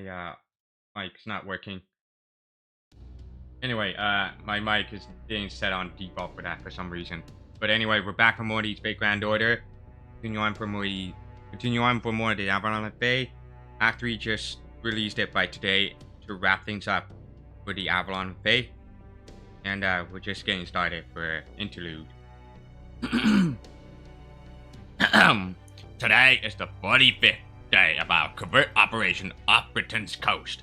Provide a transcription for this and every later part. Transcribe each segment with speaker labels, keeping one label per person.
Speaker 1: My mic's not working. Anyway, my mic is being set on default for that for some reason. But anyway, we're back for more of these Fate Grand Order. Continue on for more of the Avalon Bay. Act 3 just released it by today to wrap things up for the Avalon Bay. And we're just getting started for interlude.
Speaker 2: Today is the 45th day of our covert operation off Britain's coast.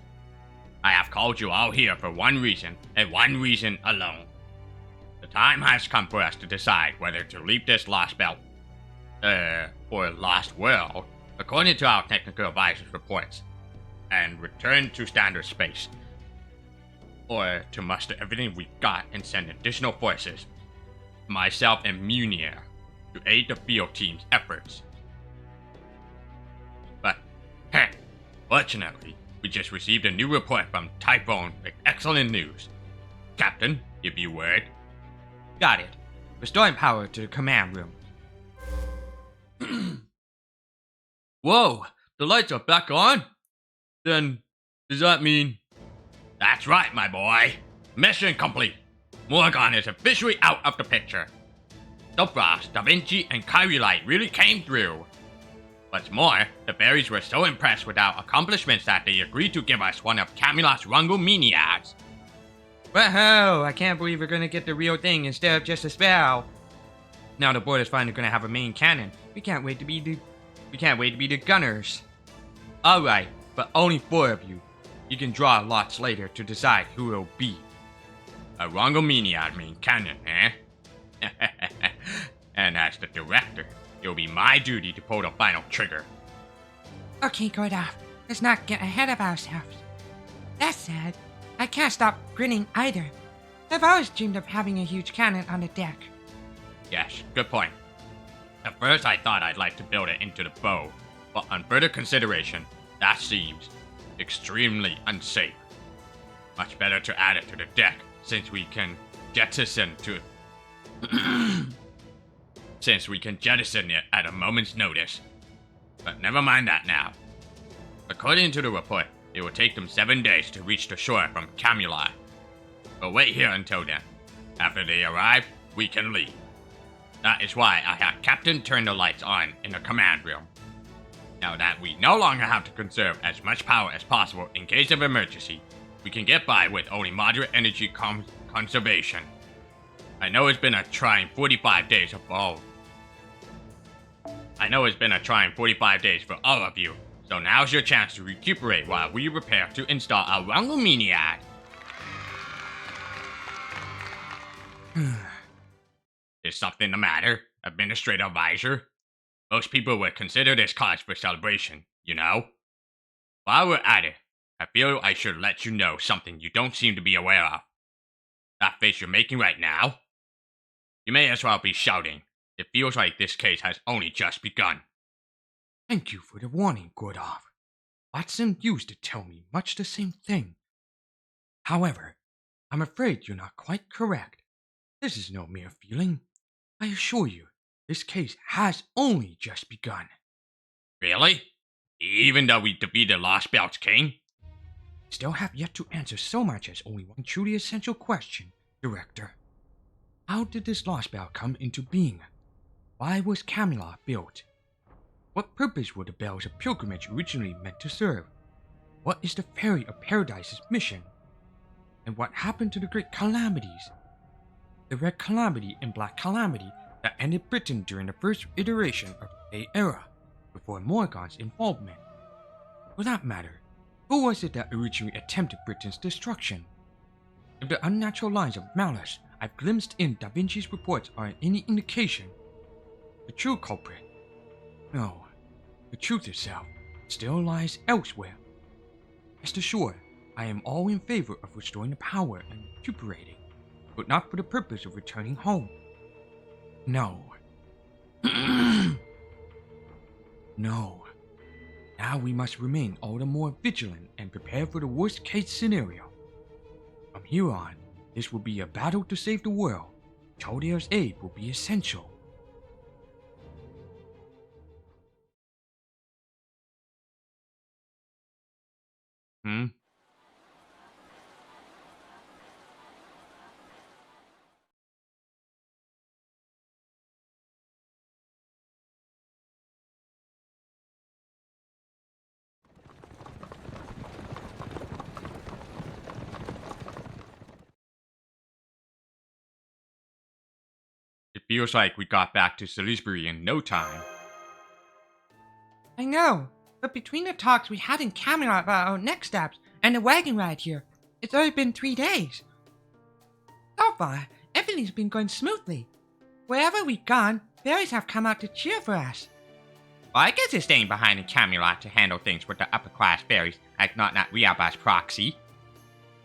Speaker 2: I have called you all here for one reason, and one reason alone. The time has come for us to decide whether to leave this Lostbelt, or Lost World, according to our technical advisor's reports, and return to standard space, or to muster everything we've got and send additional forces, myself and Munir, to aid the field team's efforts. But, fortunately, we just received a new report from Typhoon with excellent news. Captain, give you word.
Speaker 1: Got it. Restoring power to the command room.
Speaker 2: Whoa, the lights are back on? Then, does that mean... That's right, my boy. Mission complete. Morgan is officially out of the picture. Sopras, Da Vinci, and Kyrie Light really came through. What's more, the fairies were so impressed with our accomplishments that they agreed to give us one of Camelot's Rungomeniads.
Speaker 1: Whoa, I can't believe we're gonna get the real thing instead of just a spell. Now the board is finally gonna have a main cannon. We can't wait to be the gunners. Alright, but only 4 of you. You can draw lots later to decide who it'll be.
Speaker 2: A Rungomeniad main cannon, eh? And as the director, it'll be my duty to pull the final trigger.
Speaker 3: Okay, Gordolf, let's not get ahead of ourselves. That said, I can't stop grinning either. I've always dreamed of having a huge cannon on the deck.
Speaker 2: Yes, good point. At first I thought I'd like to build it into the bow, but on further consideration, that seems extremely unsafe. Much better to add it to the deck, since we can jettison it at a moment's notice. But never mind that now. According to the report, it will take them 7 days to reach the shore from Camelot. But wait here until then. After they arrive, we can leave. That is why I had Captain turn the lights on in the command room. Now that we no longer have to conserve as much power as possible in case of emergency, we can get by with only moderate energy conservation. I know it's been a trying 45 days for all of you, so now's your chance to recuperate while we prepare to install our Rungomeniad. Is something the matter, Administrator Advisor? Most people would consider this cause for celebration, you know? While we're at it, I feel I should let you know something you don't seem to be aware of. That face you're making right now? You may as well be shouting. It feels like this case has only just begun.
Speaker 1: Thank you for the warning, Gordolf. Watson used to tell me much the same thing. However, I'm afraid you're not quite correct. This is no mere feeling. I assure you, this case has only just begun.
Speaker 2: Really? Even though we defeated Lostbelt's king?
Speaker 1: Still have yet to answer so much as only one truly essential question, Director. How did this Lostbelt come into being? Why was Camelot built? What purpose were the bells of pilgrimage originally meant to serve? What is the Fairy of Paradise's mission? And what happened to the Great Calamities? The Red Calamity and Black Calamity that ended Britain during the first iteration of the Fey Era, before Morgan's involvement. For that matter, who was it that originally attempted Britain's destruction? If the unnatural lines of malice I've glimpsed in Da Vinci's reports are any indication, the true culprit, no, the truth itself, still lies elsewhere. Rest assured, I am all in favor of restoring the power and recuperating, but not for the purpose of returning home. No. No. Now we must remain all the more vigilant and prepare for the worst case scenario. From here on, this will be a battle to save the world. Chaldea's aid will be essential.
Speaker 2: Hmm? It feels like we got back to Salisbury in no time.
Speaker 3: I know, but between the talks we had in Camelot about our next steps and the wagon ride here, it's only been 3 days. So far, everything's been going smoothly. Wherever we've gone, fairies have come out to cheer for us.
Speaker 2: Well, I guess he's staying behind in Camelot to handle things with the upper-class fairies, like not Riaba's proxy.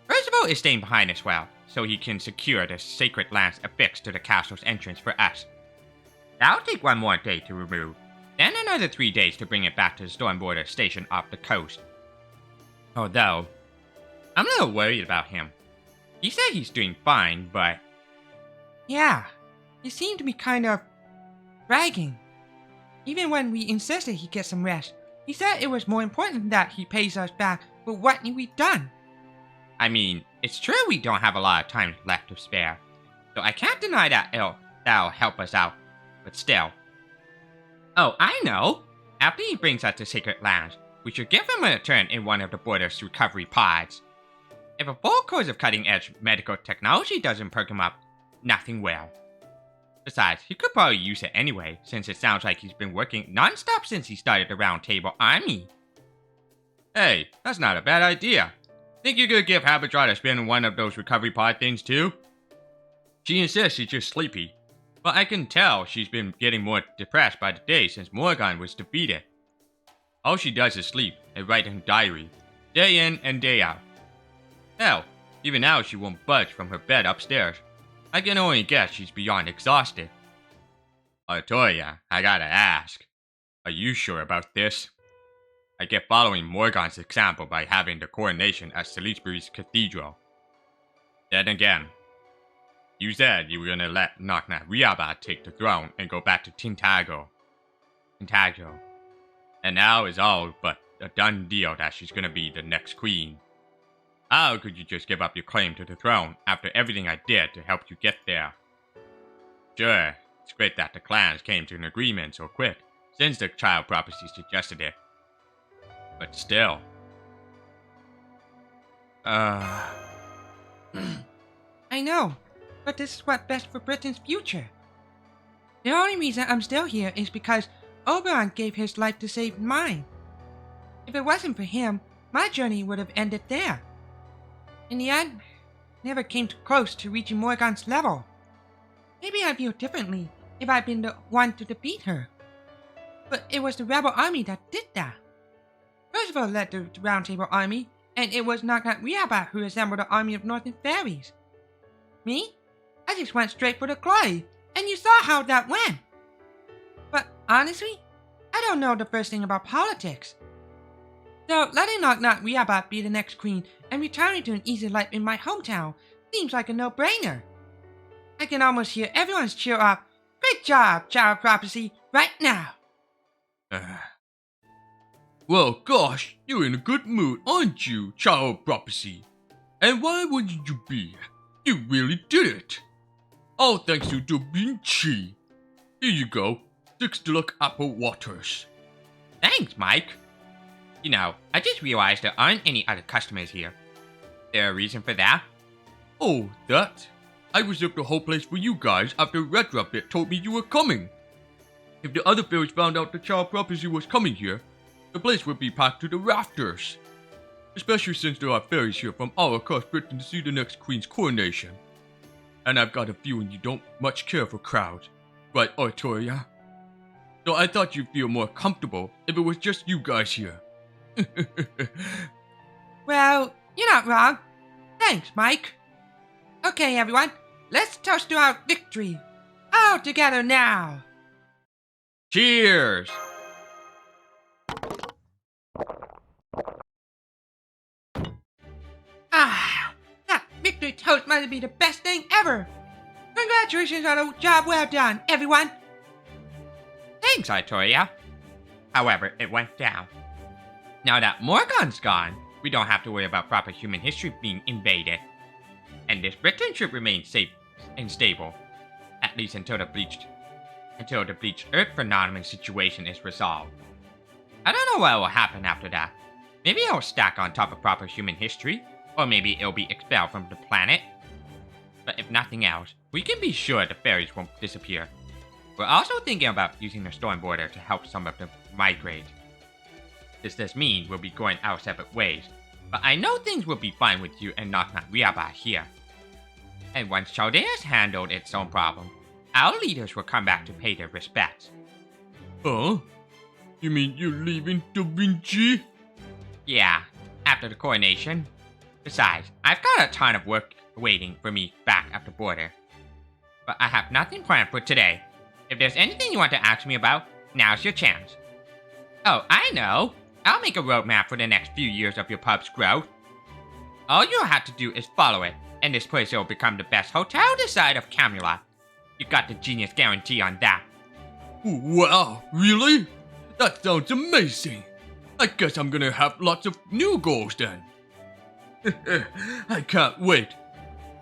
Speaker 2: Percival is staying behind as well, so he can secure the sacred lands affixed to the castle's entrance for us. That'll take 1 more day to remove, then another 3 days to bring it back to the Stormborder station off the coast. Although, I'm a little worried about him. He said he's doing fine, but...
Speaker 3: Yeah, he seemed to be kind of bragging. Even when we insisted he get some rest, he said it was more important that he pays us back for what we've done.
Speaker 2: I mean, it's true we don't have a lot of time left to spare, so I can't deny that that'll help us out, but still. Oh, I know! After he brings us to Sacred Lands, we should give him a turn in one of the border's recovery pods. If a full course of cutting-edge medical technology doesn't perk him up, nothing will. Besides, he could probably use it anyway, since it sounds like he's been working non-stop since he started the Round Table Army. Hey, that's not a bad idea. Think you could give Habitat a spin in one of those recovery pod things too? She insists she's just sleepy, but I can tell she's been getting more depressed by the day since Morgan was defeated. All she does is sleep and write in her diary, day in and day out. Hell, even now she won't budge from her bed upstairs. I can only guess she's beyond exhausted. Artoria, I gotta ask, are you sure about this? I get following Morgan's example by having the coronation at Salisbury's cathedral. Then again, you said you were gonna let Knocknat Riaba take the throne and go back to Tintago. And now it's all but a done deal that she's gonna be the next queen. How could you just give up your claim to the throne after everything I did to help you get there? Sure, it's great that the clans came to an agreement so quick, since the child prophecy suggested it. But still.
Speaker 3: I know, but this is what's best for Britain's future. The only reason I'm still here is because Oberon gave his life to save mine. If it wasn't for him, my journey would have ended there. In the end, never came too close to reaching Morgan's level. Maybe I'd feel differently if I'd been the one to defeat her. But it was the rebel army that did that. Percival led the Round Table Army, and it was Knocknat Riaba who assembled the army of Northern Fairies. Me? I just went straight for the glory, and you saw how that went. But honestly, I don't know the first thing about politics. So letting Knocknat Riaba be the next queen and returning to an easy life in my hometown seems like a no-brainer. I can almost hear everyone's cheer of, "Great job, Child Prophecy," right now.
Speaker 2: Well, gosh, you're in a good mood, aren't you, Child Prophecy? And why wouldn't you be? You really did it. All thanks to Da Vinci. Here you go, 6 deluxe apple waters. Thanks, Mike. You know, I just realized there aren't any other customers here. There a reason for that? Oh, that? I reserved the whole place for you guys after Red Rabbit told me you were coming. If the other fairies found out the Child Prophecy was coming here, the place would be packed to the rafters. Especially since there are fairies here from all across Britain to see the next queen's coronation. And I've got a feeling you don't much care for crowds, right, Artoria? So I thought you'd feel more comfortable if it was just you guys here.
Speaker 3: Well, you're not wrong. Thanks, Mike. Okay, everyone, let's toast to our victory. All together now.
Speaker 2: Cheers!
Speaker 3: That victory toast might be the best thing ever. Congratulations on a job well done, everyone.
Speaker 2: Thanks, Artoria. However, it went down. Now that Morgan's gone, we don't have to worry about proper human history being invaded. And this Britain should remain safe and stable, at least until the bleached Earth phenomenon situation is resolved. I don't know what will happen after that. Maybe it'll stack on top of proper human history, or maybe it'll be expelled from the planet. But if nothing else, we can be sure the fairies won't disappear. We're also thinking about using the storm border to help some of them migrate. This does mean we'll be going our separate ways, but I know things will be fine with you and Knock Riaba here. And once Chaldea's handled its own problem, our leaders will come back to pay their respects.
Speaker 1: Huh? You mean you're leaving Da Vinci?
Speaker 2: Yeah, after the coronation. Besides, I've got a ton of work waiting for me back at the border. But I have nothing planned for today. If there's anything you want to ask me about, now's your chance. Oh, I know! I'll make a roadmap for the next few years of your pub's growth. All you'll have to do is follow it, and this place will become the best hotel this side of Camelot. You got the genius guarantee on that.
Speaker 1: Wow, really? That sounds amazing. I guess I'm gonna have lots of new goals then. I can't wait.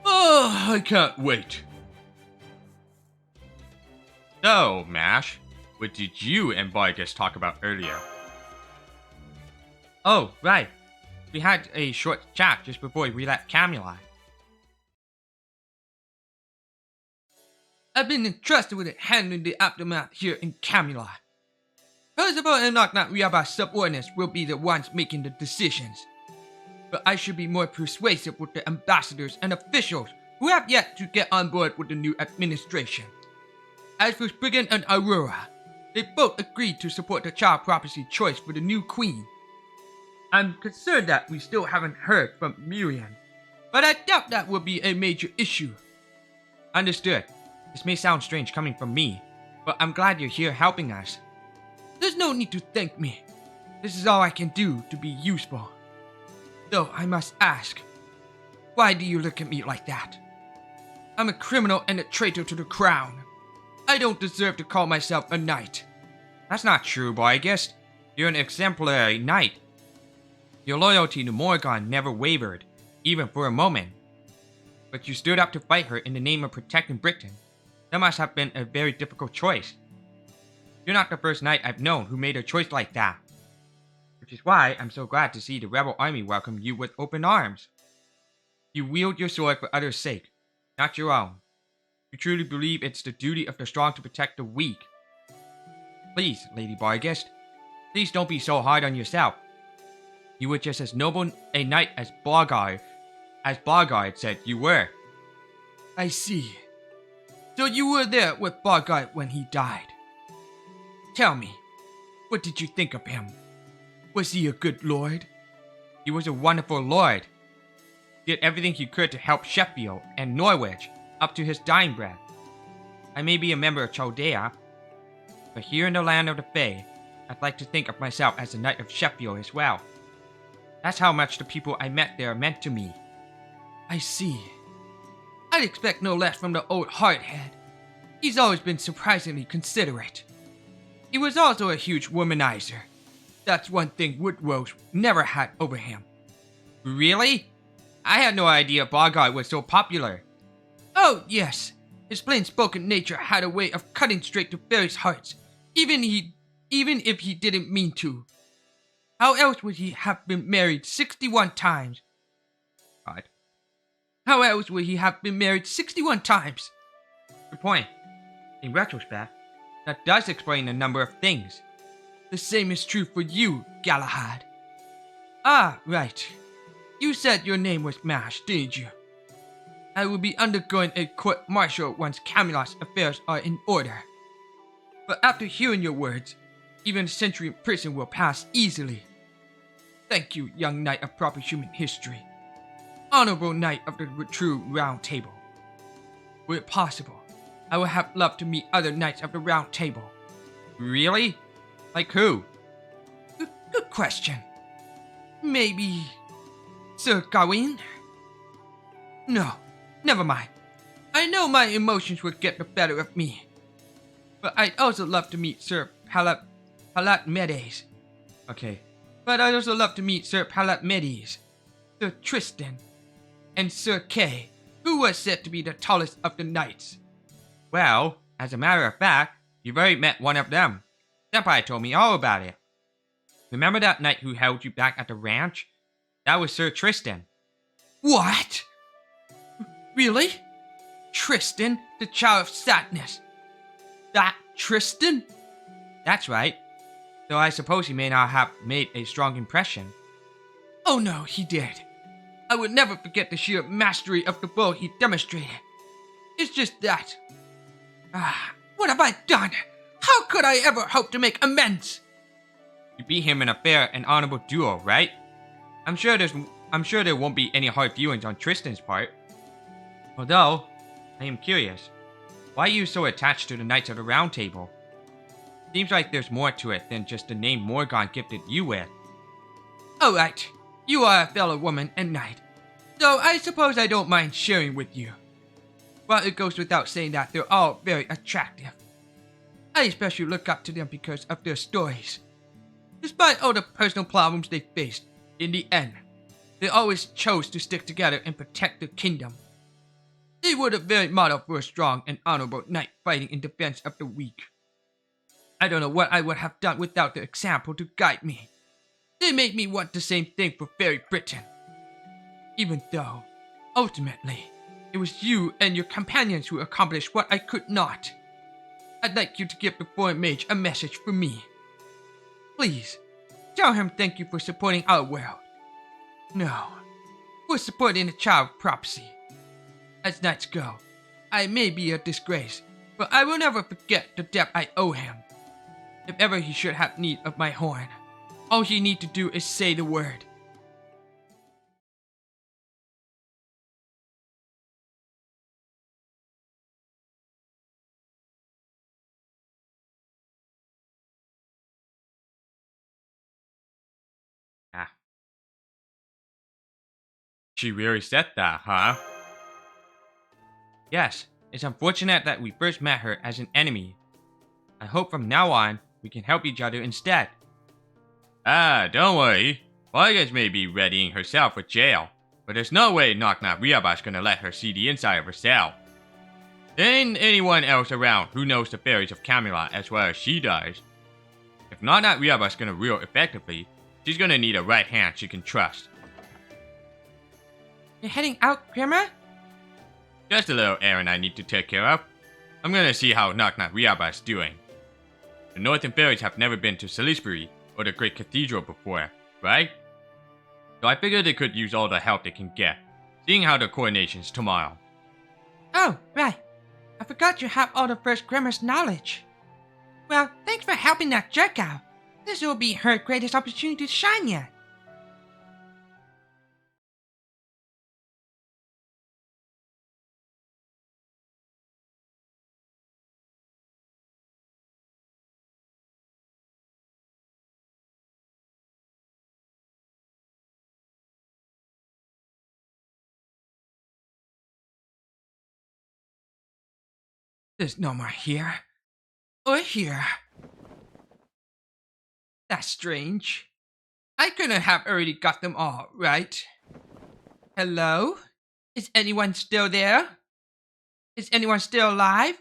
Speaker 1: Oh, I can't wait.
Speaker 2: So, Mash, what did you and Vargas talk about earlier? Oh, right. We had a short chat just before we left Camelot.
Speaker 3: I've been entrusted with handling the aftermath here in Camelot. Percival and Knock Riaba's subordinates will be the ones making the decisions. But I should be more persuasive with the ambassadors and officials who have yet to get on board with the new administration. As for Spriggan and Aurora, they both agreed to support the child prophecy choice for the new queen. I'm concerned that we still haven't heard from Miriam, but I doubt that will be a major issue.
Speaker 2: Understood. This may sound strange coming from me, but I'm glad you're here helping us.
Speaker 3: There's no need to thank me. This is all I can do to be useful. Though I must ask, why do you look at me like that? I'm a criminal and a traitor to the crown. I don't deserve to call myself a knight.
Speaker 2: That's not true, Vargas. You're an exemplary knight. Your loyalty to Morgan never wavered, even for a moment. But you stood up to fight her in the name of protecting Britain. That must have been a very difficult choice. You're not the first knight I've known who made a choice like that. Which is why I'm so glad to see the rebel army welcome you with open arms. You wield your sword for others' sake, not your own. You truly believe it's the duty of the strong to protect the weak. Please, Lady Vargas, please don't be so hard on yourself. You were just as noble a knight as Bargard said you were.
Speaker 3: I see. So you were there with Bargard when he died. Tell me, what did you think of him? Was he a good lord?
Speaker 2: He was a wonderful lord. He did everything he could to help Sheffield and Norwich up to his dying breath. I may be a member of Chaldea, but here in the land of the Fae, I'd like to think of myself as a knight of Sheffield as well. That's how much the people I met there meant to me.
Speaker 3: I see. I'd expect no less from the old hardhead. He's always been surprisingly considerate. He was also a huge womanizer. That's one thing Woodrose never had over him.
Speaker 2: Really? I had no idea Bargard was so popular.
Speaker 3: Oh, yes. His plain-spoken nature had a way of cutting straight to fairies' hearts, even if he didn't mean to. How else would he have been married 61 times?
Speaker 2: God.
Speaker 3: How else would he have been married 61 times?
Speaker 2: Good point. In retrospect, that does explain a number of things.
Speaker 3: The same is true for you, Galahad. Ah, right. You said your name was Mash, didn't you? I will be undergoing a court-martial once Camelot's affairs are in order. But after hearing your words, even a century in prison will pass easily. Thank you, young knight of proper human history. Honorable knight of the true Round Table. Were it possible, I would have loved to meet other knights of the Round Table.
Speaker 2: Really? Like who?
Speaker 3: Good question. Maybe Sir Gawain? No, never mind. I know my emotions would get the better of me. But I'd also love to meet Sir Palamedes.
Speaker 2: Okay,
Speaker 3: But I'd also love to meet Sir Palamedes, Sir Tristan, and Sir Kay, who was said to be the tallest of the knights.
Speaker 1: Well, as a matter of fact, you've already met one of them. Senpai told me all about it. Remember that knight who held you back at the ranch? That was Sir Tristan.
Speaker 3: What? Really? Tristan, the child of sadness. That Tristan?
Speaker 1: That's right. Though I suppose he may not have made a strong impression.
Speaker 3: Oh no, he did. I would never forget the sheer mastery of the bow he demonstrated. It's just that. What have I done? How could I ever hope to make amends?
Speaker 1: You beat him in a fair and honorable duel, right? I'm sure there won't be any hard feelings on Tristan's part. Although, I am curious. Why are you so attached to the Knights of the Round Table? Seems like there's more to it than just the name Morgan gifted you with.
Speaker 3: Alright, you are a fellow woman and knight, so I suppose I don't mind sharing with you. Well, it goes without saying that they're all very attractive. I especially look up to them because of their stories. Despite all the personal problems they faced, in the end, they always chose to stick together and protect the kingdom. They were the very model for a strong and honorable knight fighting in defense of the weak. I don't know what I would have done without their example to guide me. They made me want the same thing for Fairy Britain. Even though, ultimately, it was you and your companions who accomplished what I could not. I'd like you to give the foreign mage a message from me. Please, tell him thank you for supporting our world. No, for supporting the child prophecy. As nights go, I may be a disgrace, but I will never forget the debt I owe him. If ever he should have need of my horn, all he need to do is say the word.
Speaker 1: She really said that, huh? Yes, it's unfortunate that we first met her as an enemy. I hope from now on, we can help each other instead. Don't worry. Vargas may be readying herself for jail, but there's no way Knock Knock Riaba's gonna let her see the inside of her cell. There ain't anyone else around who knows the fairies of Camelot as well as she does. If Knock Knock Riaba's gonna rule effectively, she's gonna need a right hand she can trust.
Speaker 3: You're heading out, Grimmer?
Speaker 1: Just a little errand I need to take care of. I'm gonna see how Knock Knock Riaba's doing. The Northern Fairies have never been to Salisbury or the Great Cathedral before, right? So I figured they could use all the help they can get, seeing how the coronation's tomorrow.
Speaker 3: Oh, right. I forgot you have all the First Grimmer's knowledge. Well, thanks for helping that jerk out. This will be her greatest opportunity to shine yet. There's no more here. Or here. That's strange. I couldn't have already got them all, right? Hello? Is anyone still there? Is anyone still alive?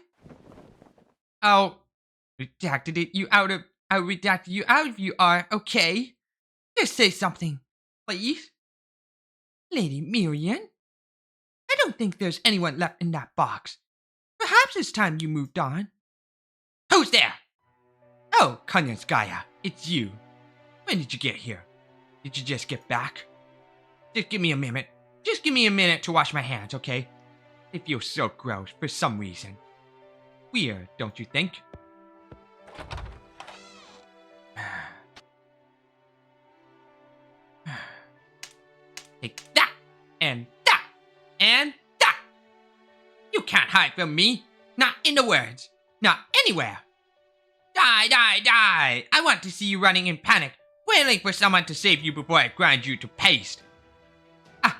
Speaker 3: I'll redacted you out if you are, okay? Just say something, please. Lady Miriam? I don't think there's anyone left in that box. Perhaps it's time you moved on. Who's there? Oh, Konyanskaya, it's you. When did you get here? Did you just get back? Just give me a minute. Just give me a minute to wash my hands, okay? They feel so gross for some reason. Weird, don't you think? Take that! And that! And that! You can't hide from me! Not in the words! Not anywhere! Die, die, die! I want to see you running in panic, wailing for someone to save you before I grind you to paste! Are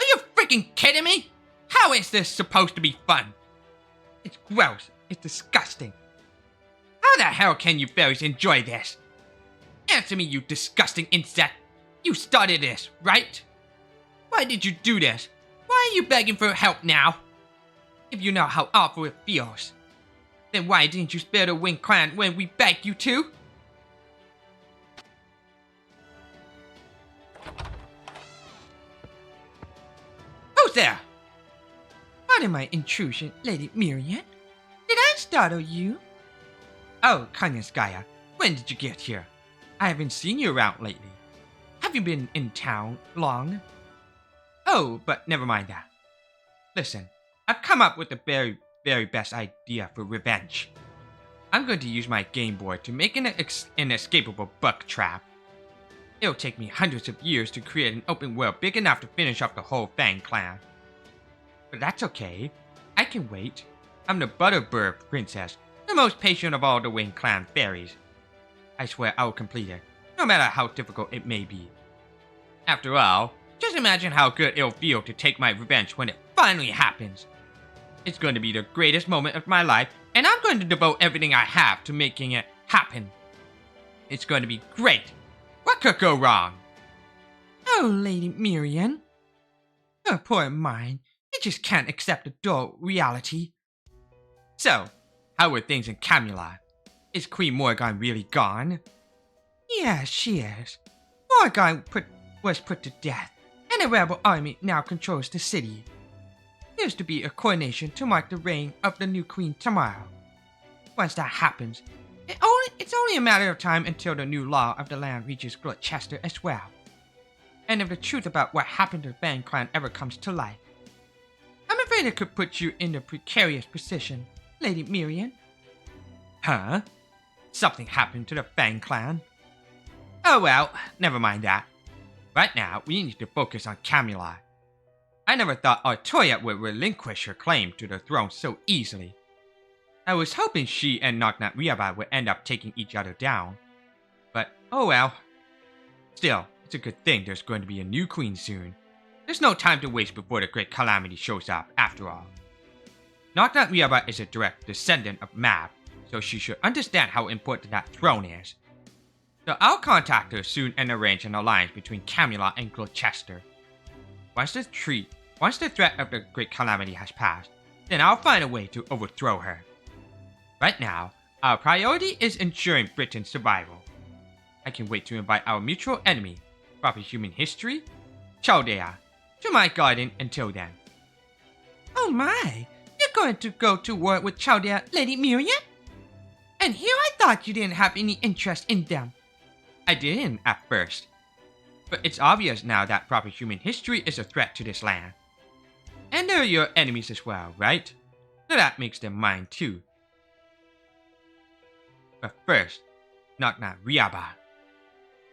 Speaker 3: you freaking kidding me? How is this supposed to be fun?
Speaker 1: It's gross. It's disgusting. How the hell can you fairies enjoy this? Answer me, you disgusting insect. You started this, right? Why did you do this? Why are you begging for help now? If you know how awful it feels, then why didn't you spare the Wing Clan when we begged you to? Who's there?
Speaker 3: Pardon my intrusion, Lady Miriam. Did I startle you?
Speaker 1: Oh, kindness, Gaia. When did you get here? I haven't seen you around lately. Have you been in town long? Oh, but never mind that. Listen, I've come up with the very best idea for revenge. I'm going to use my game board to make an inescapable buck trap. It'll take me hundreds of years to create an open world big enough to finish off the whole Fang clan. But that's okay. I can wait. I'm the Butterbird Princess, the most patient of all the Wing Clan fairies. I swear I'll complete it, no matter how difficult it may be. After all, just imagine how good it'll feel to take my revenge when it finally happens. It's going to be the greatest moment of my life, and I'm going to devote everything I have to making it happen. It's going to be great. What could go wrong?
Speaker 3: Oh, Lady Miriam. Her poor mind. It just can't accept the dull reality.
Speaker 1: So, how are things in Camelot? Is Queen Morgan really gone?
Speaker 3: Yes, she is. Morgan was put to death, and a rebel army now controls the city. There's to be a coronation to mark the reign of the new queen tomorrow. Once that happens, it's only a matter of time until the new law of the land reaches Gloucester as well. And if the truth about what happened to the Fang clan ever comes to light, I'm afraid it could put you in a precarious position, Lady Miriam.
Speaker 1: Huh? Something happened to the Fang clan? Oh well, never mind that. Right now, we need to focus on Camelot. I never thought Artoya would relinquish her claim to the throne so easily. I was hoping she and Knocknut Riaba would end up taking each other down. But, oh well. Still, it's a good thing there's going to be a new queen soon. There's no time to waste before the Great Calamity shows up, after all. Knocknut Riaba is a direct descendant of Mab, so she should understand how important that throne is. So I'll contact her soon and arrange an alliance between Camelot and Gloucester. Once the threat of the Great Calamity has passed, then I'll find a way to overthrow her. Right now, our priority is ensuring Britain's survival. I can wait to invite our mutual enemy, proper human history, Chaldea, to my garden until then.
Speaker 3: Oh my! You're going to go to war with Chaldea, Lady Miriam? And here I thought you didn't have any interest in them.
Speaker 1: I didn't at first. But it's obvious now that proper human history is a threat to this land. And they're your enemies as well, right? So that makes them mine too. But first, Knocknut Riaba.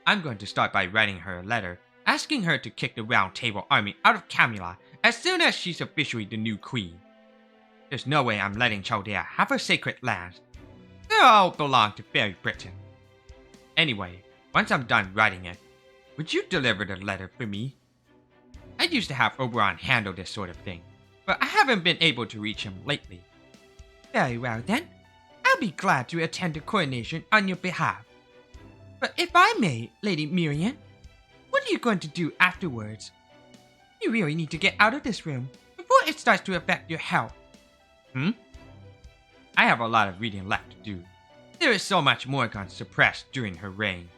Speaker 1: I'm going to start by writing her a letter, asking her to kick the Round Table army out of Camelot as soon as she's officially the new queen. There's no way I'm letting Chaldea have her sacred lands. They all belong to Fairy Britain. Anyway, once I'm done writing it, would you deliver the letter for me? I used to have Oberon handle this sort of thing, but I haven't been able to reach him lately.
Speaker 3: Very well then. I'll be glad to attend the coronation on your behalf. But if I may, Lady Miriam, what are you going to do afterwards? You really need to get out of this room before it starts to affect your health.
Speaker 1: I have a lot of reading left to do. There is so much Morgan suppressed during her reign.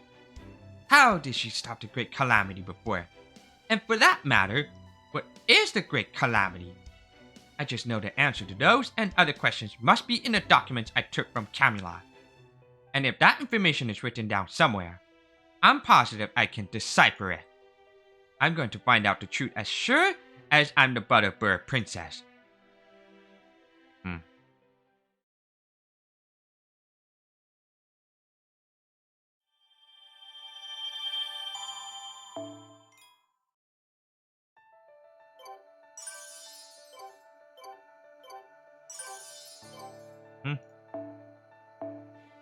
Speaker 1: How did she stop the Great Calamity before? And for that matter, what is the Great Calamity? I just know the answer to those and other questions must be in the documents I took from Camelot. And if that information is written down somewhere, I'm positive I can decipher it. I'm going to find out the truth as sure as I'm the Butterbird Princess.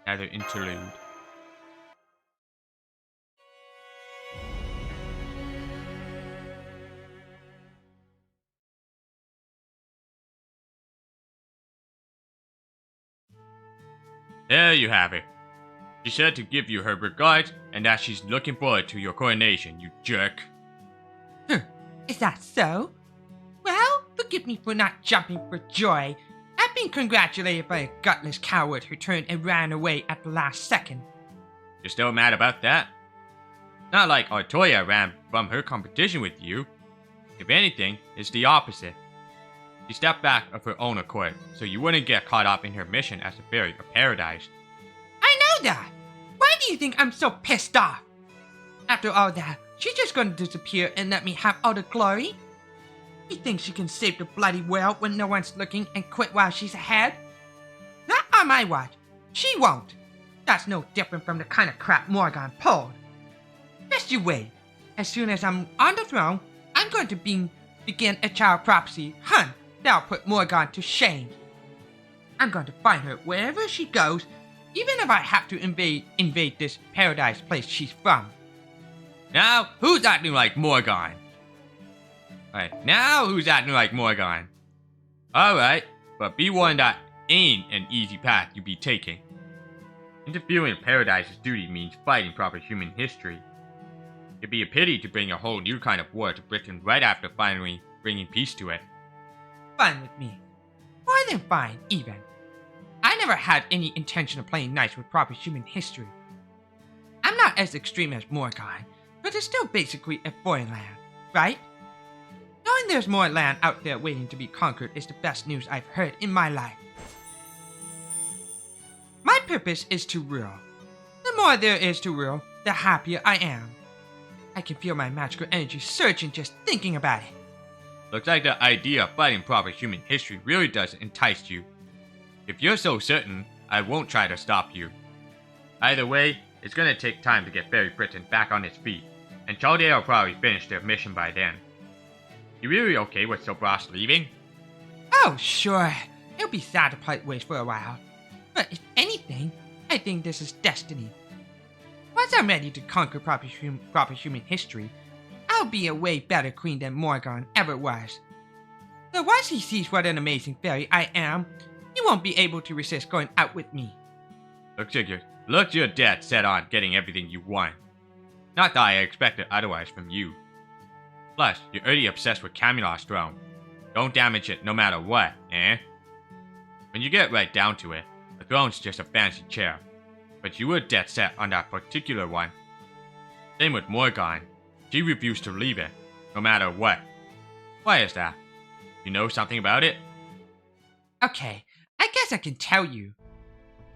Speaker 1: Another interlude.
Speaker 2: There you have it. She said to give you her regards and that she's looking forward to your coronation, you jerk.
Speaker 3: Is that so? Well, forgive me for not jumping for joy at being congratulated by a gutless coward who turned and ran away at the last second.
Speaker 2: You're still mad about that? Not like Artoya ran from her competition with you. If anything, it's the opposite. She stepped back of her own accord, so you wouldn't get caught up in her mission as a fairy of paradise.
Speaker 3: I know that! Why do you think I'm so pissed off? After all that, she's just gonna disappear and let me have all the glory? You think she can save the bloody world when no one's looking and quit while she's ahead? Not on my watch. She won't. That's no different from the kind of crap Morgan pulled. Just you wait. As soon as I'm on the throne, I'm going to begin a child prophecy hunt that'll put Morgan to shame. I'm going to find her wherever she goes, even if I have to invade this paradise place she's from.
Speaker 2: Now, who's acting like Morgan? Alright, now who's acting like Morgan? Alright, but be warned that ain't an easy path you be taking. Interfering in Paradise's duty means fighting proper human history. It'd be a pity to bring a whole new kind of war to Britain right after finally bringing peace to it.
Speaker 3: Fine with me. More than fine, even. I never had any intention of playing nice with proper human history. I'm not as extreme as Morgan, but it's still basically a foreign land, right? Knowing there's more land out there waiting to be conquered is the best news I've heard in my life. My purpose is to rule. The more there is to rule, the happier I am. I can feel my magical energy surging just thinking about it.
Speaker 2: Looks like the idea of fighting proper human history really does entice you. If you're so certain, I won't try to stop you. Either way, it's gonna take time to get Fairy Britain back on its feet, and Chaldea will probably finish their mission by then. You really okay with Sobras leaving?
Speaker 3: Oh, sure. It'll be sad to part ways for a while. But if anything, I think this is destiny. Once I'm ready to conquer proper human history, I'll be a way better queen than Morgan ever was. So once he sees what an amazing fairy I am, he won't be able to resist going out with me.
Speaker 2: Looks your dad set on getting everything you want. Not that I expected otherwise from you. Plus, you're already obsessed with Camelot's throne. Don't damage it no matter what, eh? When you get right down to it, the throne's just a fancy chair. But you were dead set on that particular one. Same with Morgan. She refused to leave it, no matter what. Why is that? You know something about it?
Speaker 3: Okay, I guess I can tell you.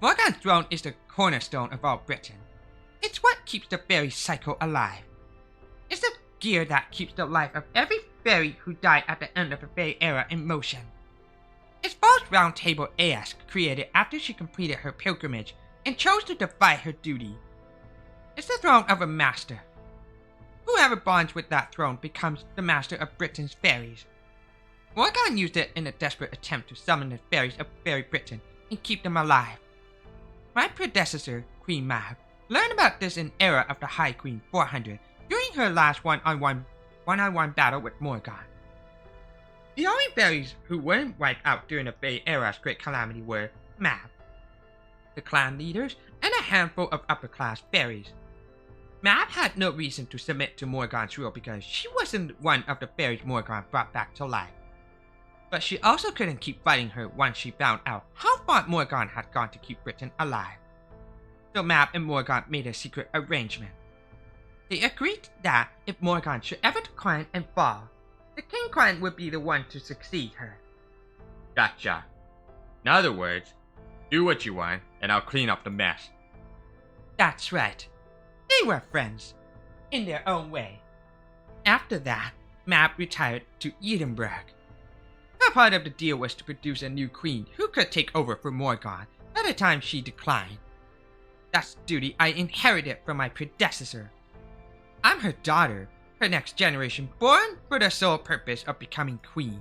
Speaker 3: Morgan's throne is the cornerstone of all Britain. It's what keeps the fairy cycle alive. It's the gear that keeps the life of every fairy who died at the end of the fairy era in motion. It's False Round Table Ask created after she completed her pilgrimage and chose to defy her duty. It's the throne of a master. Whoever bonds with that throne becomes the master of Britain's fairies. Morgan used it in a desperate attempt to summon the fairies of Fairy Britain and keep them alive. My predecessor, Queen Mab, learned about this in Era of the High Queen 400 during her last one-on-one battle with Morgan. The only fairies who weren't wiped out during the Fairy Era's Great Calamity were Mab, the clan leaders, and a handful of upper-class fairies. Mab had no reason to submit to Morgan's rule because she wasn't one of the fairies Morgan brought back to life. But she also couldn't keep fighting her once she found out how far Morgan had gone to keep Britain alive. So Mab and Morgan made a secret arrangement. They agreed that if Morgan should ever decline and fall, the King Clan would be the one to succeed her.
Speaker 2: Gotcha. In other words, do what you want, and I'll clean up the mess.
Speaker 3: That's right. They were friends, in their own way. After that, Mab retired to Edinburgh. Her part of the deal was to produce a new queen who could take over for Morgan by the time she declined. That's duty I inherited from my predecessor. I'm her daughter, her next generation, born for the sole purpose of becoming queen.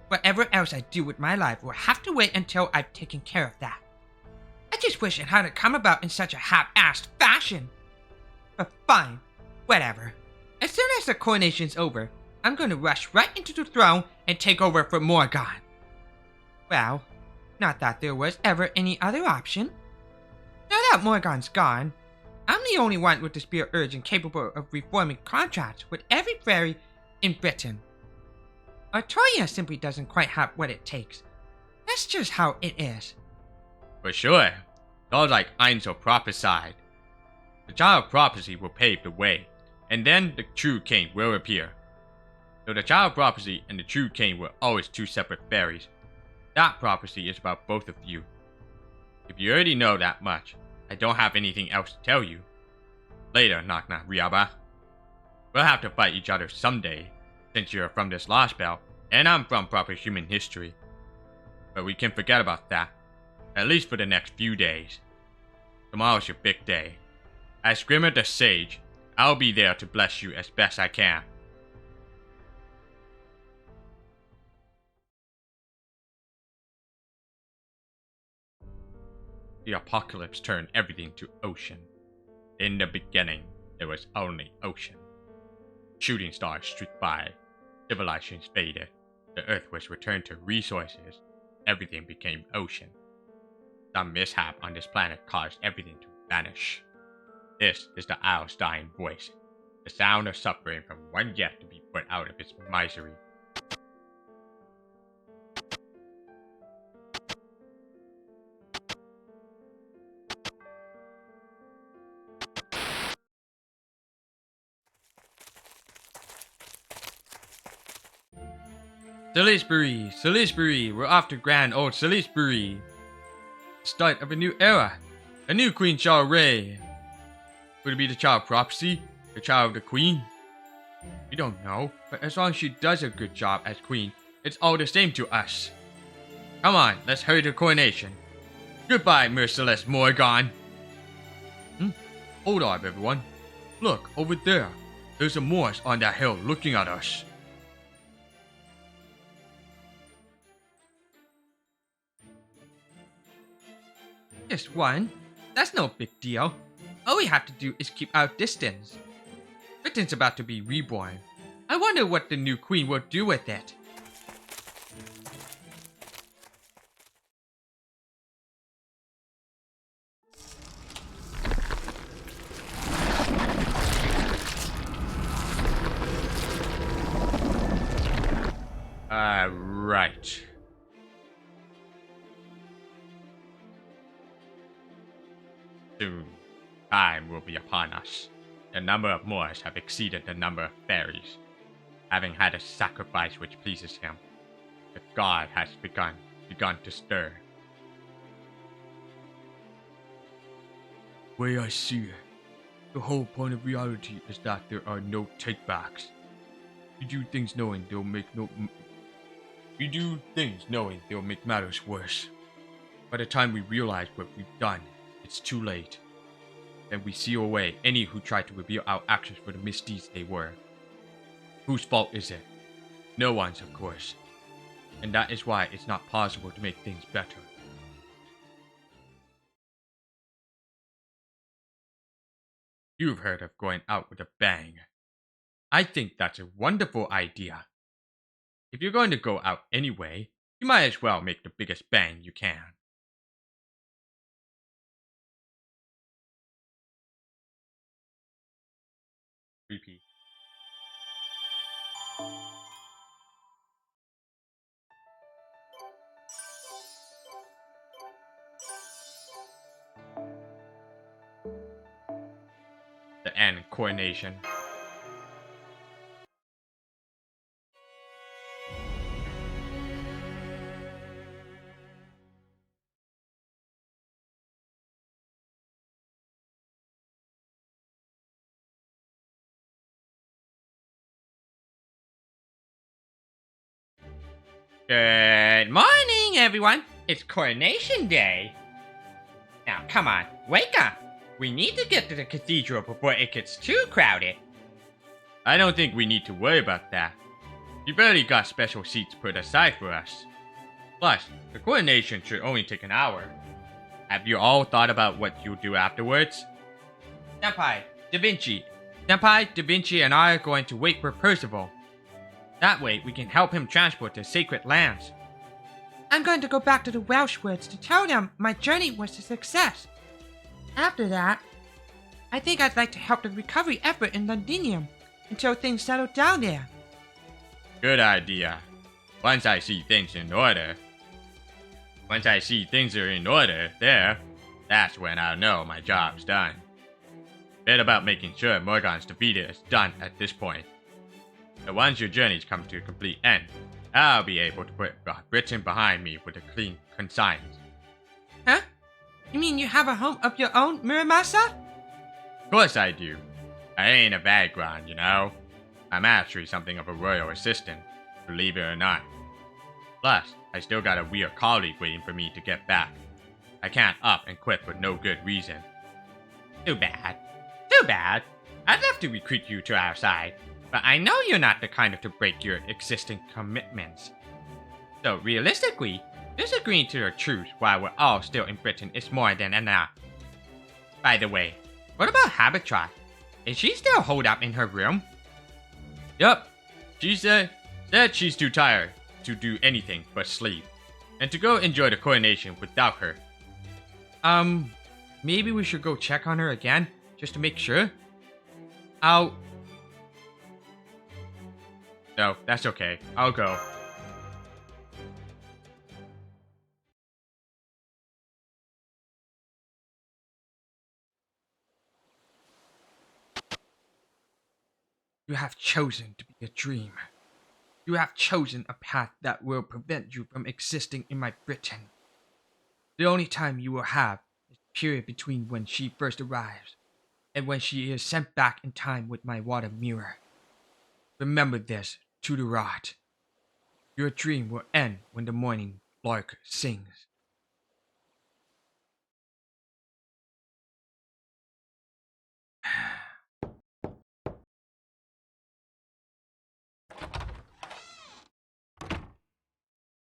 Speaker 3: Whatever else I do with my life will have to wait until I've taken care of that. I just wish it hadn't come about in such a half-assed fashion. But fine, whatever. As soon as the coronation's over, I'm going to rush right into the throne and take over for Morgan. Well, not that there was ever any other option. that Morgan's gone, I'm the only one with the spirit urge and capable of reforming contracts with every fairy in Britain. Artoria simply doesn't quite have what it takes. That's just how it is.
Speaker 2: For sure. All like Einzel prophesied. The child prophecy will pave the way, and then the true king will appear. Though the child prophecy and the true king were always two separate fairies, that prophecy is about both of you. If you already know that much, I don't have anything else to tell you. Later, Knock-Knock Riaba. We'll have to fight each other someday, since you're from this Lostbelt, and I'm from proper human history. But we can forget about that, at least for the next few days. Tomorrow's your big day. As Grimmer the Sage, I'll be there to bless you as best I can. The apocalypse turned everything to ocean. In the beginning, there was only ocean. Shooting stars streaked by. Civilizations faded. The earth was returned to resources. Everything became ocean. Some mishap on this planet caused everything to vanish. This is the owl's dying voice. The sound of suffering from one yet to be put out of its misery.
Speaker 1: Salisbury, we're off to grand old Salisbury. Start of a new era. A new queen shall reign. Would it be the child prophecy? The child of the queen? We don't know, but as long as she does a good job as queen, it's all the same to us. Come on, let's hurry to coronation. Goodbye, merciless Morgan. Hold on, everyone. Look, over there. There's a Morse on that hill looking at us.
Speaker 3: Just one. That's no big deal. All we have to do is keep our distance.
Speaker 1: Britain's about to be reborn. I wonder what the new queen will do with it.
Speaker 2: Right. Soon, time will be upon us. The number of Moors have exceeded the number of fairies. Having had a sacrifice which pleases him, the god has begun to stir.
Speaker 1: The way I see it, the whole point of reality is that there are no takebacks. We do things knowing they'll make matters worse. By the time we realize what we've done, it's too late. Then we seal away any who tried to reveal our actions for the misdeeds they were. Whose fault is it? No one's, of course. And that is why it's not possible to make things better.
Speaker 2: You've heard of going out with a bang. I think that's a wonderful idea. If you're going to go out anyway, you might as well make the biggest bang you can. Repeat. The end coronation. Good morning, everyone. It's coronation day. Now, come on, wake up. We need to get to the cathedral before it gets too crowded. I don't think we need to worry about that. You've already got special seats put aside for us. Plus, the coronation should only take an hour. Have you all thought about what you'll do afterwards?
Speaker 1: Senpai, Da Vinci, and I are going to wait for Percival. That way, we can help him transport to sacred lands.
Speaker 3: I'm going to go back to the Welsh woods to tell them my journey was a success. After that, I think I'd like to help the recovery effort in Londinium until things settle down there.
Speaker 2: Good idea. Once I see things are in order there, that's when I'll know my job's done. Bit about making sure Morgan's defeated is done at this point. So once your journeys come to a complete end, I'll be able to put Britain behind me with a clean conscience.
Speaker 3: Huh? You mean you have a home of your own, Muramasa?
Speaker 2: Of course I do. I ain't a vagrant, you know. I'm actually something of a royal assistant, believe it or not. Plus, I still got a weird colleague waiting for me to get back. I can't up and quit for no good reason. Too bad. Too bad. I'd love to recruit you to our side, but I know you're not the kind of to break your existing commitments. So realistically, just agreeing to a truce while we're all still in Britain is more than enough. By the way, what about Habitat? Is she still holed up in her room? Yup. She said she's too tired to do anything but sleep, and to go enjoy the coronation without her.
Speaker 1: Maybe we should go check on her again, just to make sure?
Speaker 2: No, that's okay. I'll go.
Speaker 1: You have chosen to be a dream. You have chosen a path that will prevent you from existing in my Britain. The only time you will have is the period between when she first arrives and when she is sent back in time with my water mirror. Remember this to the rot. Your dream will end when the morning lark sings.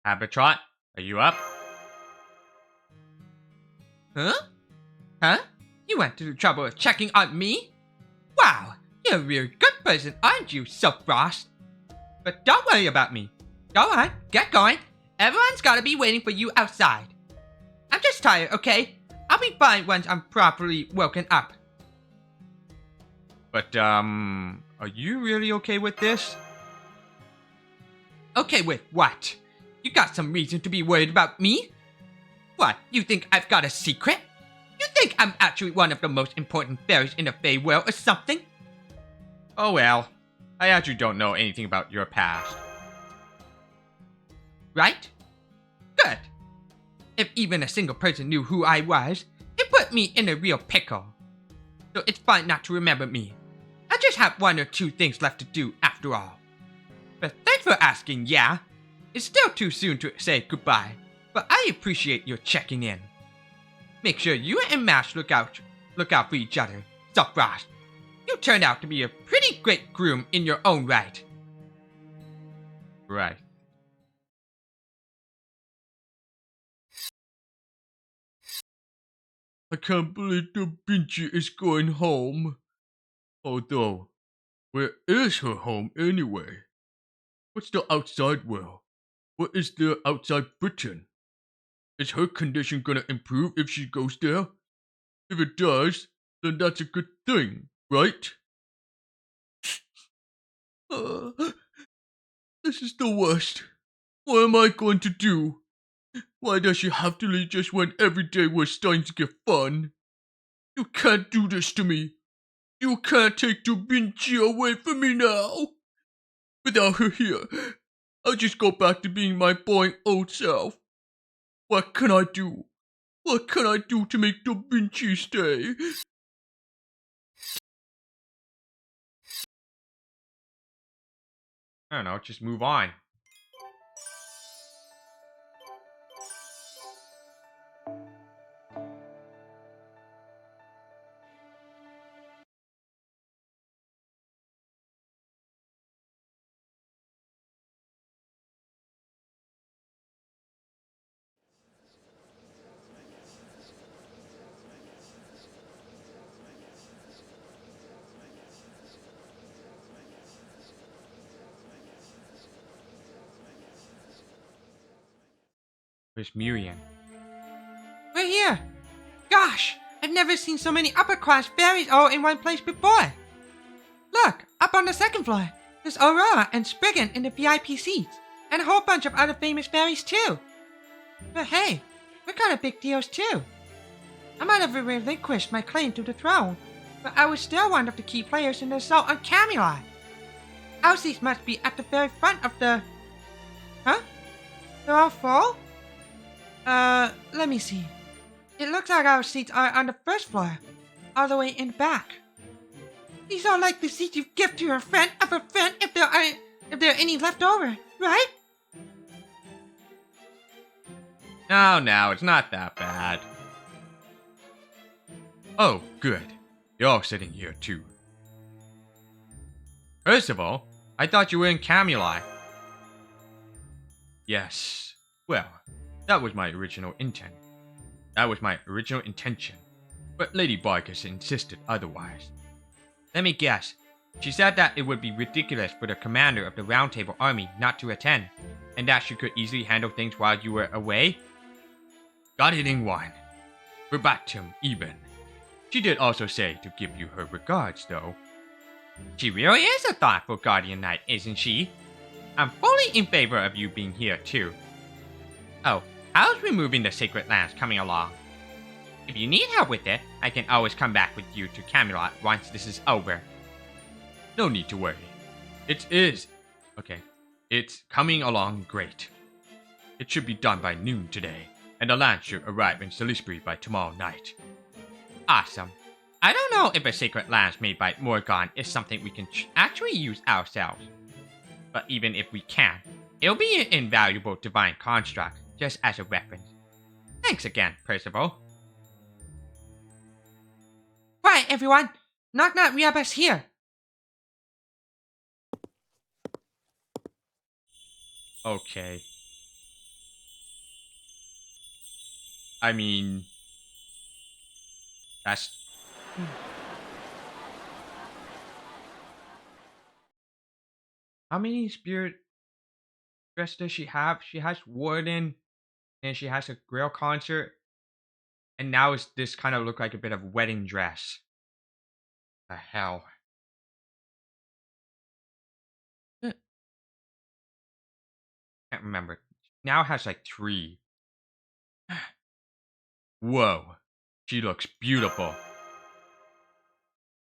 Speaker 2: Habitat, are you up?
Speaker 3: Huh? Huh? You went to the trouble of checking on me? Wow, you're a real good person, aren't you, Frost? But don't worry about me. Go on, get going. Everyone's gotta be waiting for you outside. I'm just tired, okay? I'll be fine once I'm properly woken up.
Speaker 2: But, are you really okay with this?
Speaker 3: Okay with what? You got some reason to be worried about me? What, you think I've got a secret? You think I'm actually one of the most important fairies in the Fey world or something?
Speaker 2: Oh well, I actually don't know anything about your past.
Speaker 3: Right? Good. If even a single person knew who I was, it put me in a real pickle. So it's fine not to remember me. I just have one or two things left to do after all. But thanks for asking, yeah. It's still too soon to say goodbye, but I appreciate your checking in. Make sure you and Mash look out for each other, Frost. You turned out to be a pretty great groom in your own right.
Speaker 2: Right.
Speaker 4: I can't believe Da Vinci is going home. Although, where is her home anyway? What's the outside world? What is there outside Britain? Is her condition gonna improve if she goes there? If it does, then that's a good thing, right? This is the worst. What am I going to do? Why does she have to leave just when every day was starting to get fun? You can't do this to me. You can't take Da Vinci away from me now. Without her here, I'll just go back to being my boring old self. What can I do? What can I do to make Da Vinci stay?
Speaker 2: I don't know, just move on.
Speaker 1: Where's Miriam?
Speaker 3: We're here. Gosh, I've never seen so many upper-class fairies all in one place before. Look, up on the second floor, there's Aurora and Spriggan in the VIP seats, and a whole bunch of other famous fairies too. But hey, we're kind of big deals too. I might have relinquished my claim to the throne, but I was still one of the key players in the assault on Camelot. Our seats must be at the very front of the... Huh? They're all full? Let me see. It looks like our seats are on the first floor, all the way in back. These are like the seats you give to your friend of a friend if there are any left over, right?
Speaker 2: No, it's not that bad.
Speaker 1: Oh, good. You're all sitting here, too.
Speaker 2: First of all, I thought you were in Camelot.
Speaker 1: Yes. Well, that was my original intent. That was my original intention. But Lady Barkis insisted otherwise.
Speaker 2: Let me guess. She said that it would be ridiculous for the commander of the Round Table army not to attend, and that she could easily handle things while you were away?
Speaker 1: Got it in one. Verbatim, even. She did also say to give you her regards, though.
Speaker 2: She really is a thoughtful guardian knight, isn't she? I'm fully in favor of you being here, too. Oh, how's removing the sacred lands coming along? If you need help with it, I can always come back with you to Camelot once this is over.
Speaker 1: No need to worry. It's coming along great. It should be done by noon today, and the land should arrive in Salisbury by tomorrow night.
Speaker 2: Awesome. I don't know if a sacred lance made by Morgan is something we can actually use ourselves. But even if we can, it'll be an invaluable divine construct, just as a reference. Thanks again, Percival.
Speaker 3: Quiet, everyone! Knock Riabas here!
Speaker 1: Okay. I mean... That's... How many spirit dress does she have? She has Warden, and she has a Grail concert, and now is this kind of look like a bit of wedding dress. The hell? Can't remember. Now has like 3. Whoa. She looks beautiful.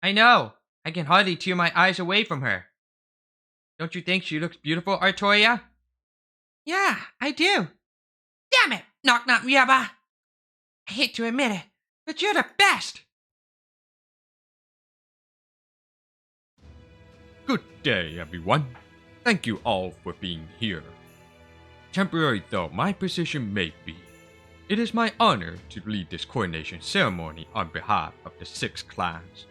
Speaker 2: I know. I can hardly tear my eyes away from her. Don't you think she looks beautiful, Artoria?
Speaker 3: Yeah, I do. Damn it, Knock Riaba! I hate to admit it, but you're the best!
Speaker 1: Good day, everyone. Thank you all for being here. Temporary though my position may be, it is my honor to lead this coronation ceremony on behalf of the 6 clans.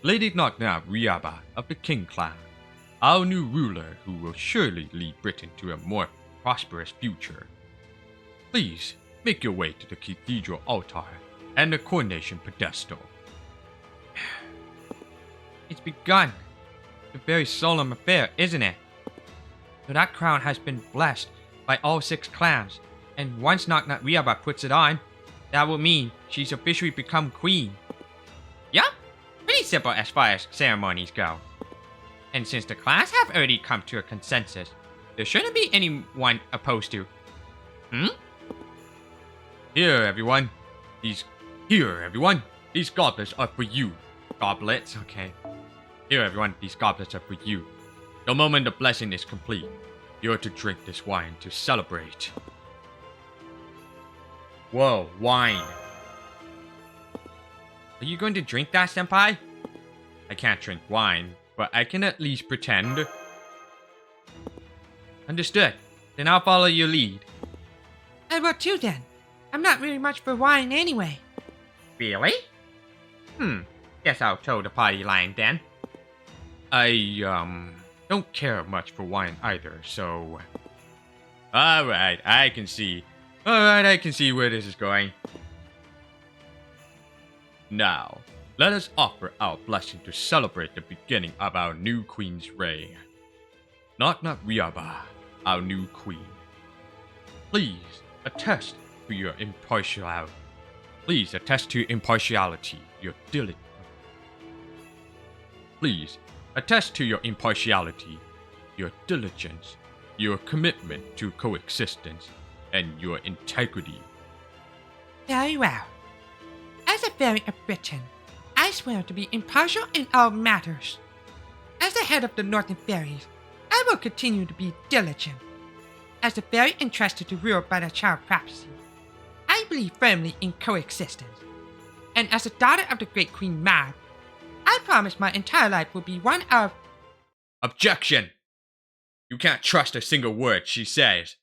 Speaker 1: Lady Riaba of the King clan, our new ruler who will surely lead Britain to a more prosperous future. Please make your way to the cathedral altar and the coronation pedestal.
Speaker 2: It's begun. It's a very solemn affair, isn't it? So that crown has been blessed by all 6 clans, and once Knock Riaba puts it on, that will mean she's officially become queen. Yup, pretty simple as far as ceremonies go. And since the clans have already come to a consensus, there shouldn't be anyone opposed to.
Speaker 1: Here, everyone. These goblets are for you.
Speaker 2: Goblets, okay.
Speaker 1: Here, everyone. These goblets are for you. The moment the blessing is complete, you're to drink this wine to celebrate.
Speaker 2: Whoa, wine. Are you going to drink that, Senpai?
Speaker 1: I can't drink wine, but I can at least pretend.
Speaker 2: Understood. Then I'll follow your lead.
Speaker 3: I will too then. I'm not really much for wine anyway.
Speaker 2: Really? Guess I'll toe the party line then.
Speaker 1: I don't care much for wine either, so...
Speaker 2: Alright, I can see. Alright, I can see where this is going.
Speaker 1: Now, let us offer our blessing to celebrate the beginning of our new queen's reign. Knock Riaba, our new queen. Please attest to your impartiality.
Speaker 2: Please attest to your impartiality, your diligence. Please attest to your impartiality, your diligence, your commitment to coexistence, and your integrity.
Speaker 3: Very well. As a fairy of Britain, I swear to be impartial in all matters. As the head of the Northern Fairies, I will continue to be diligent. As a fairy entrusted to rule by the child prophecy, I believe firmly in coexistence. And as a daughter of the great Queen Mab, I promise my entire life will be one of...
Speaker 2: Objection! You can't trust a single word she says.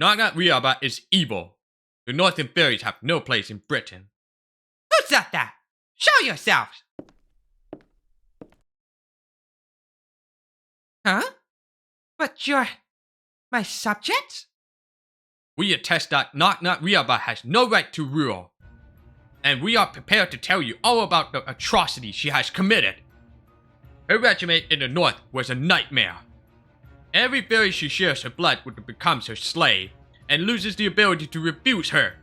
Speaker 2: Nagat Riaba is evil. The Northern Fairies have no place in Britain.
Speaker 3: Who said that? Show yourselves! Huh? But you're... my subjects?
Speaker 2: We attest that Nagat Riaba has no right to rule. And we are prepared to tell you all about the atrocities she has committed. Her regiment in the north was a nightmare. Every fairy she shares her blood with becomes her slave, and loses the ability to refuse her.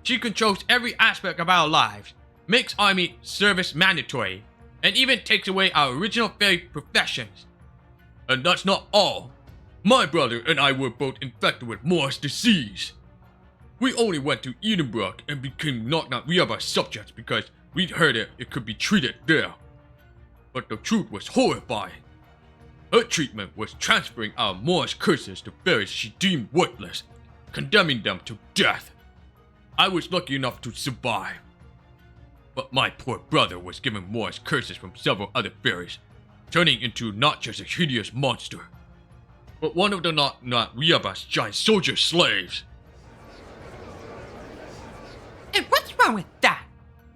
Speaker 2: She controls every aspect of our lives, makes army service mandatory, and even takes away our original fairy professions. And that's not all. My brother and I were both infected with Morse disease. We only went to Edinburgh and became Nagat Riaba subjects because we'd heard it could be treated there. But the truth was horrifying. Her treatment was transferring our Morse curses to fairies she deemed worthless, condemning them to death. I was lucky enough to survive. But my poor brother was given Morse curses from several other fairies, turning into not just a hideous monster, but one of the Nagat Riaba's giant soldier slaves.
Speaker 3: And what's wrong with that?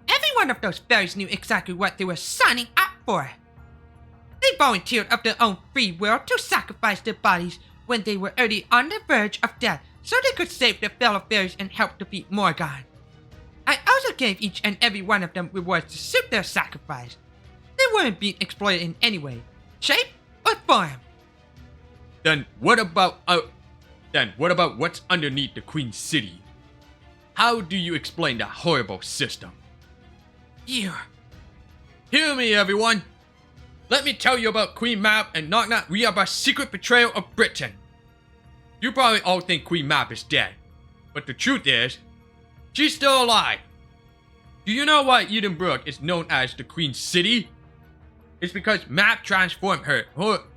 Speaker 3: Every one of those fairies knew exactly what they were signing up for. They volunteered of their own free will to sacrifice their bodies when they were already on the verge of death so they could save their fellow fairies and help defeat Morgan. I also gave each and every one of them rewards to suit their sacrifice. They weren't being exploited in any way, shape, or form.
Speaker 2: Then what about what's underneath the Queen City? How do you explain that horrible system?
Speaker 3: You.
Speaker 2: Hear me, everyone! Let me tell you about Queen Mab and Nagat Riaba's secret betrayal of Britain. You probably all think Queen Mab is dead, but the truth is, she's still alive. Do you know why Edinburgh is known as the Queen City? It's because Mab transformed her own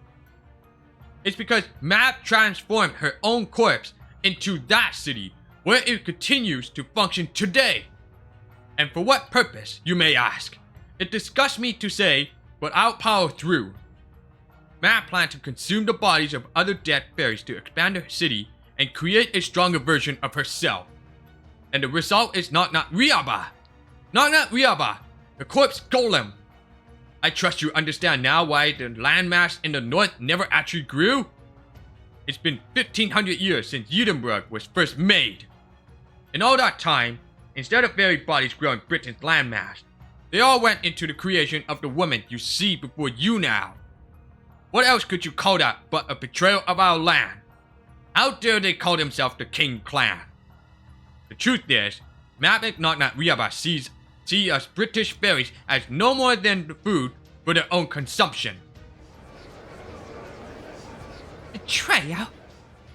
Speaker 2: corpse into that city, where it continues to function today. And for what purpose, you may ask? It disgusts me to say, but I'll power through. Mab planned to consume the bodies of other dead fairies to expand her city and create a stronger version of herself. And the result is Nagat Riaba! Nagat Riaba, the corpse golem! I trust you understand now why the landmass in the north never actually grew? It's been 1500 years since Edinburgh was first made. In all that time, instead of fairy bodies growing Britain's landmass, they all went into the creation of the woman you see before you now. What else could you call that but a betrayal of our land? How dare they call themselves the King Clan? The truth is, Mab and Nagat Riaba see us British fairies as no more than the food for their own consumption.
Speaker 3: Betrayal?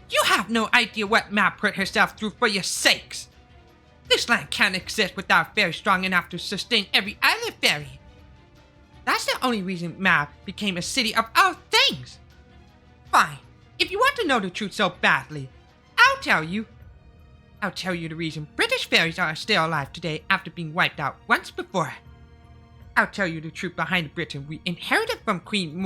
Speaker 3: You have no idea what Mab put herself through for your sakes. This land can't exist without a fairy strong enough to sustain every other fairy. That's the only reason Mab became a city of all things. Fine, if you want to know the truth so badly, I'll tell you. I'll tell you the reason British fairies are still alive today after being wiped out once before. I'll tell you the truth behind the Britain we inherited from Queen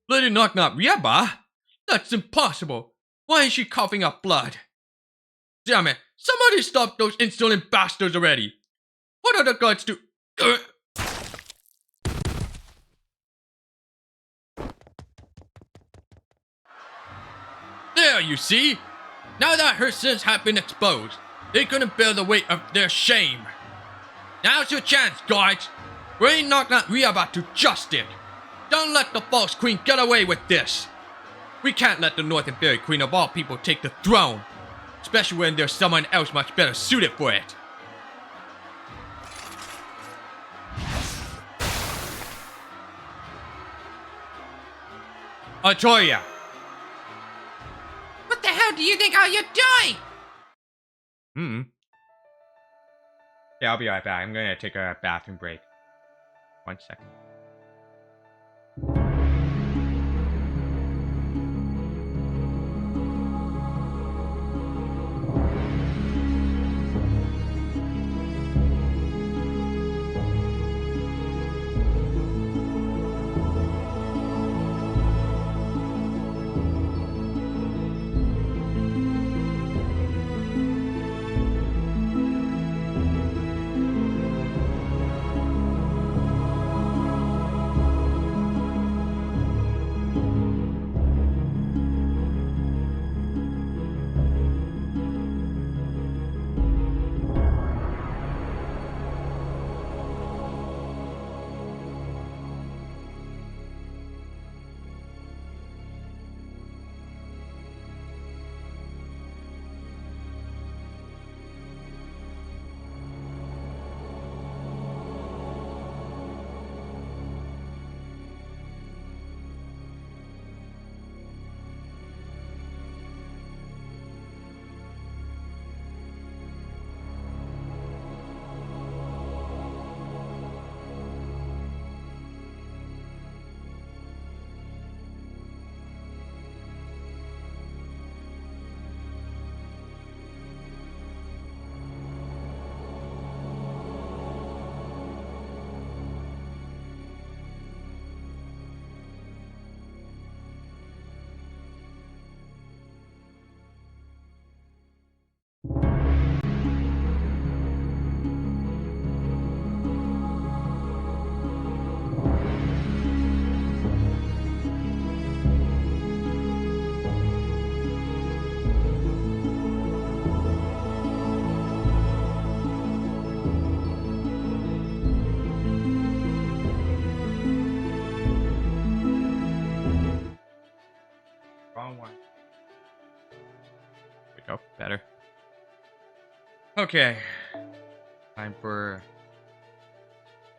Speaker 2: Lady Nagat Riaba? That's impossible! Why is she coughing up blood? Damn it! Somebody stop those insolent bastards already! What are the gods to... There, you see? Now that her sins have been exposed, they couldn't bear the weight of their shame. Now's your chance, guards! Bring Nagat Riaba to justice! Don't let the false queen get away with this!
Speaker 1: We can't let the Northern Fairy Queen of all people take the throne, especially when there's someone else much better suited for it. Artoria!
Speaker 3: What the hell do you think you're doing?
Speaker 2: Yeah, I'll be right back. I'm gonna take a bathroom break. 1 second. Wrong one. There we go. Better. Okay. Time for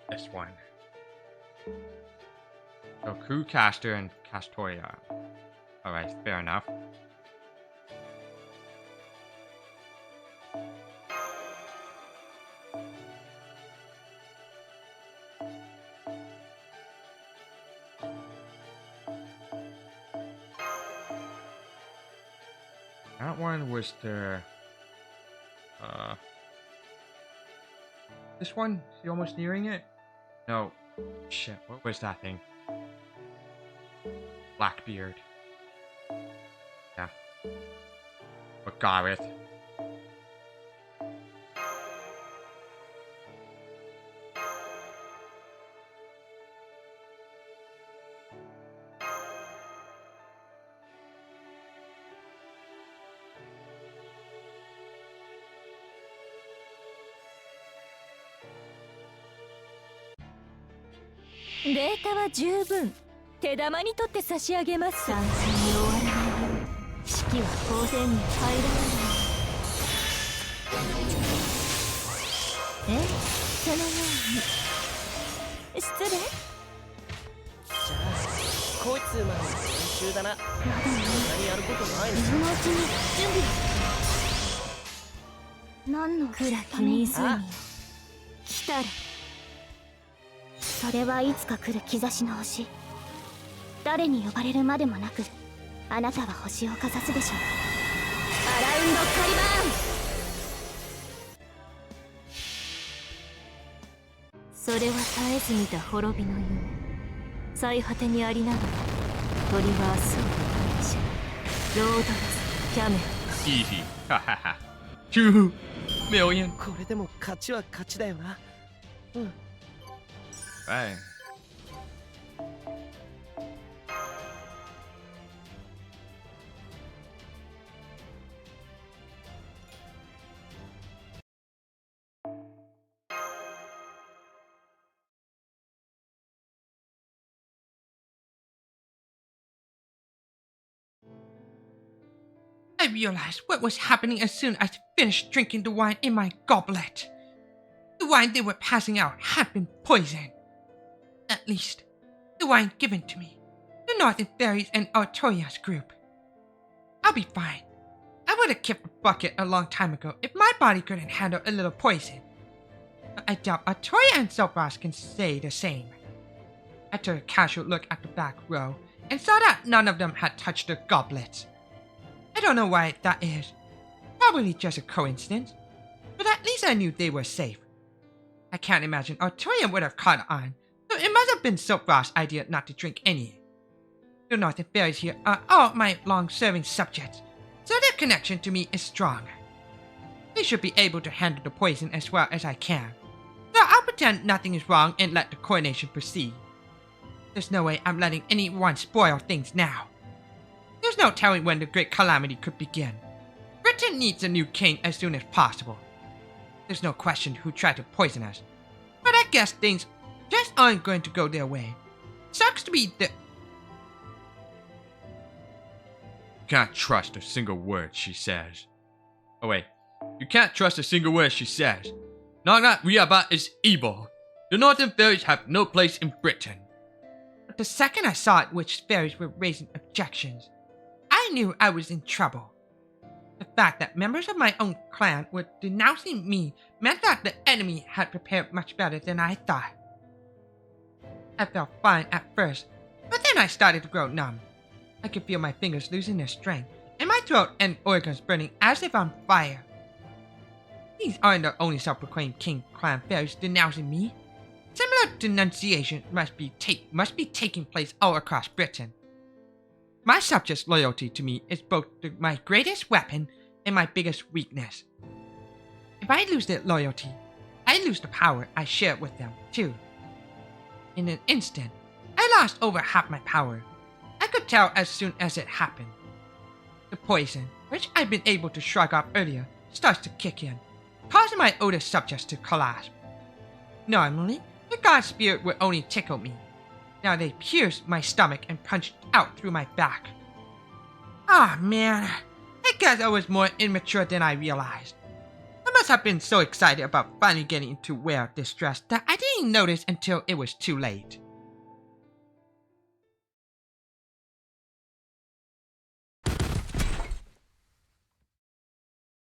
Speaker 2: this one. So Crewcaster and Castoria. Alright, fair enough. That one was the this one? Is he almost nearing it? No. Shit, what was that thing? Blackbeard. Yeah. But Gareth.
Speaker 5: データは十分手玉に取って差し上げます。単純に終わらないよう式は公然に入らない。そのように失礼。じゃあこいつまで練習だな。そんなにやることないの。そのうちに準備。何の暗き湖よ来たら。それはいつか来る兆しの星。誰に呼ばれるまでもなくあなたは星をかざすでしょう。アラウンドカリバーン。それは絶えず見た滅びの夢。最果てにありながらトリバースを感謝。ロードレスキャメル
Speaker 2: Easy. Hahaha. 2 million.
Speaker 6: これでも勝ちは勝ちだよな。うん。
Speaker 2: Right.
Speaker 3: I realized what was happening as soon as I finished drinking the wine in my goblet. The wine they were passing out had been poisoned. At least, the wine given to me. The Northern Fairies and Artoria's group. I'll be fine. I would have kept the bucket a long time ago if my body couldn't handle a little poison. But I doubt Artoria and Silvras can say the same. I took a casual look at the back row and saw that none of them had touched their goblets. I don't know why that is. Probably just a coincidence. But at least I knew they were safe. I can't imagine Artoria would have caught on, so it must have been Silvras' idea not to drink any. The Northern Fairies here are all my long-serving subjects, so their connection to me is strong. They should be able to handle the poison as well as I can. So I'll pretend nothing is wrong and let the coronation proceed. There's no way I'm letting anyone spoil things now. There's no telling when the great calamity could begin. Britain needs a new king as soon as possible. There's no question who tried to poison us. But I guess things just aren't going to go their way. Sucks to be the...
Speaker 1: Can't trust a single word she says. Oh wait, you can't trust a single word she says. Nagna Riaba is evil. The Northern Fairies have no place in Britain.
Speaker 3: But the second I saw it which fairies were raising objections, I knew I was in trouble. The fact that members of my own clan were denouncing me meant that the enemy had prepared much better than I thought. I felt fine at first, but then I started to grow numb. I could feel my fingers losing their strength, and my throat and organs burning as if on fire. These aren't the only self-proclaimed King Clan fairies denouncing me. Similar denunciation must be taking place all across Britain. My subjects' loyalty to me is both my greatest weapon and my biggest weakness. If I lose their loyalty, I lose the power I share with them, too. In an instant, I lost over half my power. I could tell as soon as it happened. The poison, which I'd been able to shrug off earlier, starts to kick in, causing my older subjects to collapse. Normally, the god spirit would only tickle me. Now they pierced my stomach and punched out through my back. Ah, man. I guess I was more immature than I realized. I must have been so excited about finally getting into wear this dress that I didn't notice until it was too late.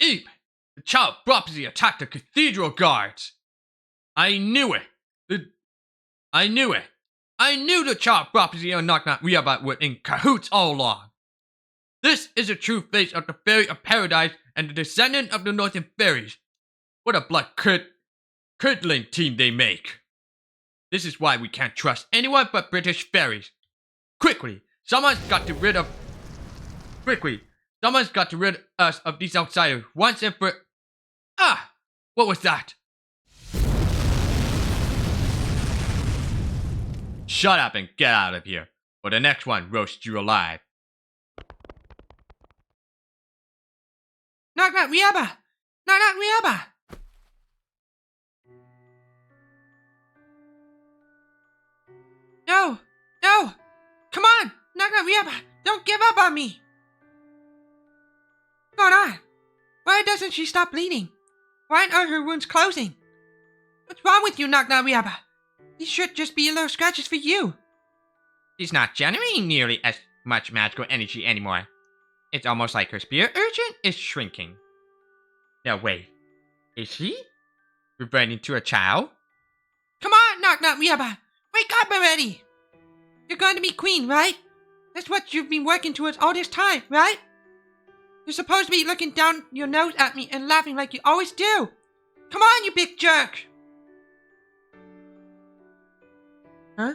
Speaker 1: Eep! The child prophecy attacked the cathedral guards! I knew it! I knew it! I knew the child prophecy and Knock Riaba were in cahoots all along! This is the true face of the Fairy of Paradise and the descendant of the Northern Fairies. What a blood-curdling team they make! This is why we can't trust anyone but British fairies. Someone's got to rid us of these outsiders once and for... Ah! What was that? Shut up and get out of here, or the next one roasts you alive.
Speaker 3: Knock Riaba! Knock Riaba! No! No! Come on! Knock Riaba! Don't give up on me! What's going on? Why doesn't she stop bleeding? Why aren't her wounds closing? What's wrong with you, Knock Riaba? These should just be little scratches for you.
Speaker 2: She's not generating nearly as much magical energy anymore. It's almost like her spirit urgent is shrinking. Now wait, is she reverting to a child?
Speaker 3: Come on, Knock Riaba! Wake up already! You're going to be queen, right? That's what you've been working towards all this time, right? You're supposed to be looking down your nose at me and laughing like you always do. Come on, you big jerk! Huh?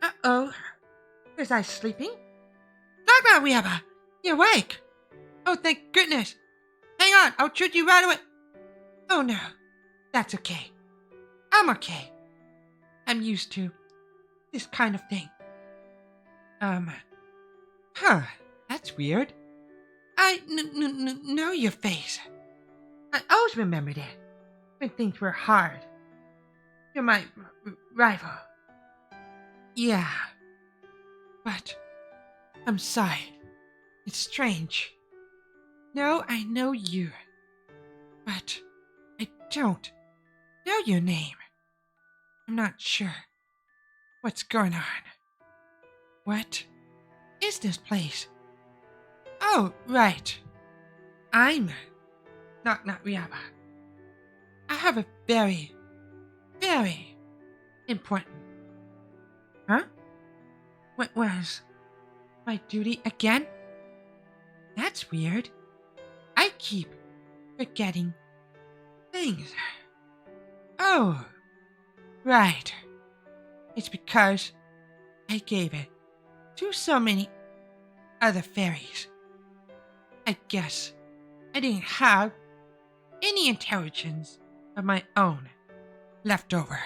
Speaker 3: Uh-oh. Was I sleeping? Knock Riaba! You're awake! Oh, thank goodness! Hang on, I'll treat you right away! Oh no, that's okay. I'm okay. I'm used to this kind of thing. That's weird. I know your face. I always remembered it when things were hard. You're my rival. Yeah. But I'm sorry. It's strange. No, I know you. But I don't know your name. I'm not sure what's going on. What is this place? Oh, right. I'm Knock Riaba. I have a very, very important. Huh? What was my duty again? That's weird. I keep forgetting things. Oh, right. It's because I gave it to so many other fairies. I guess I didn't have any intelligence of my own left over.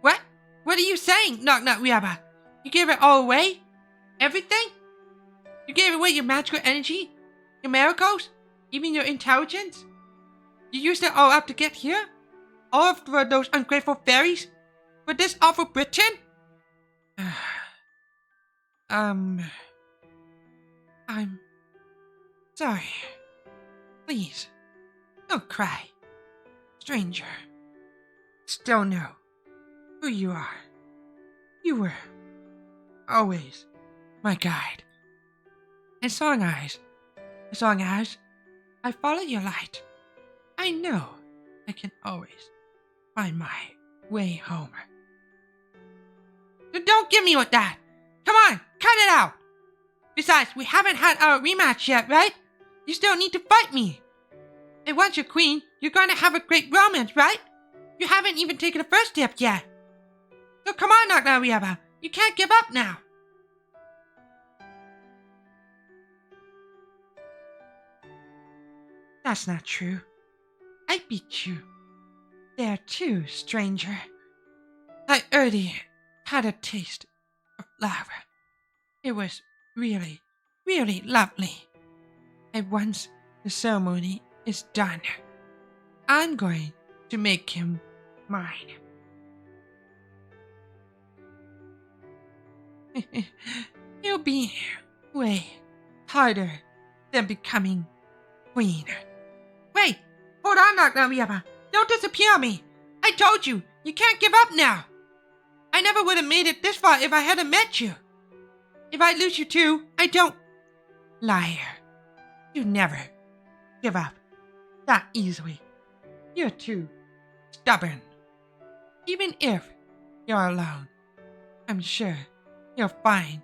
Speaker 3: What? What are you saying, Knock Riaba? You gave it all away? Everything? You gave away your magical energy? Your miracles? Even your intelligence? You used it all up to get here? All for those ungrateful fairies? For this awful Britain? I'm sorry. Please, don't cry. Stranger, still know who you are. You were always my guide. As long as I follow your light, I know I can always find my way home. Don't give me with that! Come on, cut it out! Besides, we haven't had our rematch yet, right? You still need to fight me. And once you're queen, you're going to have a great romance, right? You haven't even taken the first step yet. So come on, Knock Riaba. You can't give up now. That's not true. I beat you there too, stranger. I already had a taste of love. It was really, really lovely. And once the ceremony is done, I'm going to make him mine. It'll be way harder than becoming queen. Wait! Hold on, Knock Riaba. Don't disappear on me. I told you, you can't give up now. I never would have made it this far if I hadn't met you. If I lose you too, I don't... Liar. You never give up that easily. You're too stubborn. Even if you're alone, I'm sure you'll find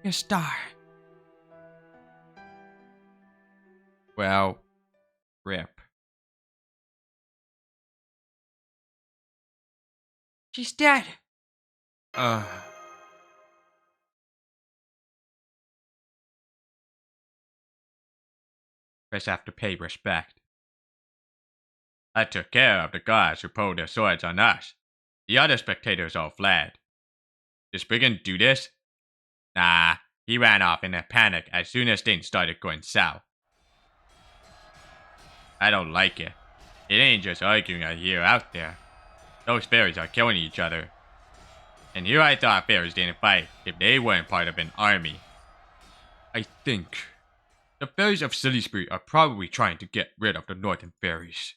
Speaker 3: your star.
Speaker 2: Well, rip.
Speaker 3: She's dead.
Speaker 2: Guess have to pay respect. I took care of the guys who pulled their swords on us. The other spectators all fled. Did Spriggan do this? Nah, he ran off in a panic as soon as things started going south. I don't like it. It ain't just arguing I hear out there. Those fairies are killing each other. And here I thought fairies didn't fight if they weren't part of an army. I think the fairies of Salisbury are probably trying to get rid of the northern fairies.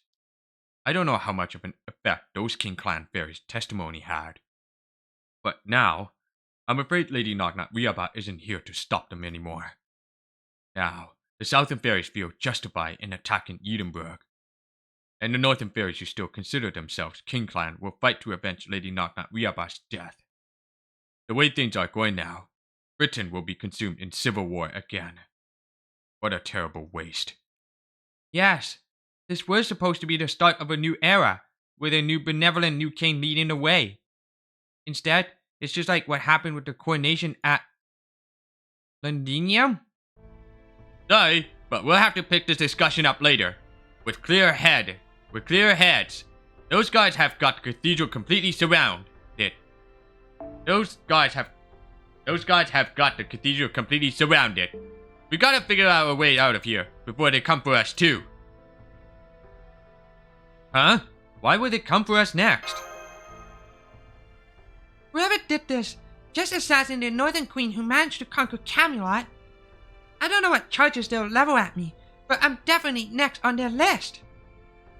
Speaker 2: I don't know how much of an effect those King Clan fairies' testimony had. But now, I'm afraid Lady Knock Riaba isn't here to stop them anymore. Now, the southern fairies feel justified in attacking Edinburgh. And the northern fairies who still consider themselves King Clan will fight to avenge Lady Knock Riaba's death. The way things are going now, Britain will be consumed in civil war again. What a terrible waste.
Speaker 1: Yes, this was supposed to be the start of a new era, with a new benevolent new king leading the way. Instead, it's just like what happened with the coronation at Londinium.
Speaker 2: Sorry, but we'll have to pick this discussion up later. With clear heads. Those guys have got the cathedral completely surrounded. Those guys have got the cathedral completely surrounded. We gotta figure out a way out of here before they come for us too.
Speaker 1: Huh? Why would they come for us next?
Speaker 3: Whoever did this just assassinated the Northern Queen who managed to conquer Camelot. I don't know what charges they'll level at me, but I'm definitely next on their list.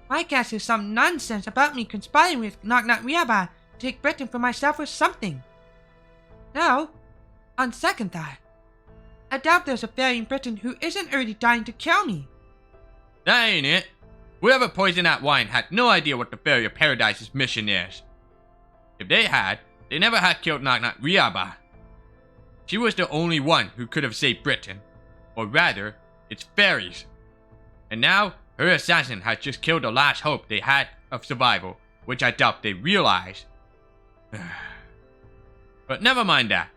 Speaker 3: My guess is some nonsense about me conspiring with Knock Knock Riaba to take Britain for myself or something. No, on second thought, I doubt there's a fairy in Britain who isn't already dying to kill me.
Speaker 2: That ain't it. Whoever poisoned that wine had no idea what the Fairy of Paradise's mission is. If they had, they never had killed Knock Knock Riaba. She was the only one who could have saved Britain. Or rather, its fairies. And now, her assassin has just killed the last hope they had of survival, which I doubt they realize. But never mind that.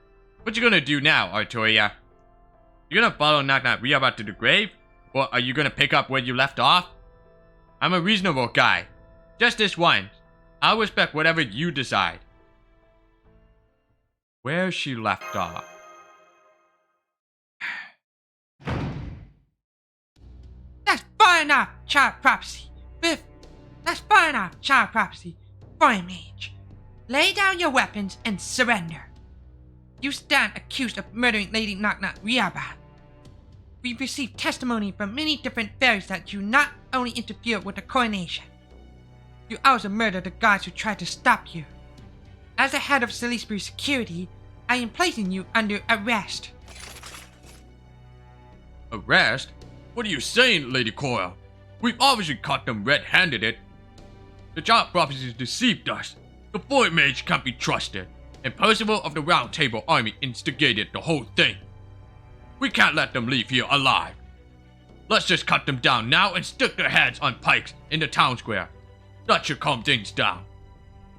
Speaker 2: What you gonna do now, Artoria? You gonna follow Knock Knock Riaba to the grave? Or are you gonna pick up where you left off? I'm a reasonable guy. Just this once. I'll respect whatever you decide. Where she left off.
Speaker 3: That's far enough, child prophecy. Biff, that's far enough, child prophecy. Boy mage, lay down your weapons and surrender. You stand accused of murdering Lady Knock Knock Riaba. We've received testimony from many different fairies that you not only interfered with the coronation, you also murdered the guards who tried to stop you. As the head of Salisbury security, I am placing you under arrest.
Speaker 2: Arrest? What are you saying, Lady Coyle? We've obviously caught them red-handed. The child prophecies deceived us. The boy mage can't be trusted, and Percival of the Round Table Army instigated the whole thing. We can't let them leave here alive. Let's just cut them down now and stick their heads on pikes in the town square. That should calm things down.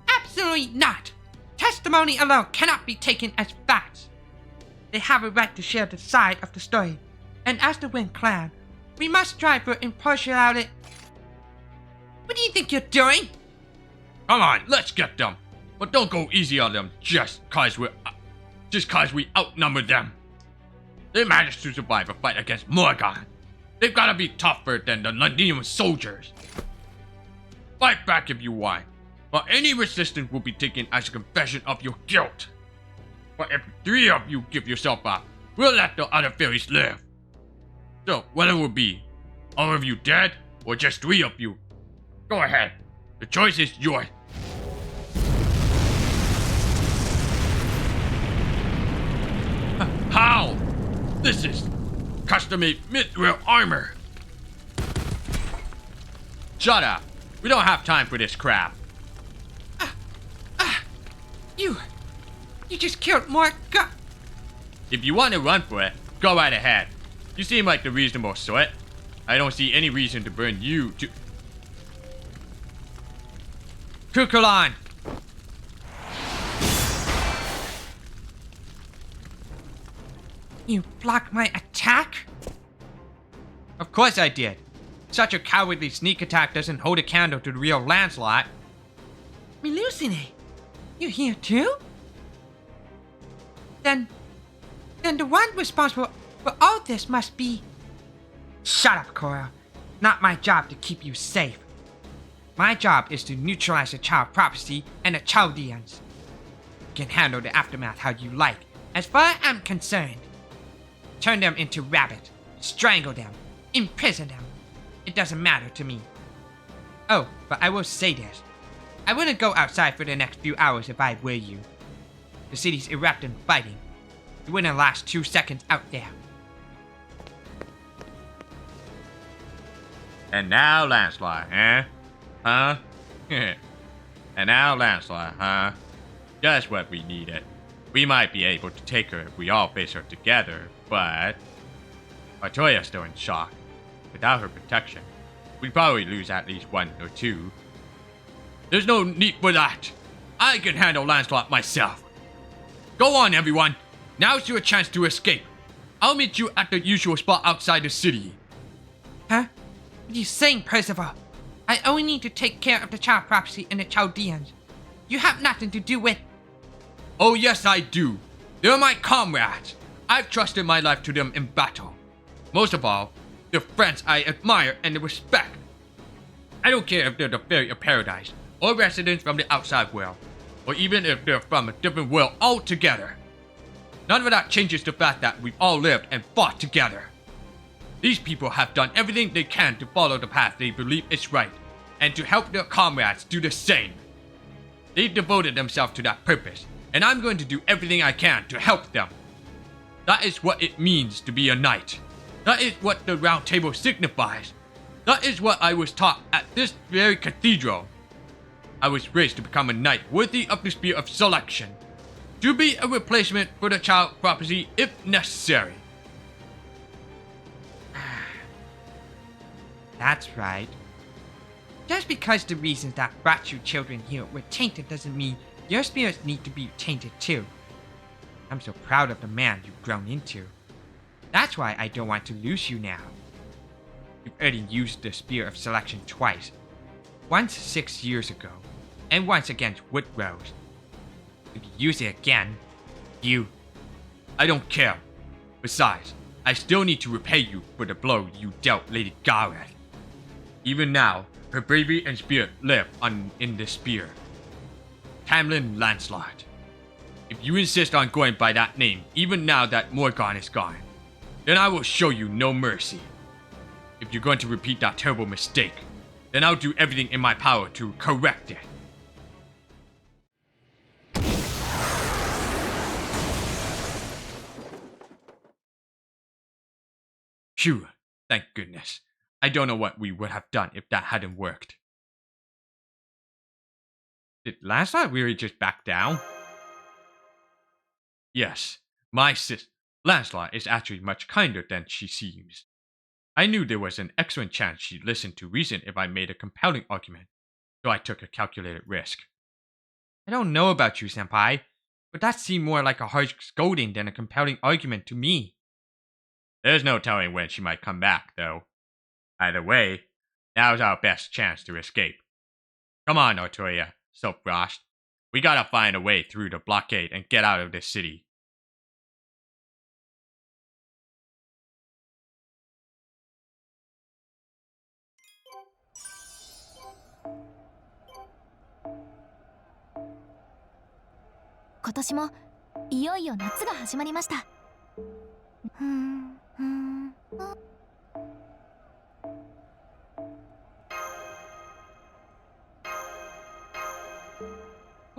Speaker 3: Absolutely not! Testimony alone cannot be taken as facts. They have a right to share the side of the story, and as the Wind Clan, we must strive for impartiality. What do you think you're doing?
Speaker 2: Come on, let's get them. But don't go easy on them just cause we outnumber them. They managed to survive a fight against Morgan. They've gotta be tougher than the Londinium soldiers. Fight back if you want, but any resistance will be taken as a confession of your guilt. But if 3 of you give yourself up, we'll let the other fairies live. So, what it will be, all of you dead, or just 3 of you? Go ahead, the choice is yours. How? This is custom-made mithril armor. Shut up. We don't have time for this crap.
Speaker 3: You just killed more
Speaker 2: If you want to run for it, go right ahead. You seem like the reasonable sort. I don't see any reason to burn you to... Kukulon!
Speaker 3: You blocked my attack?
Speaker 1: Of course I did. Such a cowardly sneak attack doesn't hold a candle to the real Lancelot.
Speaker 3: Melusine, you here too? Then the one responsible for all this must be... Shut up, Cora. Not my job to keep you safe. My job is to neutralize the child prophecy and the Chaldeans. You can handle the aftermath how you like, as far as I'm concerned. Turn them into rabbit, strangle them, imprison them. It doesn't matter to me. Oh, but I will say this. I wouldn't go outside for the next few hours if I were you. The city's erupting fighting. You wouldn't last 2 seconds out there.
Speaker 2: And now Lancelot, huh? And now Lancelot, huh? Just what we needed. We might be able to take her if we all face her together, but... Artoria's still in shock. Without her protection, we'd probably lose at least 1 or 2. There's no need for that. I can handle Lancelot myself. Go on, everyone. Now's your chance to escape. I'll meet you at the usual spot outside the city.
Speaker 3: Huh? What are you saying, Percival? I only need to take care of the child prophecy and the Chaldeans. You have nothing to do with...
Speaker 2: Oh yes, I do. They're my comrades. I've trusted my life to them in battle. Most of all, they're friends I admire and respect. I don't care if they're the Fairy of Paradise, or residents from the outside world, or even if they're from a different world altogether. None of that changes the fact that we've all lived and fought together. These people have done everything they can to follow the path they believe is right, and to help their comrades do the same. They've devoted themselves to that purpose, and I'm going to do everything I can to help them. That is what it means to be a knight. That is what the Round Table signifies. That is what I was taught at this very cathedral. I was raised to become a knight worthy of the Spear of Selection. To be a replacement for the child prophecy if necessary.
Speaker 3: That's right. Just because the reasons that brought you children here were tainted doesn't mean your spirits need to be tainted too. I'm so proud of the man you've grown into. That's why I don't want to lose you now. You've already used the Spear of Selection twice. Once 6 years ago, and once against Woodrose. If you use it again,
Speaker 2: I don't care. Besides, I still need to repay you for the blow you dealt Lady Gareth. Even now, her bravery and spirit live in this spear. Tamlin Lancelot. If you insist on going by that name, even now that Morgan is gone, then I will show you no mercy. If you're going to repeat that terrible mistake, then I'll do everything in my power to correct it. Phew, thank goodness. I don't know what we would have done if that hadn't worked. Did Lancelot really just back down? Yes, my Lancelot is actually much kinder than she seems. I knew there was an excellent chance she'd listen to reason if I made a compelling argument, so I took a calculated risk.
Speaker 3: I don't know about you, Senpai, but that seemed more like a harsh scolding than a compelling argument to me.
Speaker 2: There's no telling when she might come back, though. Either way, now's our best chance to escape. Come on, Artoria, Silkfrost. We gotta find a way through the blockade and get out of this city.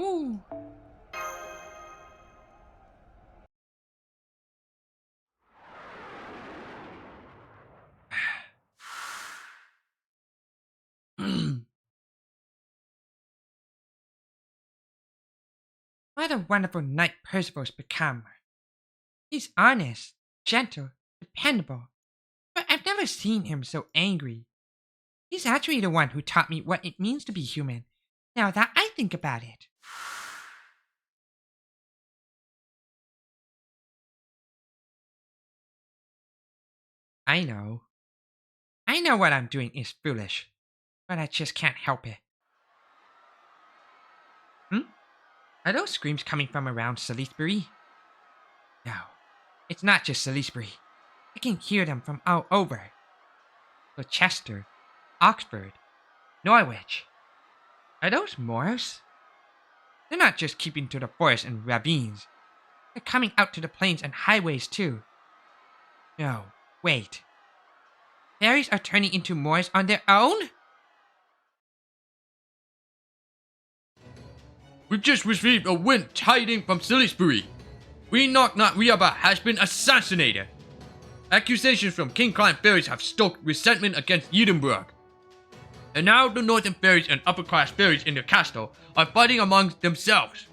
Speaker 3: Ooh. What a wonderful knight Percival's become. He's honest, gentle, dependable, but I've never seen him so angry. He's actually the one who taught me what it means to be human, now that I think about it. I know what I'm doing is foolish, but I just can't help it. Are those screams coming from around Salisbury? No, it's not just Salisbury. I can hear them from all over. Chester, Oxford, Norwich. Are those Moors? They're not just keeping to the forests and ravines. They're coming out to the plains and highways too. No, wait. Fairies are turning into Moors on their own?
Speaker 2: We've just received a wind tiding from Salisbury. Queen Knock-Knock Riaba has been assassinated. Accusations from King Clan fairies have stoked resentment against Edinburgh. And now the northern fairies and upper-class fairies in the castle are fighting among themselves.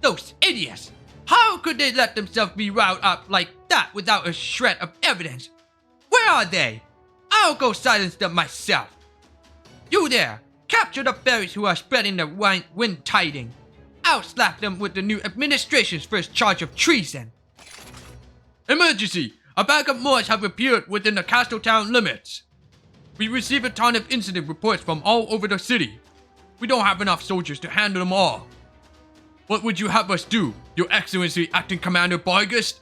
Speaker 2: Those idiots! How could they let themselves be riled up like that without a shred of evidence? Where are they? I'll go silence them myself. You there! Capture the fairies who are spreading the wind tiding. I'll slap them with the new administration's first charge of treason. Emergency! A bag of Moors have appeared within the castle town limits. We receive a ton of incident reports from all over the city. We don't have enough soldiers to handle them all. What would you have us do, Your Excellency Acting Commander Bargust?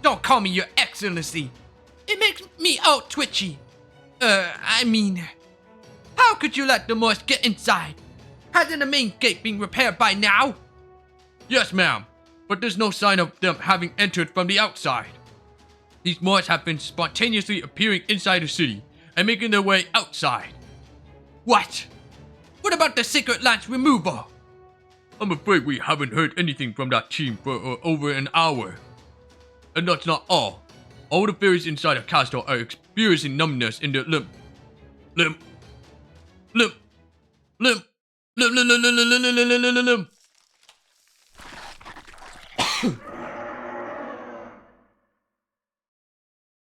Speaker 3: Don't call me Your Excellency. It makes me all twitchy. How could you let the Moors get inside? Hasn't the main gate been repaired by now?
Speaker 2: Yes, ma'am, but there's no sign of them having entered from the outside.
Speaker 4: These Moors have been spontaneously appearing inside the city and making their way outside.
Speaker 1: What? What about the secret lance removal?
Speaker 4: I'm afraid we haven't heard anything from that team for over an hour. And that's not all. All the fairies inside the castle are experiencing numbness in their limb.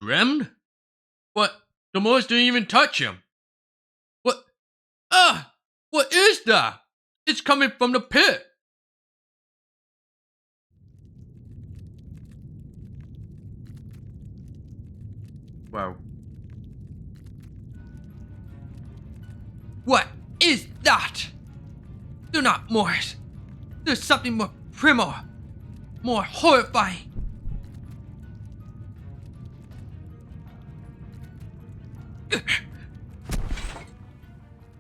Speaker 4: Remned? What? The Moors didn't even touch him. What? Ah! What is that? It's coming from the pit.
Speaker 1: Whoa. What is that? They're not Moors. There's something more primal, more horrifying.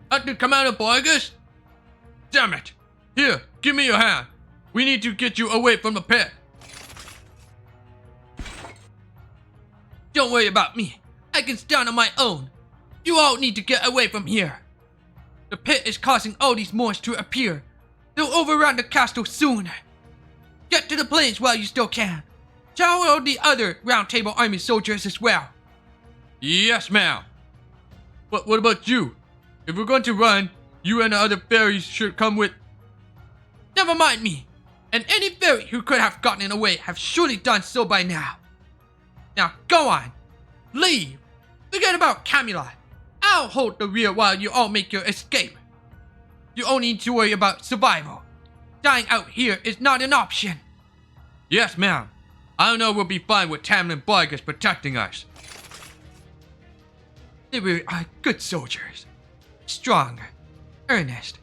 Speaker 4: Acting Commander Vargas? Damn it! Here, give me your hand. We need to get you away from the pit.
Speaker 1: Don't worry about me. I can stand on my own. You all need to get away from here. The pit is causing all these Moors to appear. They'll overrun the castle soon. Get to the plains while you still can. Tell all the other Round Table Army soldiers as well.
Speaker 4: Yes, ma'am. But what about you? If we're going to run, you and the other fairies should come with...
Speaker 1: Never mind me. And any fairy who could have gotten away have surely done so by now. Now go on. Leave. Forget about Camelot. I'll hold the rear while you all make your escape. You only need to worry about survival. Dying out here is not an option.
Speaker 4: Yes, ma'am. I know we'll be fine with Tamlin Vargas protecting us.
Speaker 1: They really are good soldiers. Strong, earnest,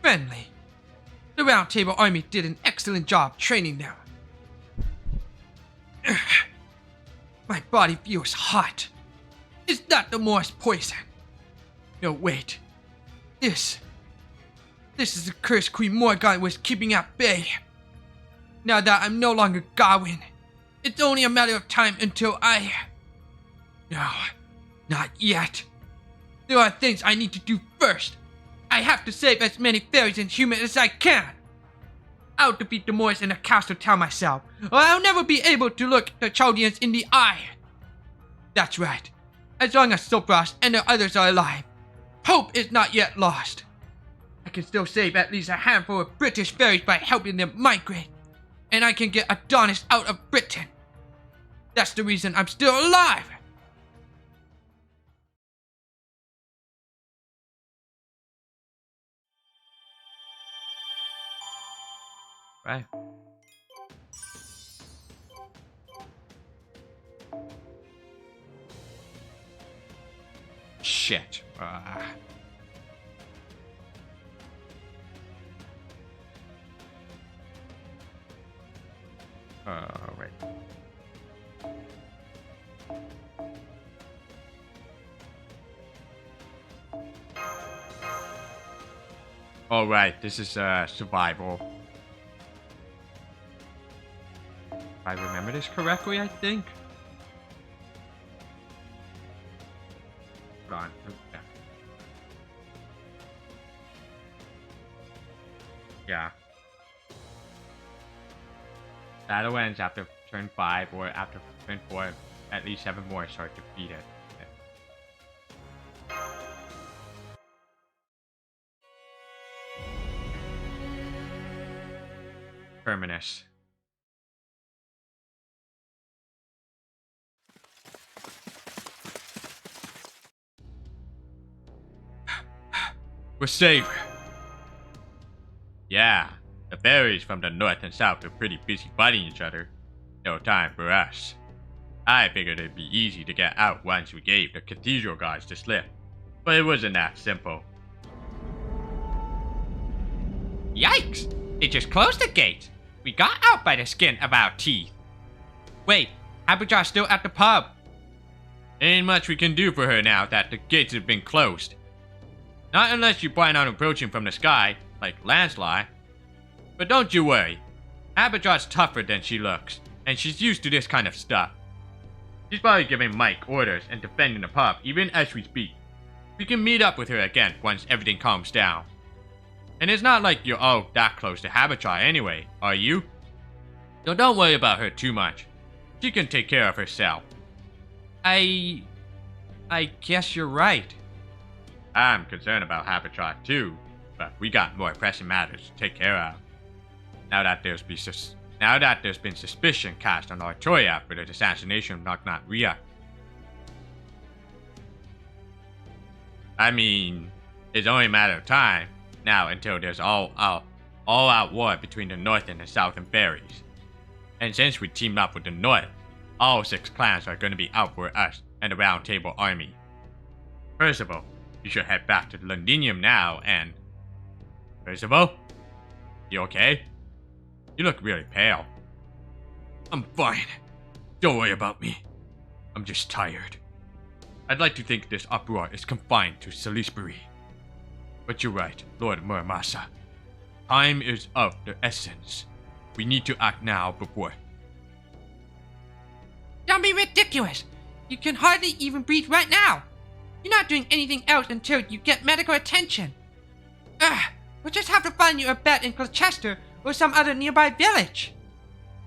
Speaker 1: friendly. The Round Table Army did an excellent job training them. My body feels hot. Is that the Moor's poison? No, wait. This is the curse Queen Morgan was keeping at bay. Now that I'm no longer Gawain, it's only a matter of time until I... No, not yet. There are things I need to do first. I have to save as many fairies and humans as I can. I'll defeat the Moors in the castle town myself, or I'll never be able to look the Chaldeans in the eye. That's right. As long as Sopras and the others are alive, hope is not yet lost. I can still save at least a handful of British fairies by helping them migrate, and I can get Adonis out of Britain. That's the reason I'm still alive. Right. Shit. Wait.
Speaker 2: All right, this is survival. If I remember this correctly, I think. Hold on. Okay. Yeah. Battle ends after turn 5 or after turn 4. At least 7 more are defeated. Terminus.
Speaker 4: We're safe.
Speaker 2: Yeah, the fairies from the north and south are pretty busy fighting each other. No time for us. I figured it'd be easy to get out once we gave the cathedral guards the slip, but it wasn't that simple.
Speaker 1: Yikes! They just closed the gate. We got out by the skin of our teeth. Wait, Abigail's still at the pub.
Speaker 2: Ain't much we can do for her now that the gates have been closed. Not unless you plan on approaching from the sky, like Lancelot. But don't you worry. Abijah's tougher than she looks, and she's used to this kind of stuff. She's probably giving Mike orders and defending the pub even as we speak. We can meet up with her again once everything calms down. And it's not like you're all that close to Habitat anyway, are you? So don't worry about her too much. She can take care of herself.
Speaker 1: I guess you're right.
Speaker 2: I'm concerned about Habitat too, but we got more pressing matters to take care of. Now that there's been suspicion cast on Artoya for the assassination of Knock Knock Ria. I mean, it's only a matter of time now until there's all-out war between the North and the Southern Fairies. And since we teamed up with the North, all 6 clans are going to be out for us and the Round Table Army. Percival, you should head back to Londinium now and... Percival? You okay? You look really pale.
Speaker 1: I'm fine. Don't worry about me. I'm just tired.
Speaker 2: I'd like to think this uproar is confined to Salisbury. But you're right, Lord Muramasa. Time is of the essence. We need to act now before...
Speaker 3: Don't be ridiculous! You can hardly even breathe right now! You're not doing anything else until you get medical attention! Ugh! We'll just have to find you a bed in Gloucester or some other nearby village!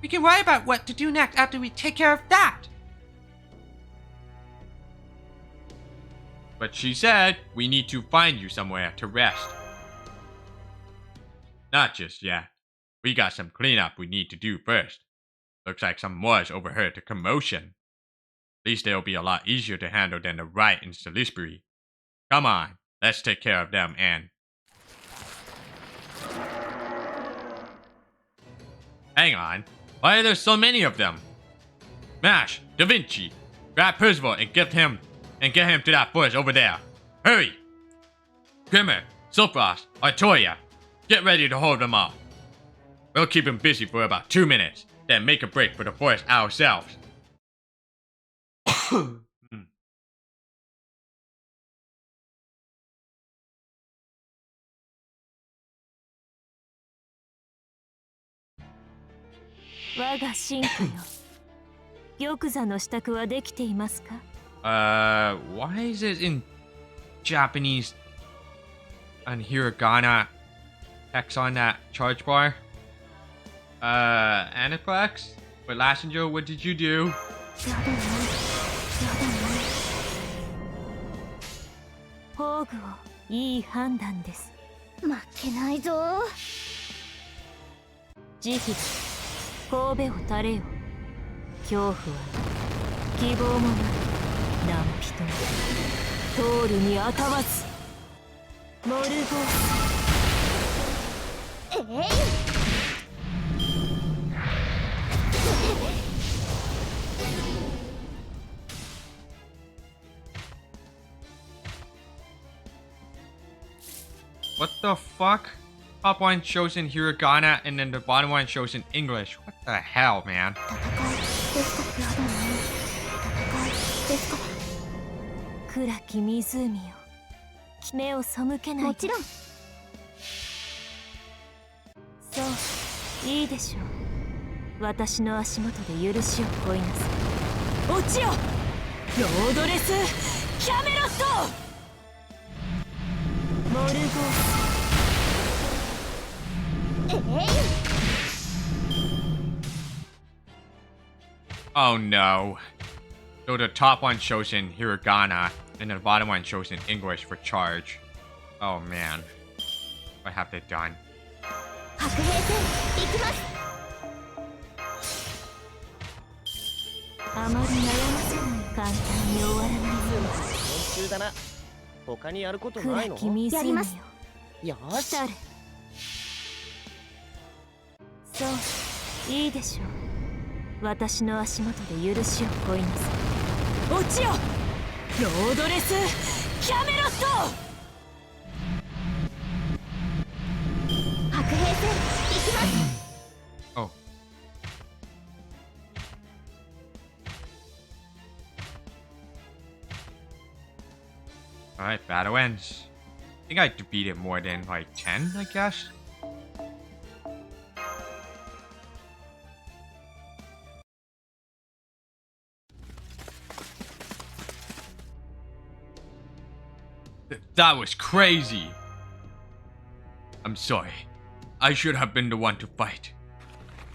Speaker 3: We can worry about what to do next after we take care of that!
Speaker 2: But she said we need to find you somewhere to rest. Not just yet. We got some cleanup we need to do first. Looks like some Moors overheard the commotion. At least they'll be a lot easier to handle than the riot in Salisbury. Come on, let's take care of them and... Hang on, why are there so many of them? Mash, Da Vinci, grab Percival and get him to that forest over there. Hurry! Grimmer, Sulfrost, Artoya, get ready to hold them off. We'll keep him busy for about 2 minutes, then make a break for the forest ourselves.
Speaker 1: Why is it in Japanese and hiragana text on that charge bar? Aniplex? But Lassinger, what did you do?
Speaker 5: 宝具をいい判断です。負けないぞ。慈悲、神戸を垂れよ。恐怖は希望もない。何人も通るにあたわず。モルゴース。
Speaker 1: What the fuck? Top one shows in hiragana and then the bottom one shows in English. What the hell, man?
Speaker 5: 暗き湖よ、目を背けないで。もちろん。そう、いいでしょう。私の足元で許しを乞いなさい。落ちよ、ロードレス・キャメロット。モルゴース。
Speaker 1: Oh no. So the top one shows in hiragana and the bottom one shows in English for charge. Oh man. What have they done?
Speaker 5: 白兵戦行きます。あまり悩ませない簡単に終わらない。
Speaker 6: 練習だな。他にやることないの？
Speaker 5: やります。
Speaker 6: よし。
Speaker 5: 来たれ。そう、いいでしょう。私の足元で許しを乞いなさい。落ちよ、ロードレス・キャメロット。白兵戦行きます。
Speaker 1: Oh. Alright, battle ends. I think I defeated more than like 10, I guess.
Speaker 2: That was crazy. I'm sorry. I should have been the one to fight.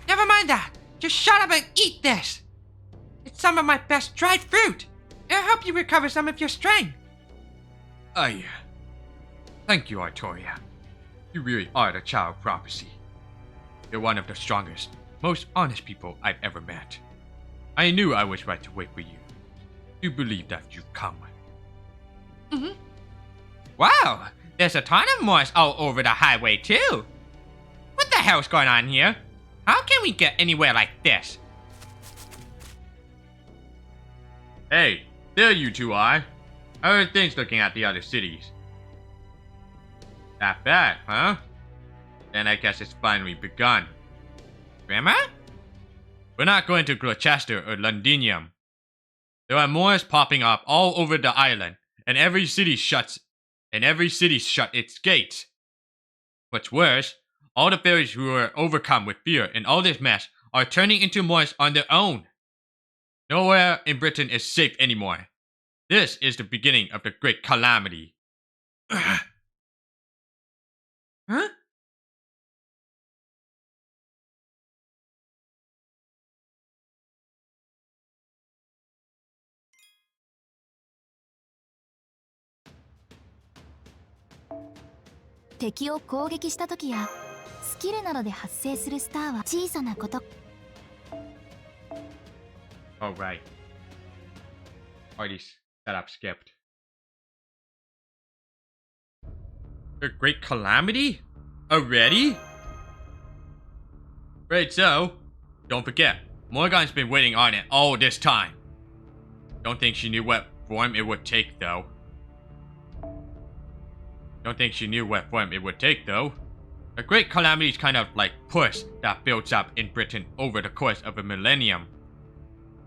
Speaker 3: Never mind that. Just shut up and eat this. It's some of my best dried fruit. It'll help you recover some of your strength.
Speaker 1: Thank you, Artoria. You really are the child of prophecy. You're one of the strongest, most honest people I've ever met. I knew I was right to wait for you. You believe that you've come.
Speaker 2: Wow, there's a ton of Moors all over the highway too. What the hell's going on here? How can we get anywhere like this?
Speaker 1: Hey, there you two are. How are things looking at the other cities? That bad, huh? Then I guess it's finally begun.
Speaker 2: Grimmer?
Speaker 1: We're not going to Gloucester or Londinium. There are Moors popping up all over the island, and every city shut its gates. What's worse, all the fairies who are overcome with fear in all this mess are turning into Moors on their own. Nowhere in Britain is safe anymore. This is the beginning of the great calamity.
Speaker 3: Huh?
Speaker 5: 「敵を攻撃した時やスキルなどで発生するスターは小さなこと」
Speaker 1: Alright. Already setup skipped. The great calamity? Already? Right, so, don't forget, Morgan's been waiting on it all this time. Don't think she knew what form it would take, though. A great calamity is kind of like puss that builds up in Britain over the course of a millennium.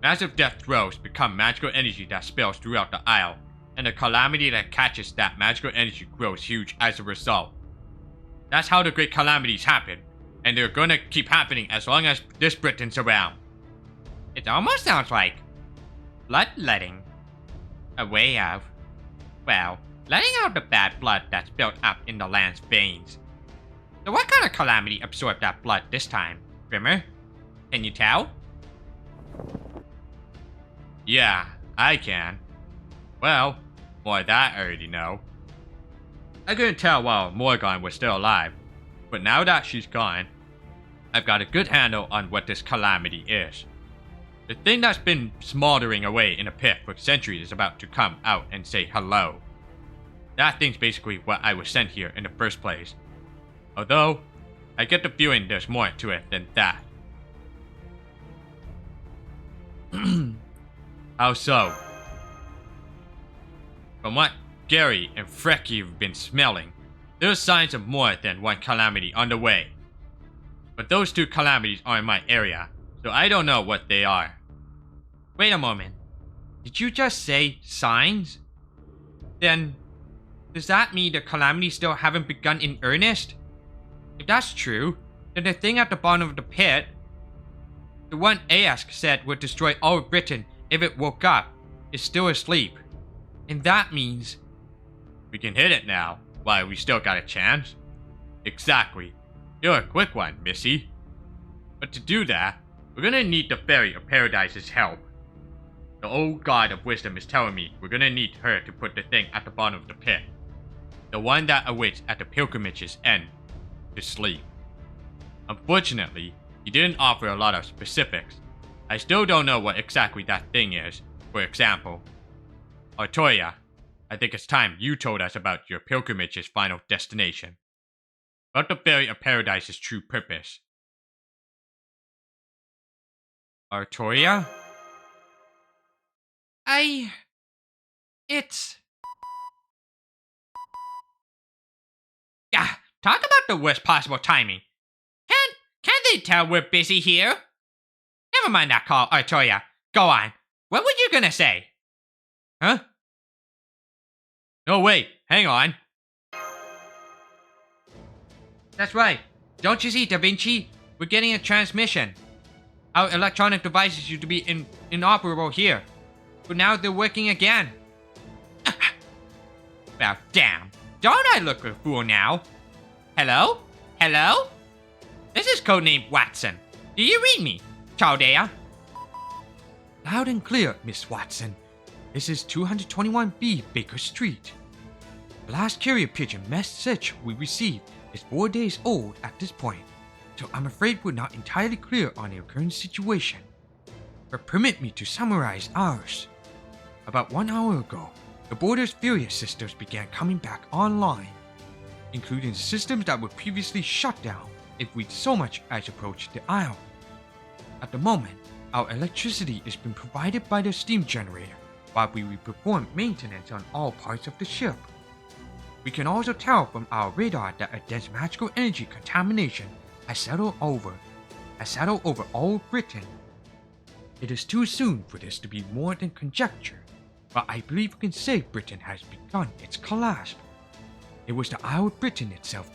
Speaker 1: Massive death throes become magical energy that spills throughout the Isle, and the calamity that catches that magical energy grows huge as a result. That's how the great calamities happen, and they're gonna keep happening as long as this Britain's around.
Speaker 2: It almost sounds like bloodletting. A way of, well, letting out the bad blood that's built up in the land's veins. So what kind of calamity absorbed that blood this time, Grimmer? Can you tell?
Speaker 1: Yeah, I can. Well, more that I already know. I couldn't tell while Morgan was still alive, but now that she's gone, I've got a good handle on what this calamity is. The thing that's been smoldering away in a pit for centuries is about to come out and say hello. That thing's basically what I was sent here in the first place. Although, I get the feeling there's more to it than that. How so? From what Gary and Frecky have been smelling, there's signs of more than one calamity on the way. But those two calamities are in my area, so I don't know what they are.
Speaker 2: Wait a moment. Did you just say signs? Then, does that mean the calamities still haven't begun in earnest? If that's true, then the thing at the bottom of the pit, the one Ask said would destroy all of Britain if it woke up, is still asleep. And that means...
Speaker 1: We can hit it now, while we still got a chance. Exactly. You're a quick one, Missy. But to do that, we're gonna need the Fairy of Paradise's help. The old God of Wisdom is telling me we're gonna need her to put the thing at the bottom of the pit. The one that awaits at the pilgrimage's end, to sleep. Unfortunately, he didn't offer a lot of specifics. I still don't know what exactly that thing is. For example, Artoria, I think it's time you told us about your pilgrimage's final destination. About the Fairy of Paradise's true purpose.
Speaker 2: Artoria?
Speaker 3: It's...
Speaker 2: Yeah, talk about the worst possible timing. Can't they tell we're busy here? Never mind that call, Artoria. Go on. What were you gonna say?
Speaker 1: Huh? No, wait, hang on.
Speaker 2: That's right. Don't you see, Da Vinci? We're getting a transmission. Our electronic devices used to be inoperable here, but now they're working again. Well, damn. Don't I look a fool now? Hello? Hello? This is codename Watson. Do you read me? Chaldea?
Speaker 1: Loud and clear, Miss Watson. This is 221B Baker Street. The last carrier pigeon message we received is 4 days old at this point, so I'm afraid we're not entirely clear on your current situation. But permit me to summarize ours. About 1 hour ago, the border's Furious systems began coming back online, including the systems that were previously shut down if we so much as approached the Isle. At the moment, our electricity is being provided by the steam generator while we perform maintenance on all parts of the ship. We can also tell from our radar that a dense magical energy contamination has settled over all of Britain. It is too soon for this to be more than conjecture, but I believe we can say Britain has begun its collapse. It was the Isle of Britain itself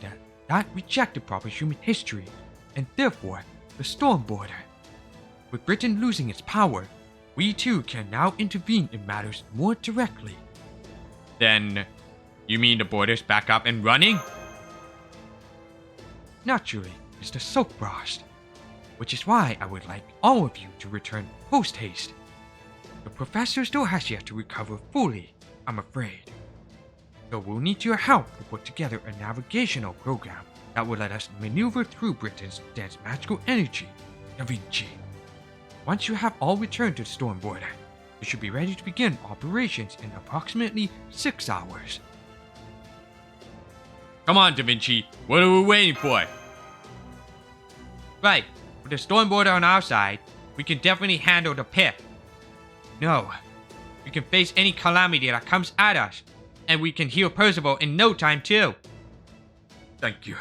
Speaker 1: that rejected proper human history, and therefore the Storm Border. With Britain losing its power, we too can now intervene in matters more directly.
Speaker 2: Then, you mean the border's back up and running?
Speaker 1: Naturally, Mr. Soapfrost, which is why I would like all of you to return post-haste. The professor still has yet to recover fully, I'm afraid. So we'll need your help to put together a navigational program that will let us maneuver through Britain's dense magical energy, Da Vinci. Once you have all returned to the Storm Border, you should be ready to begin operations in approximately 6 hours.
Speaker 2: Come on, Da Vinci. What are we waiting for? Right. With the Storm Border on our side, we can definitely handle the pit. No. We can face any calamity that comes at us. And we can heal Percival in no time too.
Speaker 4: Thank you.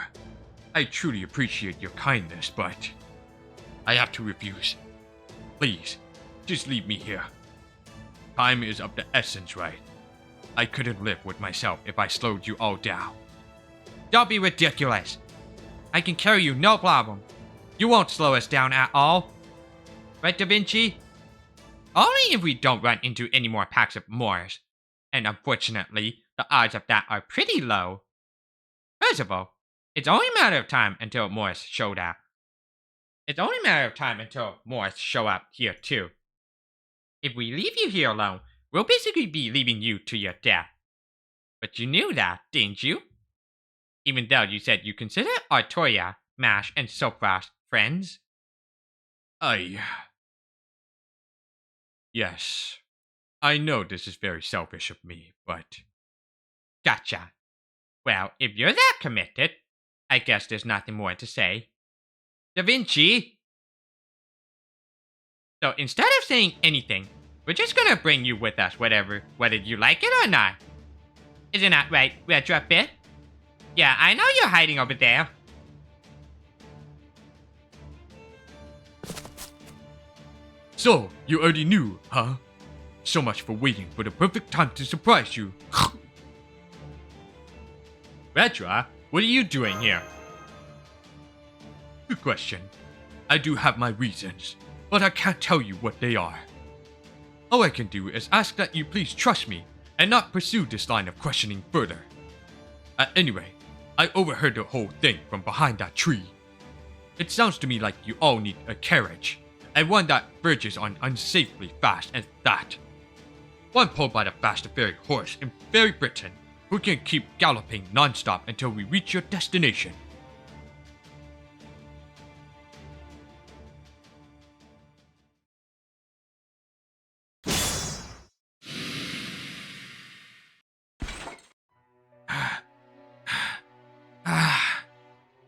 Speaker 4: I truly appreciate your kindness, but I have to refuse. Please, just leave me here. Time is of the essence, right? I couldn't live with myself if I slowed you all down.
Speaker 2: Don't be ridiculous. I can carry you no problem. You won't slow us down at all. Right, Da Vinci? Only if we don't run into any more packs of Moors. And unfortunately, the odds of that are pretty low. First of all, it's only a matter of time until Moors show up. It's only a matter of time until Moors show up here too. If we leave you here alone, we'll basically be leaving you to your death. But you knew that, didn't you? Even though you said you consider Artoria, Mash, and Soapfrost friends.
Speaker 4: Yes. I know this is very selfish of me, but...
Speaker 2: Gotcha. Well, if you're that committed, I guess there's nothing more to say. Da Vinci! So instead of saying anything, we're just gonna bring you with us whether you like it or not. Isn't that right, Retrofit? Yeah, I know you're hiding over there.
Speaker 4: So, you already knew, huh? So much for waiting for the perfect time to surprise you.
Speaker 2: Retra, what are you doing here?
Speaker 4: Good question. I do have my reasons, but I can't tell you what they are. All I can do is ask that you please trust me and not pursue this line of questioning further. At any rate, I overheard the whole thing from behind that tree. It sounds to me like you all need a carriage, and one that verges on unsafely fast at that. One pulled by the fastest fairy horse in Fairy Britain, who can keep galloping non-stop until we reach your destination.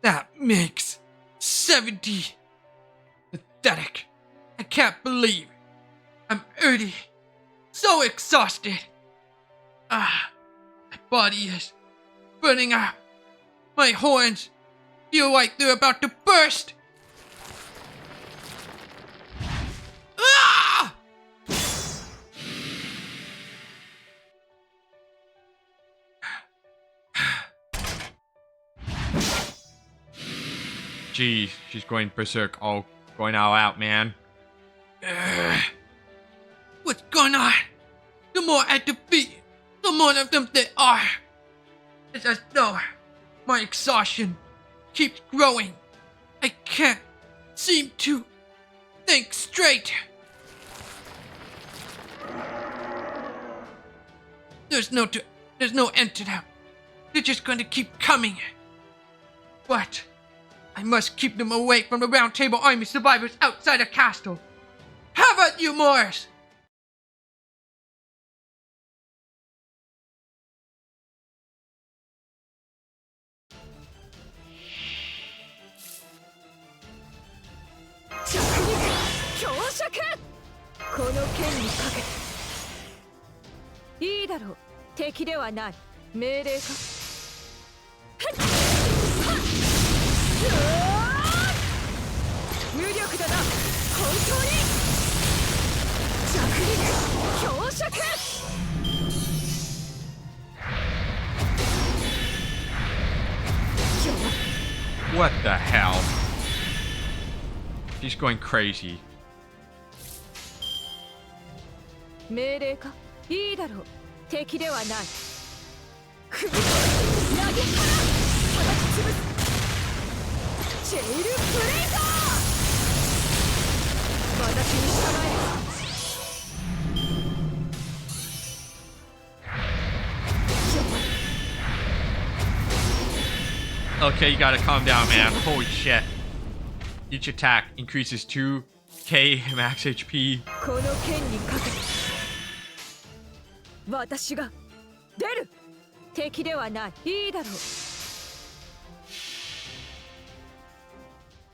Speaker 1: That makes 70. Pathetic. I can't believe I'm already so exhausted. My body is burning up. My horns feel like they're about to burst. Ah!
Speaker 2: Jeez, she's going berserk, going all out, man.
Speaker 1: What's going on? The more I defeat, the more of them there are. It's as though my exhaustion keeps growing. I can't seem to think straight. There's no end to them. They're just going to keep coming. But I must keep them away from the Round Table Army survivors outside the castle. How about you, Morris?
Speaker 2: What the hell? She's going crazy.
Speaker 7: 命令かいいだろう敵ではない首投げ払叩き潰すチェイルブレイザー私に従え
Speaker 2: Okay, you gotta calm down, man. Holy shit. Each attack increases 2k max HP.
Speaker 7: この剣にかけて私が出る敵ではないいいだろう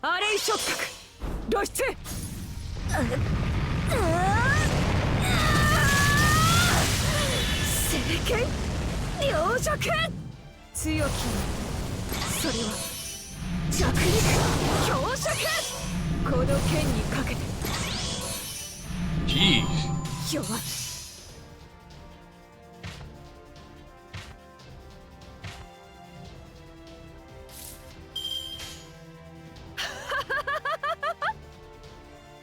Speaker 7: アレイ触覚露出聖剣両弱強きそれは弱肉強弱この剣にかけて
Speaker 2: Jeez.
Speaker 7: 弱い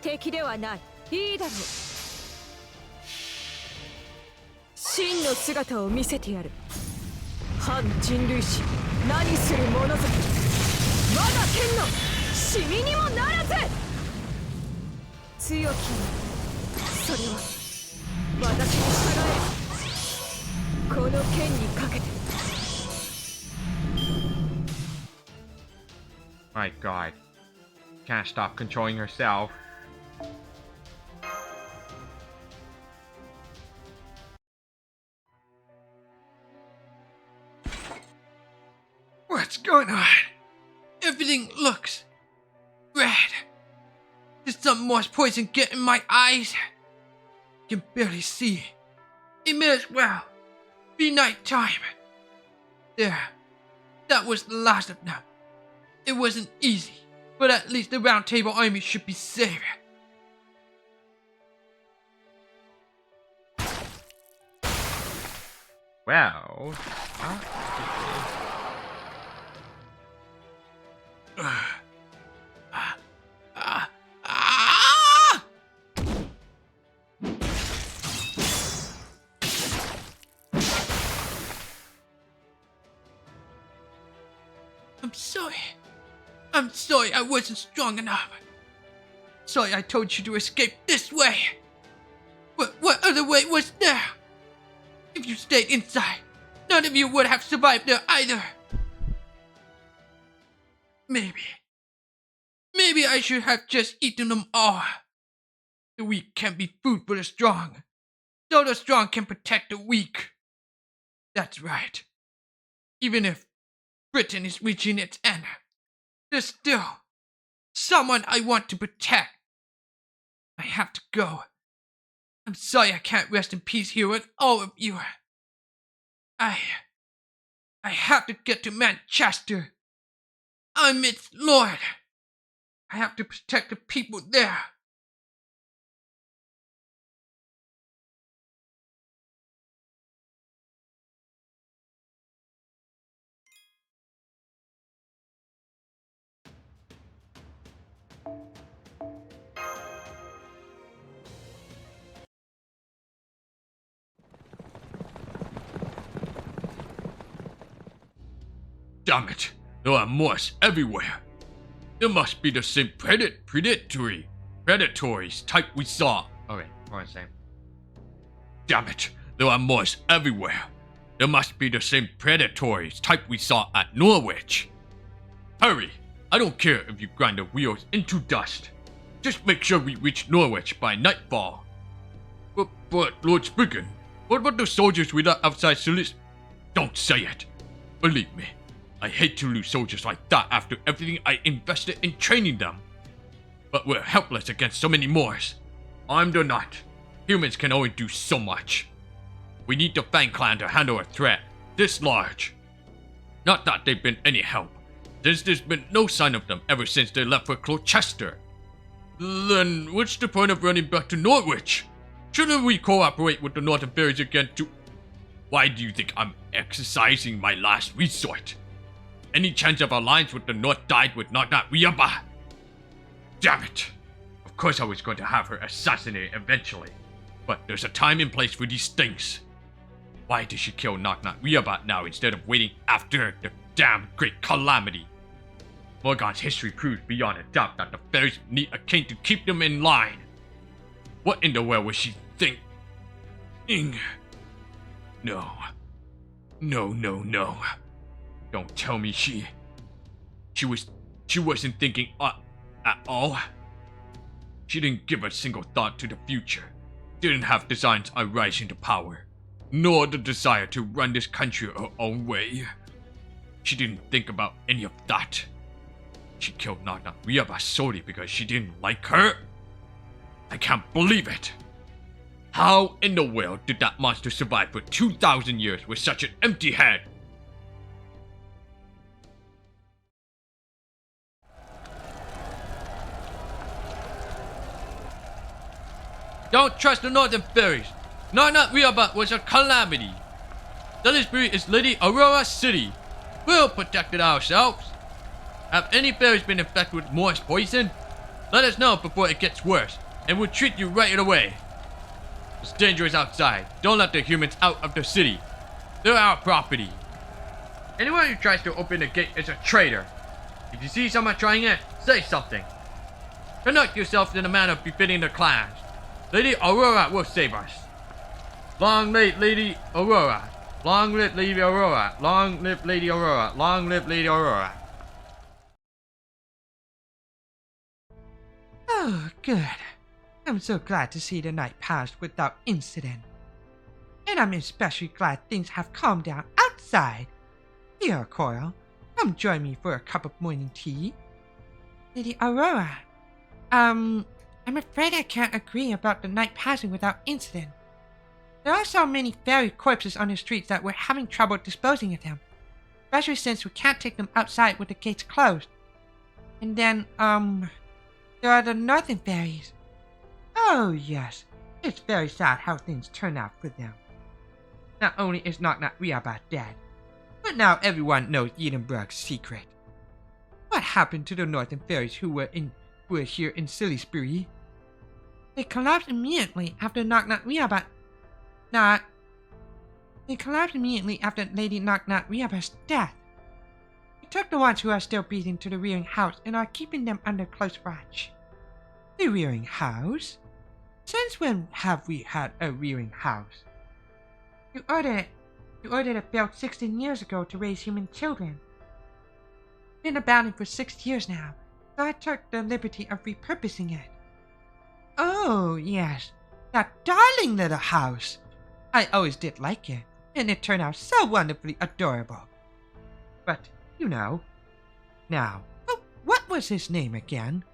Speaker 7: 敵ではないいいだろう真の姿を見せてやる反人類史何する者ぞ我が剣のシミにもならず強きそれは私に従えこの剣にかけて
Speaker 2: My god. Can't stop controlling herself.
Speaker 1: What's going on? Everything looks red. Did some more poison get in my eyes? I can barely see. It may as well be nighttime. There. That was the last of them. It wasn't easy, but at least the Round Table Army should be safe.
Speaker 2: Well.
Speaker 1: I'm sorry I wasn't strong enough. Sorry I told you to escape this way. What other way was there? If you stayed inside, none of you would have survived there either. Maybe I should have just eaten them all. The weak can be food for the strong, so the strong can protect the weak. That's right. Even if Britain is reaching its end, there's still someone I want to protect. I have to go. I'm sorry I can't rest in peace here with all of you. I have to get to Manchester. I'm its lord. I have to protect the people there.
Speaker 4: Damn it, there are moss everywhere. There must be the same predatory type we saw.
Speaker 2: Okay, hold on a second.
Speaker 4: Damn it, there are moss everywhere. There must be the same predatory type we saw at Norwich. Hurry, I don't care if you grind the wheels into dust. Just make sure we reach Norwich by nightfall. But Lord Spriggan, what about the soldiers we left outside Silis? Don't say it. Believe me, I hate to lose soldiers like that after everything I invested in training them. But we're helpless against so many Moors. I'm the knight. Humans can only do so much. We need the Fang clan to handle a threat this large. Not that they've been any help, since there's been no sign of them ever since they left for Colchester. Then what's the point of running back to Norwich? Shouldn't we cooperate with the Northern Fairies again to... Why do you think I'm exercising my last resort? Any chance of alliance with the North died with Knock Riaba? Damn it! Of course I was going to have her assassinated eventually. But there's a time and place for these things. Why did she kill Knock Riaba now instead of waiting after the damn great calamity? Morgan's history proves beyond a doubt that the fairies need a king to keep them in line. What in the world was she thinking? No. No. Don't tell me she wasn't thinking at all. She didn't give a single thought to the future. Didn't have designs on rising to power, nor the desire to run this country her own way. She didn't think about any of that. She killed Knock Riaba solely because she didn't like her. I can't believe it. How in the world did that monster survive for 2,000 years with such an empty head?
Speaker 2: Don't trust the Northern Fairies. Knock Riaba was a calamity. Salisbury is Lady Aurora City. We'll protect it ourselves. Have any fairies been infected with Morse poison? Let us know before it gets worse, and we'll treat you right away. It's dangerous outside. Don't let the humans out of the city. They're our property. Anyone who tries to open the gate is a traitor. If you see someone trying it, say something. Conduct yourself in a manner befitting the clans. Lady Aurora will save us. Long live Lady Aurora. Long live Lady Aurora. Long live Lady Aurora. Long live Lady Aurora.
Speaker 3: Oh, good. I'm so glad to see the night passed without incident. And I'm especially glad things have calmed down outside. Here, Coral, come join me for a cup of morning tea. Lady Aurora, I'm afraid I can't agree about the night passing without incident. There are so many fairy corpses on the streets that we're having trouble disposing of them. Especially since we can't take them outside with the gates closed. And then, there are the Northern Fairies. Oh, yes. It's very sad how things turn out for them. Not only is Knock Riaba dead, but now everyone knows Edinburgh's secret. What happened to the Northern Fairies who were here in Salisbury? They collapsed immediately after They collapsed immediately after Lady Knock Riaba's death. We took the ones who are still breathing to the rearing house and are keeping them under close watch. The rearing house? Since when have we had a rearing house? You ordered it built 16 years ago to raise human children. Been abandoned for 6 years now, so I took the liberty of repurposing it. Oh, yes, that darling little house. I always did like it, and it turned out so wonderfully adorable. But, you know. Now, what was his name again?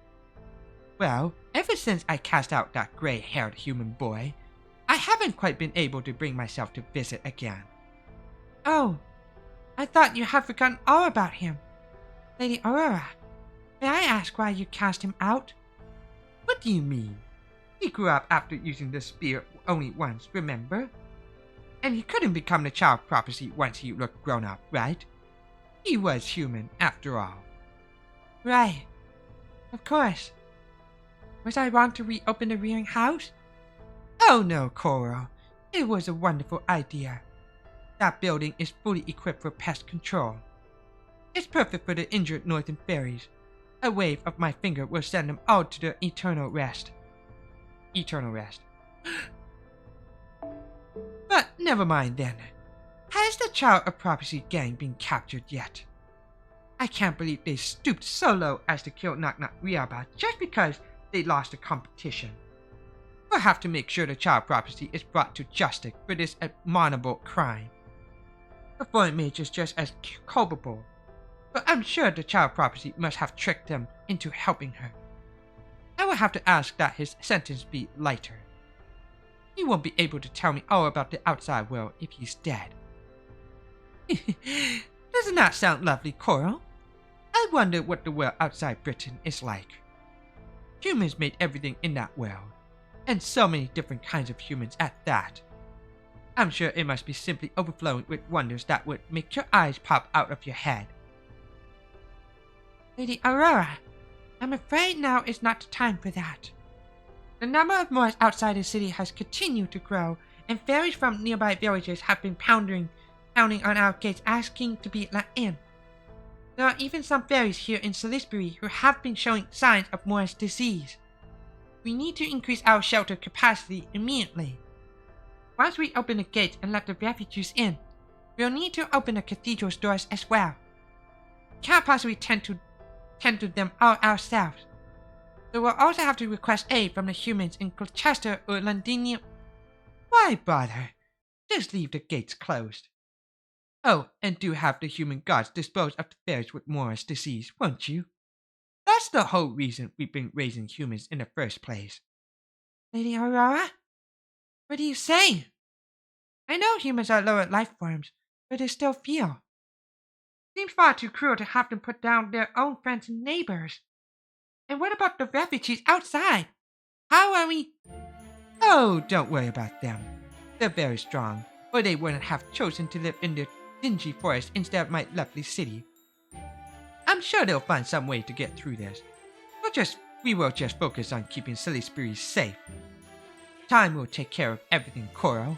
Speaker 3: Well, ever since I cast out that gray-haired human boy, I haven't quite been able to bring myself to visit again. Oh, I thought you had forgotten all about him. Lady Aurora, may I ask why you cast him out? What do you mean? He grew up after using the spear only once, remember? And he couldn't become the child prophecy once he looked grown up, right? He was human, after all. Right. Of course. Was I wrong to reopen the rearing house? Oh no, Coral. It was a wonderful idea. That building is fully equipped for pest control. It's perfect for the injured northern fairies. A wave of my finger will send them all to their eternal rest. Eternal rest. But never mind then. Has the Child of Prophecy gang been captured yet? I can't believe they stooped so low as to kill Knock Knock Riaba just because they lost the competition. We'll have to make sure the Child of Prophecy is brought to justice for this abominable crime. The foreign mage is just as culpable, but I'm sure the Child of Prophecy must have tricked them into helping her. I will have to ask that his sentence be lighter. He won't be able to tell me all about the outside world if he's dead. Doesn't that sound lovely, Coral? I wonder what the world outside Britain is like. Humans made everything in that world, and so many different kinds of humans at that. I'm sure it must be simply overflowing with wonders that would make your eyes pop out of your head. Lady Aurora, I'm afraid now is not the time for that. The number of Moors outside the city has continued to grow, and fairies from nearby villages have been pounding on our gates asking to be let in. There are even some fairies here in Salisbury who have been showing signs of Moor's disease. We need to increase our shelter capacity immediately. Once we open the gates and let the refugees in, we'll need to open the cathedral's doors as well. We can't possibly tend to them all ourselves. So we'll also have to request aid from the humans in Gloucester or Londinium. Why bother? Just leave the gates closed. Oh, and do have the human gods dispose of the fairies with Moor's disease, won't you? That's the whole reason we've been raising humans in the first place. Lady Aurora? What do you say? I know humans are lower life forms, but they still feel. Seems far too cruel to have them put down their own friends and neighbors. And what about the refugees outside? How are we... Oh, don't worry about them. They're very strong, or they wouldn't have chosen to live in the dingy forest instead of my lovely city. I'm sure they'll find some way to get through this. We will just focus on keeping Salisbury safe. Time will take care of everything, Coral.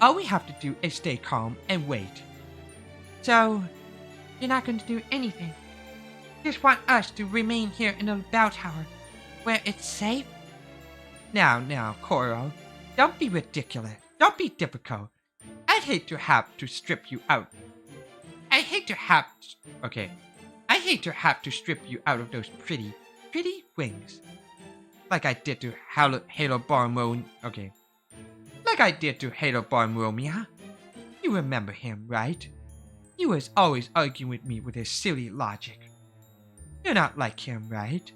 Speaker 3: All we have to do is stay calm and wait. So, you're not going to do anything? Just want us to remain here in the bell tower, where it's safe? Now, Coral, don't be ridiculous. Don't be difficult. I'd hate to have to strip you out. I hate to have to strip you out of those pretty wings. Like I did to Halo Barmon. Okay. Like I did to Halo Barmromia. You remember him, right? He was always arguing with me with his silly logic. You're not like him, right?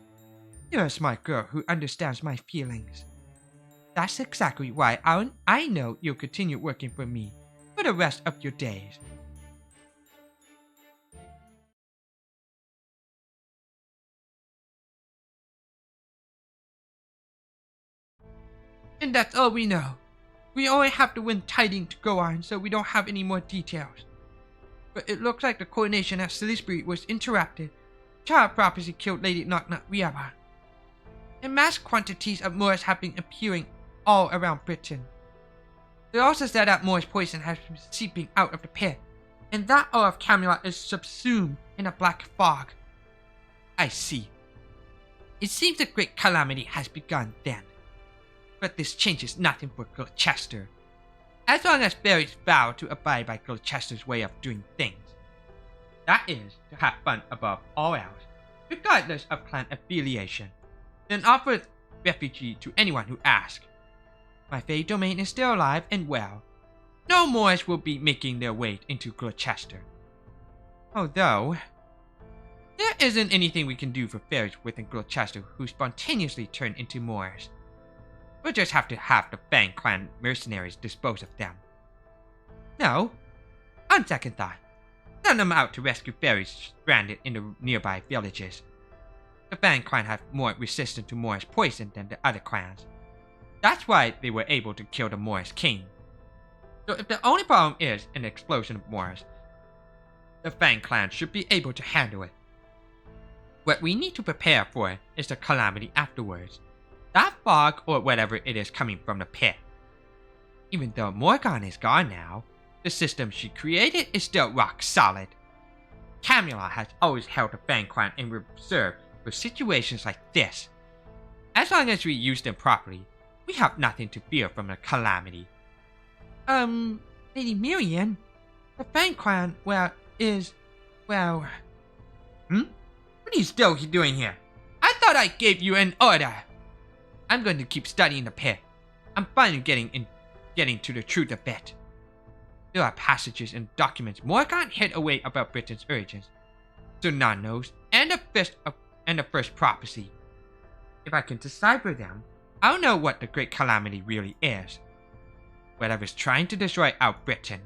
Speaker 3: You're a smart girl who understands my feelings. That's exactly why I know you'll continue working for me for the rest of your days. And that's all we know. We only have the wind tiding to go on, so we don't have any more details. But it looks like the coronation at Salisbury was interrupted. Child Prophecy killed Lady Knock Knock Riaba. And mass quantities of Moors have been appearing all around Britain. They also said that Moor's poison has been seeping out of the pit, and that all of Camelot is subsumed in a black fog. I see. It seems a great calamity has begun then. But this changes nothing for Gloucester. As long as fairies vow to abide by Gloucester's way of doing things. That is, to have fun above all else, regardless of clan affiliation. Then offer refugee to anyone who asks. My fairy domain is still alive and well. No Moors will be making their way into Gloucester. Although, there isn't anything we can do for fairies within Gloucester who spontaneously turn into Moors. We'll just have to have the Fang clan mercenaries dispose of them. No, on second thought, send them out to rescue fairies stranded in the nearby villages. The Fang clan have more resistance to Moor's poison than the other clans. That's why they were able to kill the Moor's king. So if the only problem is an explosion of Moors, the Fang clan should be able to handle it. What we need to prepare for is the calamity afterwards. That fog or whatever it is coming from the pit. Even though Morgan is gone now, the system she created is still rock solid.
Speaker 1: Camelot has always held the Fang Clan in reserve for situations like this. As long as we use them properly, we have nothing to fear from a calamity.
Speaker 3: Lady Miriam, the Fang Clan, What are you still doing here? I thought I gave you an order. I'm going to keep studying the pit. I'm finally getting to the truth of it. There are passages and documents Morgan hid away about Britain's origins, so none knows, and the first prophecy. If I can decipher them, I'll know what the Great Calamity really is. Whatever's trying to destroy our Britain.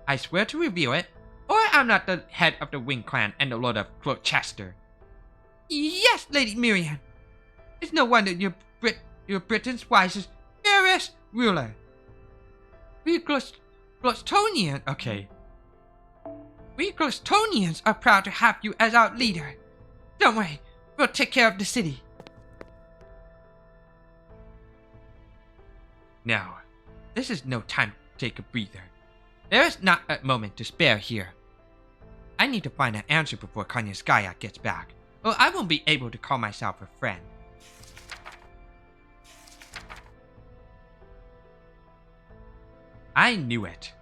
Speaker 3: I swear to reveal it, or I'm not the head of the Wing Clan and the Lord of Gloucester. Yes, Lady Miriam. It's no wonder you're Britain's wisest, fairest ruler. We Gloucestonians are proud to have you as our leader. Don't worry, we'll take care of the city. Now, this is no time to take a breather. There is not a moment to spare here. I need to find an answer before Konyaskaya gets back, or I won't be able to call myself a friend. I knew it.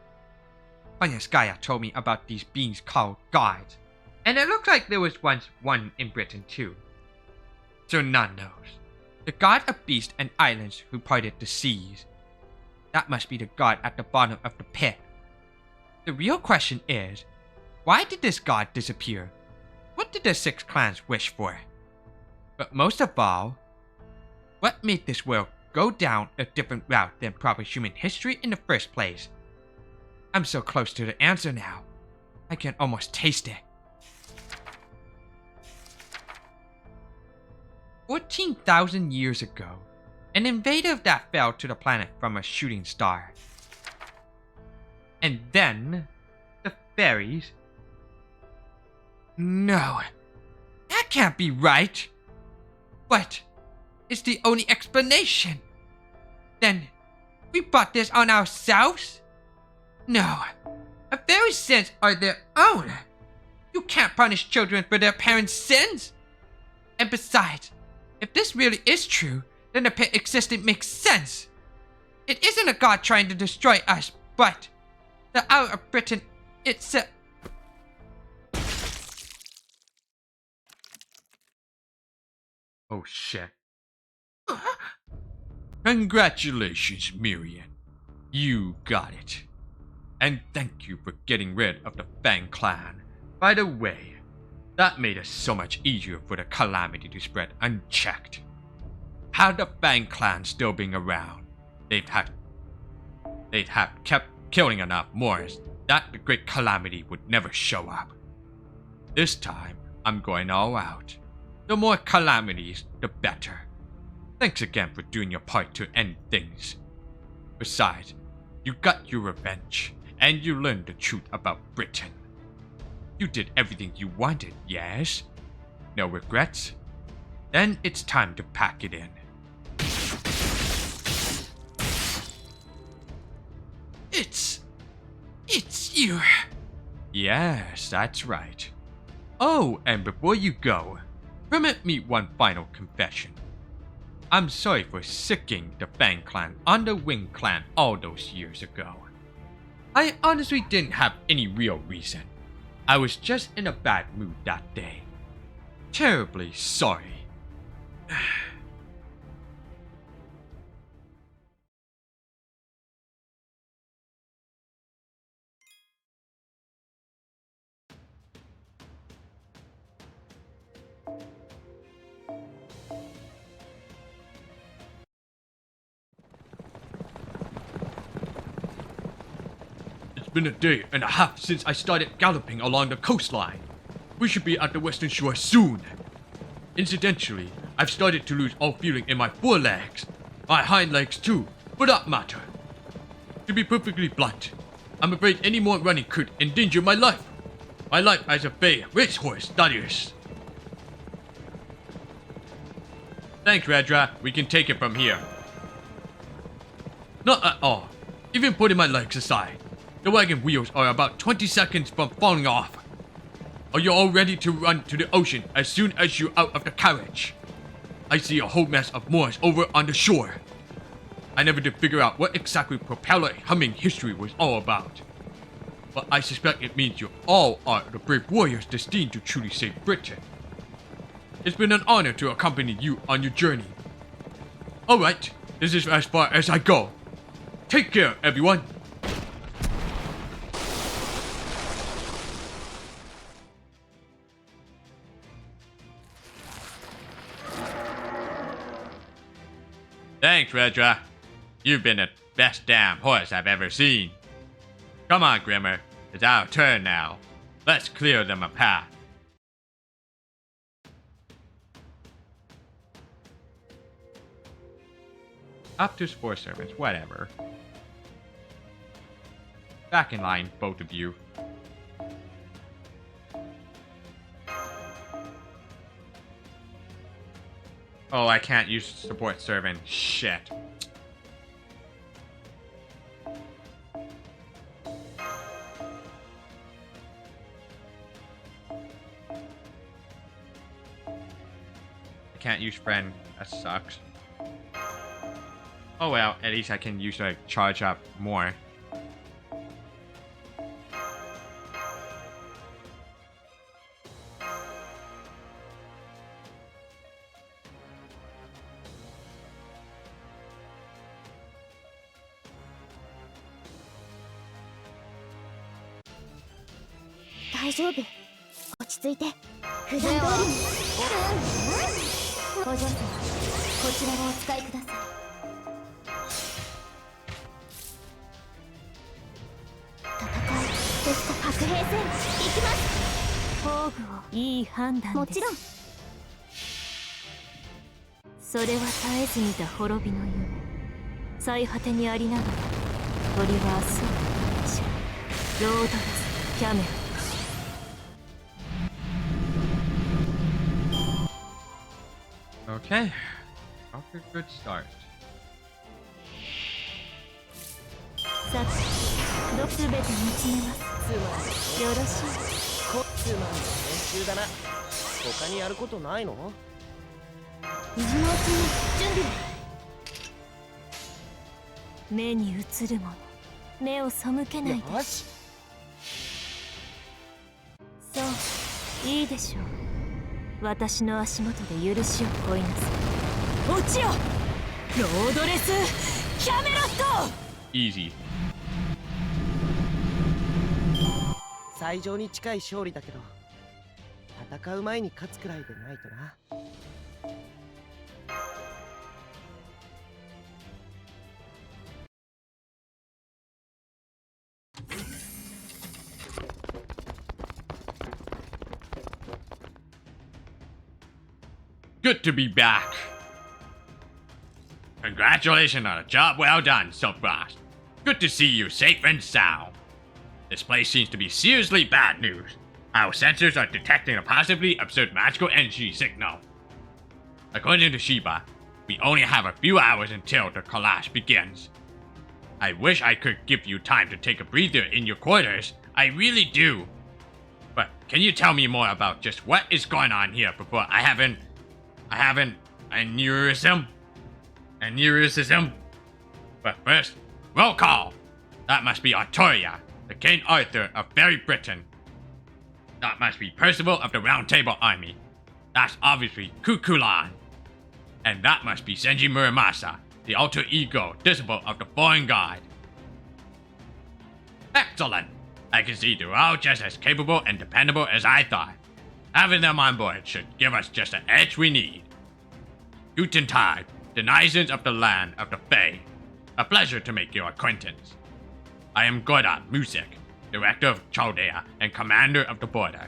Speaker 3: Konyaskaya told me about these beings called gods, and it looked like there was once one in Britain too. So none knows. The god of beasts and islands who parted the seas. That must be the god at the bottom of the pit. The real question is, why did this god disappear? What did the 6 clans wish for? But most of all, what made this world go down a different route than proper human history in the first place? I'm so close to the answer now. I can almost taste it. 14,000 years ago, an invader that fell to the planet from a shooting star. And then, the fairies. No, that can't be right. But it's the only explanation. Then, we brought this on ourselves? No, a fairy's sins are their own. You can't punish children for their parents' sins. And besides, if this really is true, then the pit existing makes sense. It isn't a god trying to destroy us, but the Isle of Britain itself.
Speaker 1: Oh shit.
Speaker 4: Congratulations, Miriam. You got it. And thank you for getting rid of the Fang Clan. By the way, that made it so much easier for the calamity to spread unchecked. Had the Fang Clan still been around, they'd have kept killing enough Moors that the Great Calamity would never show up. This time, I'm going all out. The more calamities, the better. Thanks again for doing your part to end things. Besides, you got your revenge, and you learned the truth about Britain. You did everything you wanted, yes? No regrets? Then it's time to pack it in.
Speaker 3: It's you.
Speaker 4: Yes, that's right. Oh, and before you go, permit me one final confession. I'm sorry for sicking the Fang Clan on the Wing Clan all those years ago. I honestly didn't have any real reason. I was just in a bad mood that day. Terribly sorry. It's been a day and a half since I started galloping along the coastline. We should be at the western shore soon. Incidentally, I've started to lose all feeling in my forelegs. My hind legs too, for that matter. To be perfectly blunt, I'm afraid any more running could endanger my life. My life as a bay racehorse, that is. Thanks, Radra. We can take it from here. Not at all. Even putting my legs aside, the wagon wheels are about 20 seconds from falling off. Are you all ready to run to the ocean as soon as you're out of the carriage? I see a whole mess of Moors over on the shore. I never did figure out what exactly propeller humming history was all about. But I suspect it means you all are the brave warriors destined to truly save Britain. It's been an honor to accompany you on your journey. Alright, this is as far as I go. Take care, everyone.
Speaker 2: Thanks, Redra. You've been the best damn horse I've ever seen. Come on, Grimmer. It's our turn now. Let's clear them a path.
Speaker 1: Up to spore servants, whatever. Back in line, both of you. Oh, I can't use support servant. Shit. I can't use friend. That sucks. Oh well, at least I can use like charge up more.
Speaker 5: 大丈夫。落ち着いて。普段通りに。お嬢様、こちらをお使いください。戦いですか。白兵戦、行きます。宝具をいい判断です。もちろん。それは絶えず見た滅びの夢。最果てにありながら、鳥は明日を待ち。ロードレス、キャメロ。
Speaker 1: Okay, off to a good start.
Speaker 5: さて、どすべて見つめます。よろしい。
Speaker 6: つまんの練習だな。他にやることないの？
Speaker 5: 今のうちに準備を。目に映るもの、目を背けないで。
Speaker 6: よし。
Speaker 5: そう、いいでしょう。私の足元で許しを乞いなさい。落ちよ、ロードレスキャメロット。
Speaker 1: Easy.
Speaker 6: 最上に近い勝利だけど、戦う前に勝つくらいでないとな。
Speaker 2: Good to be back. Congratulations on a job well done, Silkfrost. Good to see you safe and sound. This place seems to be seriously bad news. Our sensors are detecting a possibly absurd magical energy signal. According to Sheba, we only have a few hours until the collage begins. I wish I could give you time to take a breather in your quarters. I really do. But can you tell me more about just what is going on here before I have an aneurysm? But first, roll call. That must be Artoria, the King Arthur of Fairy Britain. That must be Percival of the Round Table Army. That's obviously Kukulan. And that must be Senji Muramasa, the alter ego disciple of the Foreign God. Excellent! I can see they're all just as capable and dependable as I thought. Having them on board should give us just the edge we need. Guten Tag, denizens of the land of the Fae. A pleasure to make your acquaintance. I am Godan Musik, Director of Chaldea and Commander of the Border.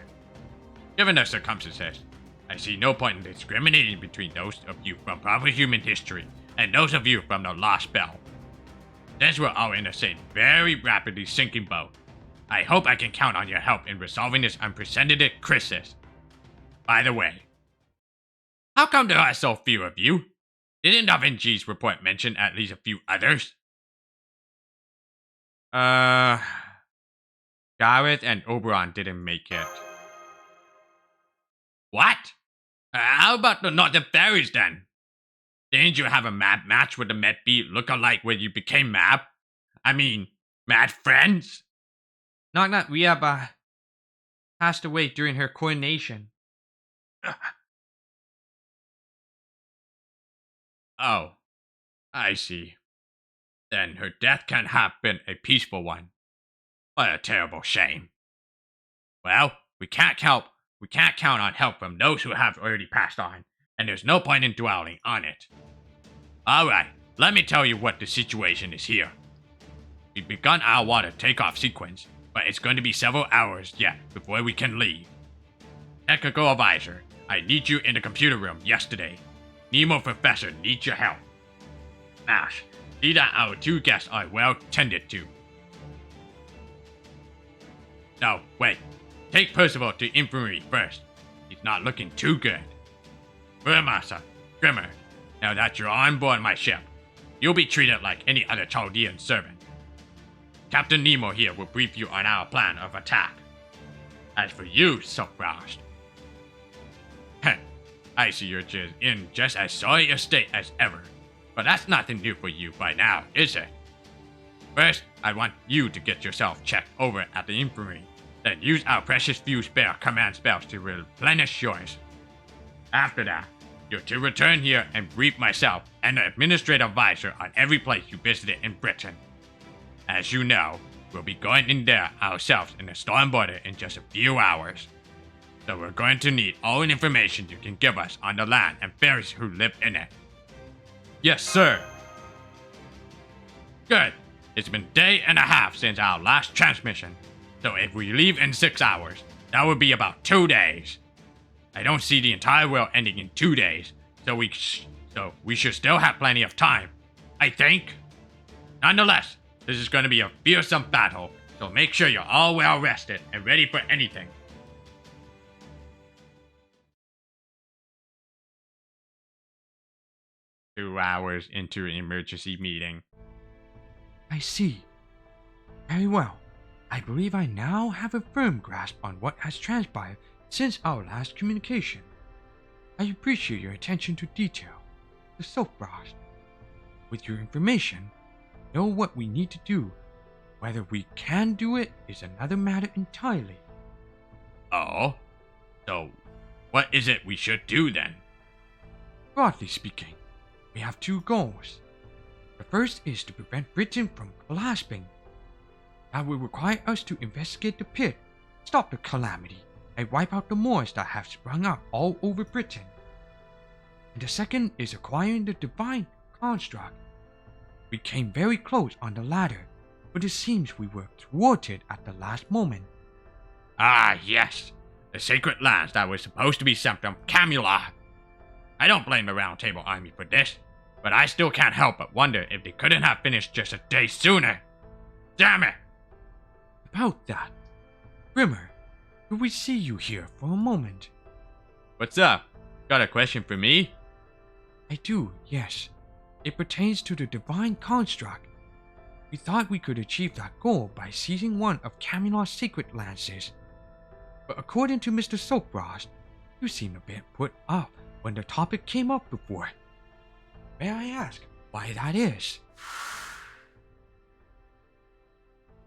Speaker 2: Given the circumstances, I see no point in discriminating between those of you from proper human history and those of you from the Lostbelt. Since we're all in the same very rapidly sinking boat, I hope I can count on your help in resolving this unprecedented crisis. By the way, how come there are so few of you? Didn't Da Vinci's report mention at least a few others?
Speaker 1: Gareth and Oberon didn't make it.
Speaker 2: What? How about the Northern Fairies then? Didn't you have a mad match with the Med B look-alike when you became mad? I mean, mad friends?
Speaker 1: Not that we have passed away during her coronation.
Speaker 2: Oh, I see. Then her death can't have been a peaceful one. What a terrible shame. Well, we can't count on help from those who have already passed on, and there's no point in dwelling on it. Alright, let me tell you what the situation is here. We've begun our water takeoff sequence, but it's going to be several hours yet before we can leave. Technical advisor, I need you in the computer room yesterday. Nemo Professor needs your help. Ash, see that our 2 guests are well tended to. No, wait. Take Percival to infirmary first. He's not looking too good. Burmasa, Grimmer, now that you're on board my ship, you'll be treated like any other Chaldean servant. Captain Nemo here will brief you on our plan of attack. As for you, Silkfrost, I see you're in just as sorry a state as ever, but that's nothing new for you by now, is it? First, I want you to get yourself checked over at the infirmary, then use our precious few spare command spells to replenish yours. After that, you're to return here and brief myself and the administrative advisor on every place you visited in Britain. As you know, we'll be going in there ourselves in the storm border in just a few hours. So we're going to need all the information you can give us on the land and fairies who live in it.
Speaker 1: Yes, sir.
Speaker 2: Good. It's been a day and a half since our last transmission, so if we leave in 6 hours, that would be about 2 days. I don't see the entire world ending in 2 days, so we should still have plenty of time, I think. Nonetheless, this is going to be a fearsome battle, so make sure you're all well rested and ready for anything. Two hours into an emergency meeting.
Speaker 1: I see. Very well. I believe I now have a firm grasp on what has transpired since our last communication. I appreciate your attention to detail, the Silkfrost. With your information, know what we need to do. Whether we can do it is another matter entirely.
Speaker 2: Oh? So, what is it we should do then?
Speaker 1: Broadly speaking, we have 2 goals. The first is to prevent Britain from collapsing. That will require us to investigate the pit, stop the calamity, and wipe out the Moors that have sprung up all over Britain. And the second is acquiring the divine construct. We came very close on the latter, but it seems we were thwarted at the last moment.
Speaker 2: Ah, yes. The sacred lands that were supposed to be sent from Camelot. I don't blame the Round Table Army for this, but I still can't help but wonder if they couldn't have finished just a day sooner. Damn it!
Speaker 1: About that, Grimmer, could we see you here for a moment?
Speaker 2: What's up? Got a question for me?
Speaker 1: I do, yes. It pertains to the divine construct. We thought we could achieve that goal by seizing one of Camelot's secret lances. But according to Mr. Silkfrost, you seemed a bit put off when the topic came up before. May I ask why that is?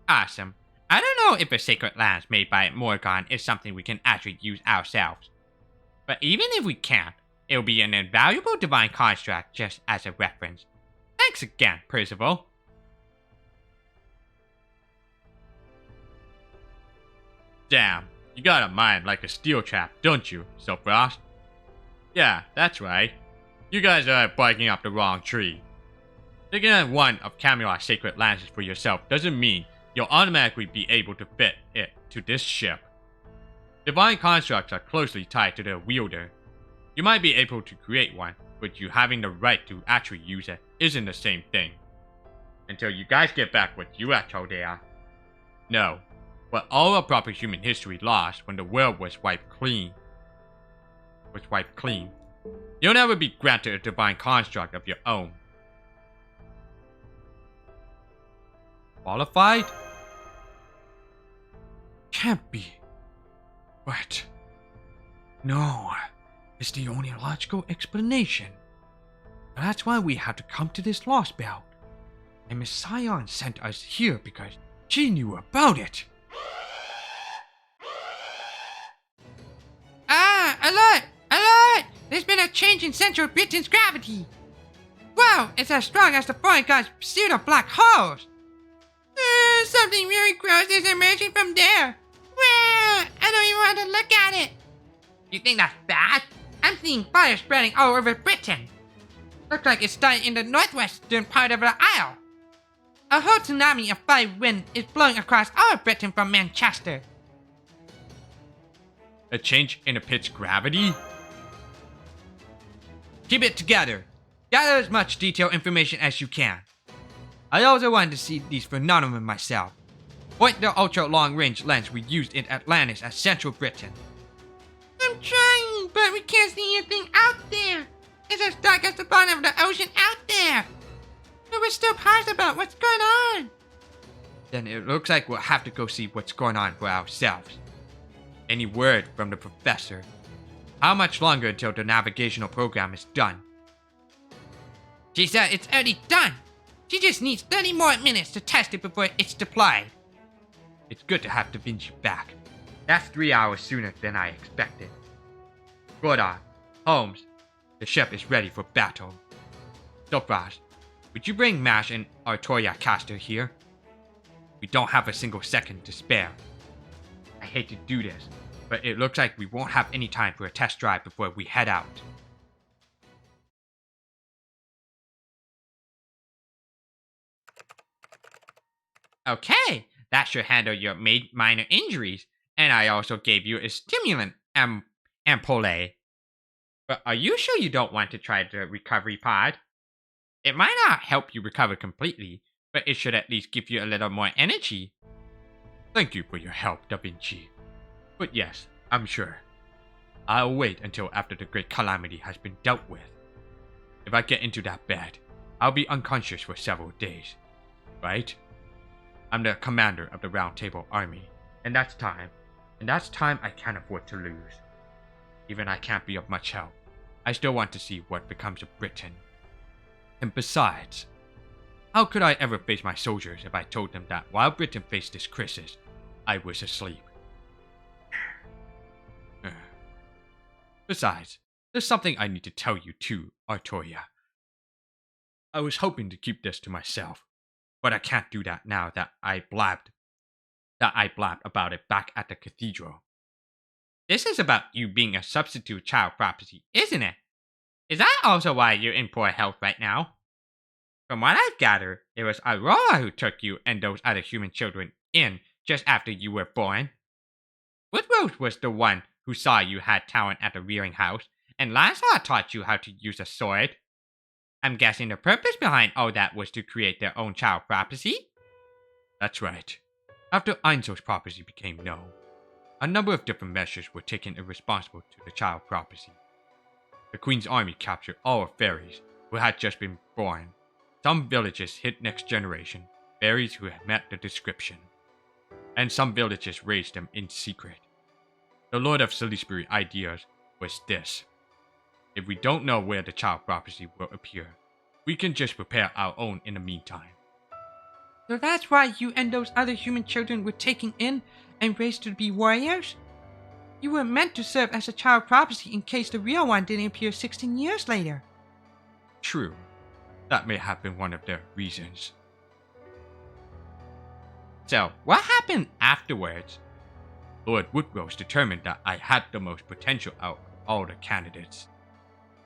Speaker 2: Awesome. I don't know if a sacred lance made by Morgan is something we can actually use ourselves. But even if we can't, it'll be an invaluable divine construct just as a reference. Thanks again, Percival. Damn, you got a mind like a steel trap, don't you, Silkfrost? Yeah, that's right. You guys are barking up the wrong tree. Taking on one of Camelot's sacred lances for yourself doesn't mean you'll automatically be able to fit it to this ship. Divine constructs are closely tied to their wielder. You might be able to create one, but you having the right to actually use it isn't the same thing. Until you guys get back what you at Chaldea. No, but all of proper human history lost when the world was wiped clean. You'll never be granted a divine construct of your own.
Speaker 1: Qualified? Can't be. But No, it's the only logical explanation. That's why we had to come to this Lostbelt. And Miss Scion sent us here because she knew about it.
Speaker 3: Ah, alert! Alert! There's been a change in Central Britain's gravity. Wow, it's as strong as the foreign god's pseudo-black holes. Something really gross is emerging from there. Wow, I don't even want to look at it. You think that's bad? I'm seeing fire spreading all over Britain. Looks like it's starting in the northwestern part of the Isle. A whole tsunami of fire wind is blowing across all of Britain from Manchester.
Speaker 2: A change in a pit's gravity?
Speaker 1: Keep it together. Gather as much detailed information as you can. I also wanted to see these phenomena myself. Point the ultra-long-range lens we used in Atlantis at Central Britain.
Speaker 3: I'm trying, but we can't see anything out there. It's as dark as the bottom of the ocean out there. But we're still positive about what's going on.
Speaker 1: Then it looks like we'll have to go see what's going on for ourselves. Any word from the professor? How much longer until the navigational program is done?
Speaker 3: She said it's already done. She just needs 30 more minutes to test it before it's deployed.
Speaker 1: It's good to have Da Vinci back. That's 3 hours sooner than I expected. Gordon, Holmes, the ship is ready for battle. Sopraz, would you bring Mash and Artoria Caster here? We don't have a single second to spare. I hate to do this, but it looks like we won't have any time for a test drive before we head out.
Speaker 2: Okay, that should handle your minor injuries, and I also gave you a stimulant ampoule. But are you sure you don't want to try the recovery pod? It might not help you recover completely, but it should at least give you a little more energy.
Speaker 1: Thank you for your help, Da Vinci. But yes, I'm sure. I'll wait until after the great calamity has been dealt with. If I get into that bed, I'll be unconscious for several days. Right? I'm the commander of the Round Table Army, and that's time I can't afford to lose. Even I can't be of much help. I still want to see what becomes of Britain. And besides, how could I ever face my soldiers if I told them that while Britain faced this crisis, I was asleep? Besides, there's something I need to tell you too, Artoria. I was hoping to keep this to myself, but I can't do that now that I blabbed about it back at the cathedral.
Speaker 2: This is about you being a substitute child prophecy, isn't it? Is that also why you're in poor health right now? From what I've gathered, it was Aurora who took you and those other human children in just after you were born. Woodrose was the one who saw you had talent at the rearing house, and Lancelot taught you how to use a sword. I'm guessing the purpose behind all that was to create their own child prophecy?
Speaker 1: That's right. After Einzel's prophecy became known, a number of different measures were taken in response to the child prophecy. The Queen's army captured all of fairies who had just been born. Some villages hid next generation, fairies who had met the description. And some villages raised them in secret. The Lord of Salisbury ideas was this. If we don't know where the child prophecy will appear, we can just prepare our own in the meantime.
Speaker 3: So that's why you and those other human children were taken in and raised to be warriors? You were meant to serve as a child prophecy in case the real one didn't appear 16 years later.
Speaker 1: True. That may have been one of the reasons.
Speaker 2: So, what happened afterwards?
Speaker 1: Lord Woodrose determined that I had the most potential out of all the candidates.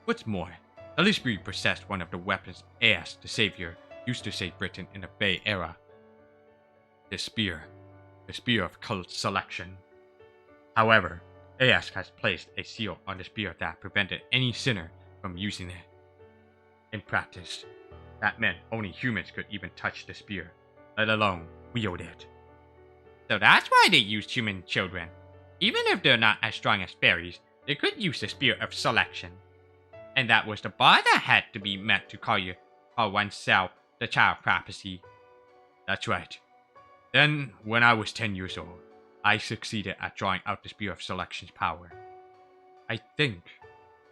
Speaker 1: What's more, Salisbury possessed one of the weapons Aeas, the Savior, used to save Britain in the Bay Era. The spear of selection. However, Aeas has placed a seal on the spear that prevented any sinner from using it. In practice, that meant only humans could even touch the spear, let alone wield it.
Speaker 2: So that's why they used human children. Even if they're not as strong as fairies, they could use the spear of selection. And that was the bar that had to be met to call oneself the child prophecy.
Speaker 1: That's right. Then, when I was 10 years old, I succeeded at drawing out the spear of selection's power. I think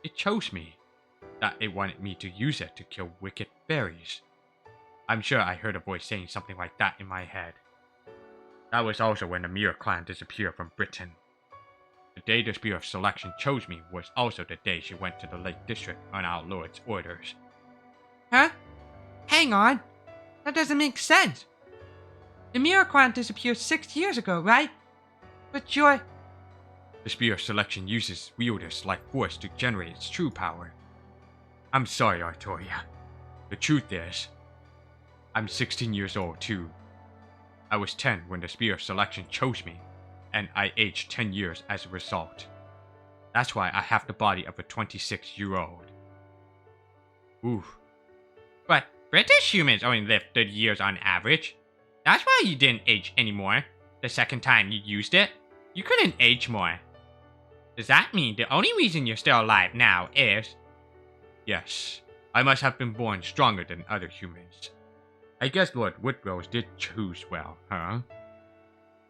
Speaker 1: it chose me. That it wanted me to use it to kill wicked fairies. I'm sure I heard a voice saying something like that in my head. That was also when the Mirror clan disappeared from Britain. The day the Spear of Selection chose me was also the day she went to the Lake District on our Lord's orders.
Speaker 3: Huh? Hang on. That doesn't make sense. The Mirror Clan disappeared 6 years ago, right? But you're...
Speaker 1: The Spear of Selection uses wielders like force to generate its true power. I'm sorry, Artoria. The truth is, I'm 16 years old too. I was 10 when the Spear of Selection chose me, and I aged 10 years as a result. That's why I have the body of a 26-year-old. Ooh.
Speaker 2: But British humans only live 30 years on average. That's why you didn't age anymore. The second time you used it, you couldn't age more. Does that mean the only reason you're still alive now is...
Speaker 1: Yes, I must have been born stronger than other humans. I guess Lord Woodrose did choose well, huh?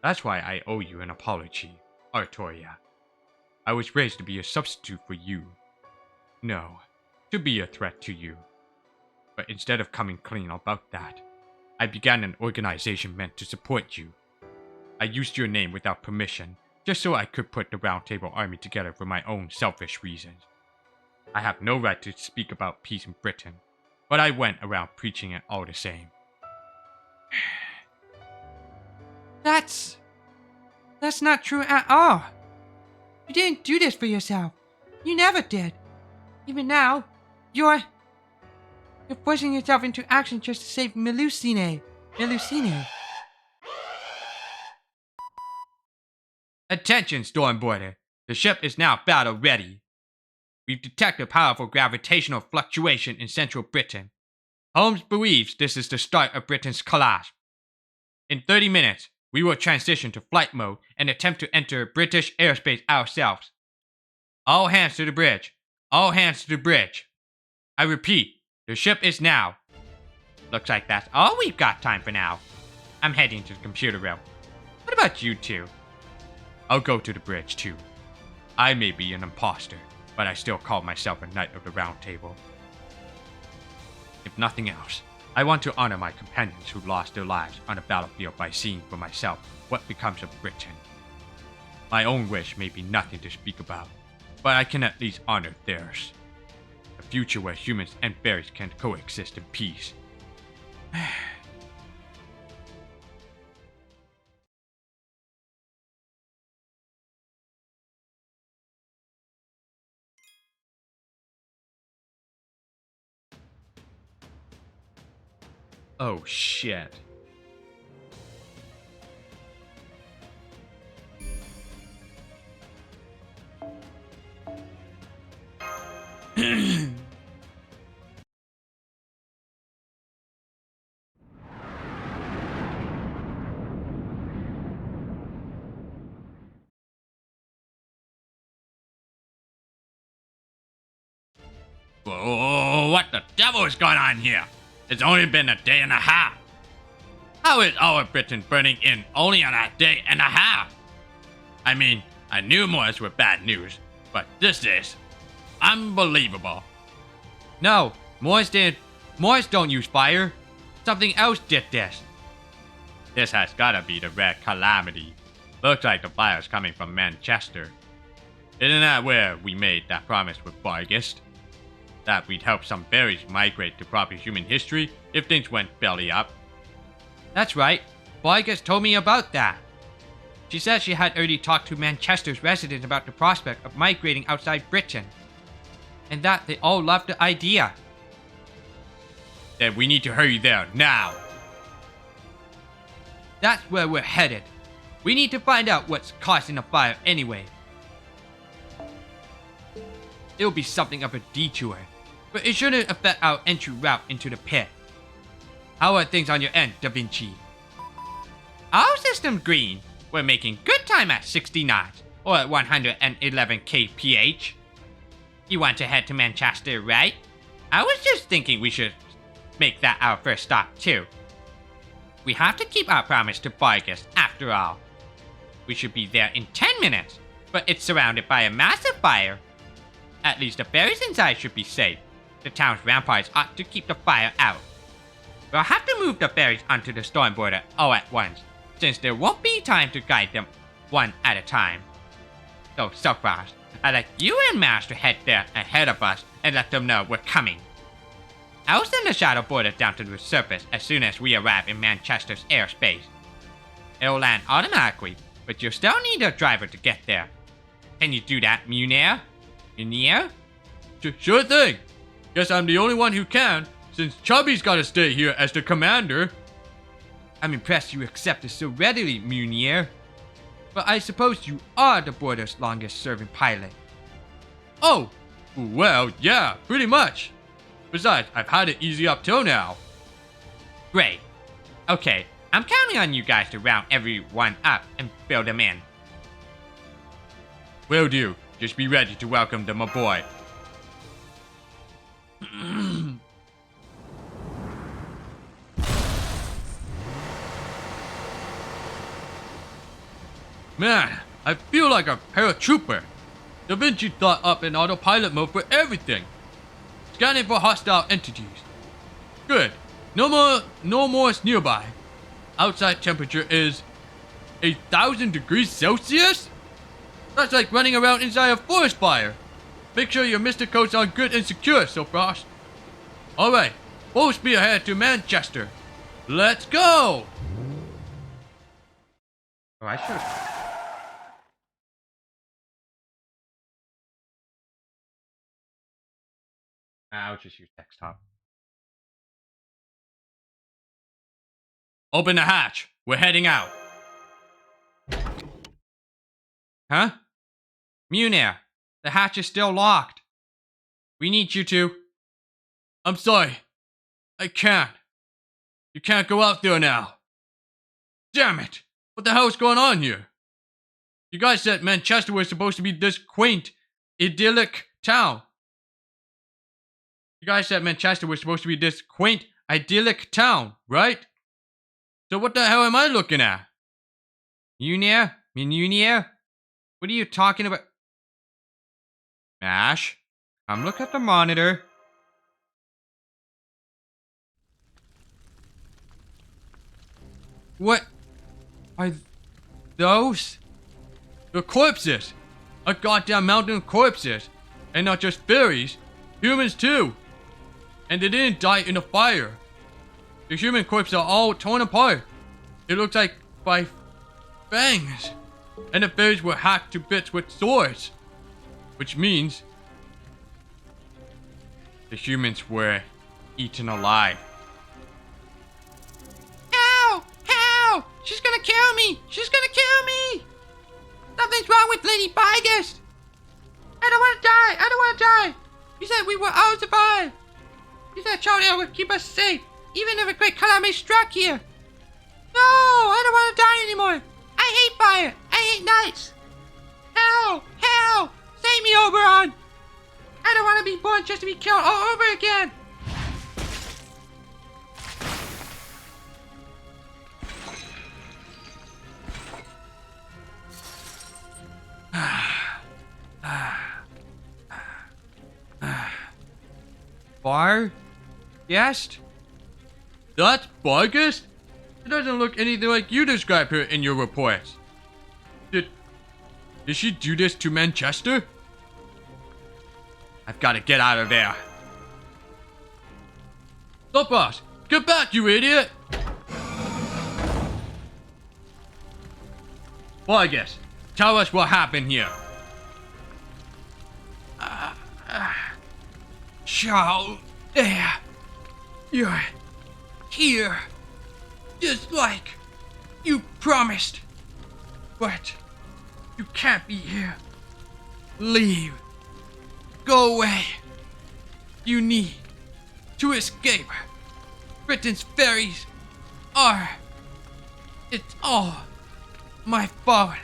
Speaker 1: That's why I owe you an apology, Artoria. I was raised to be a substitute for you. No, to be a threat to you. But instead of coming clean about that, I began an organization meant to support you. I used your name without permission, just so I could put the Round Table Army together for my own selfish reasons. I have no right to speak about peace in Britain, but I went around preaching it all the same.
Speaker 3: That's not true at all. You didn't do this for yourself. You never did. Even now, you're forcing yourself into action just to save Melusine.
Speaker 1: Attention, Stormborder. The ship is now battle ready. We've detected powerful gravitational fluctuation in central Britain. Holmes believes this is the start of Britain's collapse. In 30 minutes, we will transition to flight mode and attempt to enter British airspace ourselves. All hands to the bridge. All hands to the bridge. I repeat, the ship is now.
Speaker 2: Looks like that's all we've got time for now. I'm heading to the computer room. What about you two?
Speaker 1: I'll go to the bridge too. I may be an imposter, but I still call myself a Knight of the Round Table. If nothing else, I want to honor my companions who lost their lives on the battlefield by seeing for myself what becomes of Britain. My own wish may be nothing to speak about, but I can at least honor theirs. A future where humans and fairies can coexist in peace. Oh shit.
Speaker 2: Whoa, what the devil is going on here? It's only been a day and a half. How is all of Britain burning in only on a day and a half? I mean, I knew Moors were bad news, but this is unbelievable.
Speaker 1: No, Moors don't use fire. Something else did this.
Speaker 2: This has gotta be the Red Calamity. Looks like the fire's coming from Manchester. Isn't that where we made that promise with Vargas? That we'd help some fairies migrate to proper human history if things went belly up.
Speaker 1: That's right. Vargas told me about that. She said she had already talked to Manchester's residents about the prospect of migrating outside Britain, and that they all loved the idea.
Speaker 2: Then we need to hurry there now.
Speaker 1: That's where we're headed. We need to find out what's causing the fire anyway. It'll be something of a detour, but it shouldn't affect our entry route into the pit. How are things on your end, Da Vinci?
Speaker 2: Our system's green. We're making good time at 60 knots, or at 111 kph. You want to head to Manchester, right? I was just thinking we should make that our first stop, too. We have to keep our promise to Vargas, after all. We should be there in 10 minutes, but it's surrounded by a massive fire. At least the ferries inside should be safe. The town's ramparts ought to keep the fire out. We'll have to move the ferries onto the storm border all at once, since there won't be time to guide them one at a time. So fast, I'd like you and Master head there ahead of us and let them know we're coming. I'll send the shadow border down to the surface as soon as we arrive in Manchester's airspace. It'll land automatically, but you'll still need a driver to get there. Can you do that, Munir? Munir?
Speaker 4: Sure thing. Guess I'm the only one who can, since Chubby's gotta stay here as the commander.
Speaker 1: I'm impressed you accept this so readily, Munir. But I suppose you are the border's longest-serving pilot.
Speaker 4: Oh, well, yeah, pretty much. Besides, I've had it easy up till now.
Speaker 2: Great. Okay, I'm counting on you guys to round everyone up and fill them in.
Speaker 4: Will do. Just be ready to welcome them aboard. Man, I feel like a paratrooper. Da Vinci thought up in autopilot mode for everything. Scanning for hostile entities. Good. No more nearby. Outside temperature is 1,000 degrees Celsius? That's like running around inside a forest fire. Make sure your Mr. Coat's are good and secure, Frost. Alright, full speed ahead to Manchester. Let's go!
Speaker 2: Oh, I should. I'll just use desktop.
Speaker 4: Open the hatch. We're heading out.
Speaker 2: Huh? Munir, the hatch is still locked. We need you to.
Speaker 4: I'm sorry. I can't. You can't go out there now. Damn it! What the hell is going on here? You guys said Manchester was supposed to be this quaint, idyllic town. You guys said Manchester was supposed to be this quaint, idyllic town, right? So what the hell am I looking at?
Speaker 2: Munir? What are you talking about? Mash, come look at the monitor.
Speaker 1: What are those?
Speaker 4: The corpses! A goddamn mountain of corpses! And not just fairies, humans too! And they didn't die in a fire. The human corpses are all torn apart. It looks like by fangs. And the fairies were hacked to bits with swords. Which means
Speaker 2: The humans were eaten alive.
Speaker 3: Ow! Ow! She's gonna kill me! She's gonna kill me! Something's wrong with Lady Biggest! I don't wanna die! I don't wanna die! You said we will all survive! You said Charlie would keep us safe, even if a great calamity struck here! No! I don't wanna die anymore! I hate fire! I hate nights! Hell! Hell! Save me, Oberon! I don't wanna be born just to be killed all over again!
Speaker 1: Bar? Guest?
Speaker 4: That's Vargas? It doesn't look anything like you describe her in your reports. Did she do this to Manchester? I've got to get out of there. Stop us! Get back, you idiot! Vargas, tell us what happened here.
Speaker 1: Charles, there. You're here. Just like you promised. But you can't be here. Leave. Go away. You need to escape. Britain's ferries are. It's all my fault.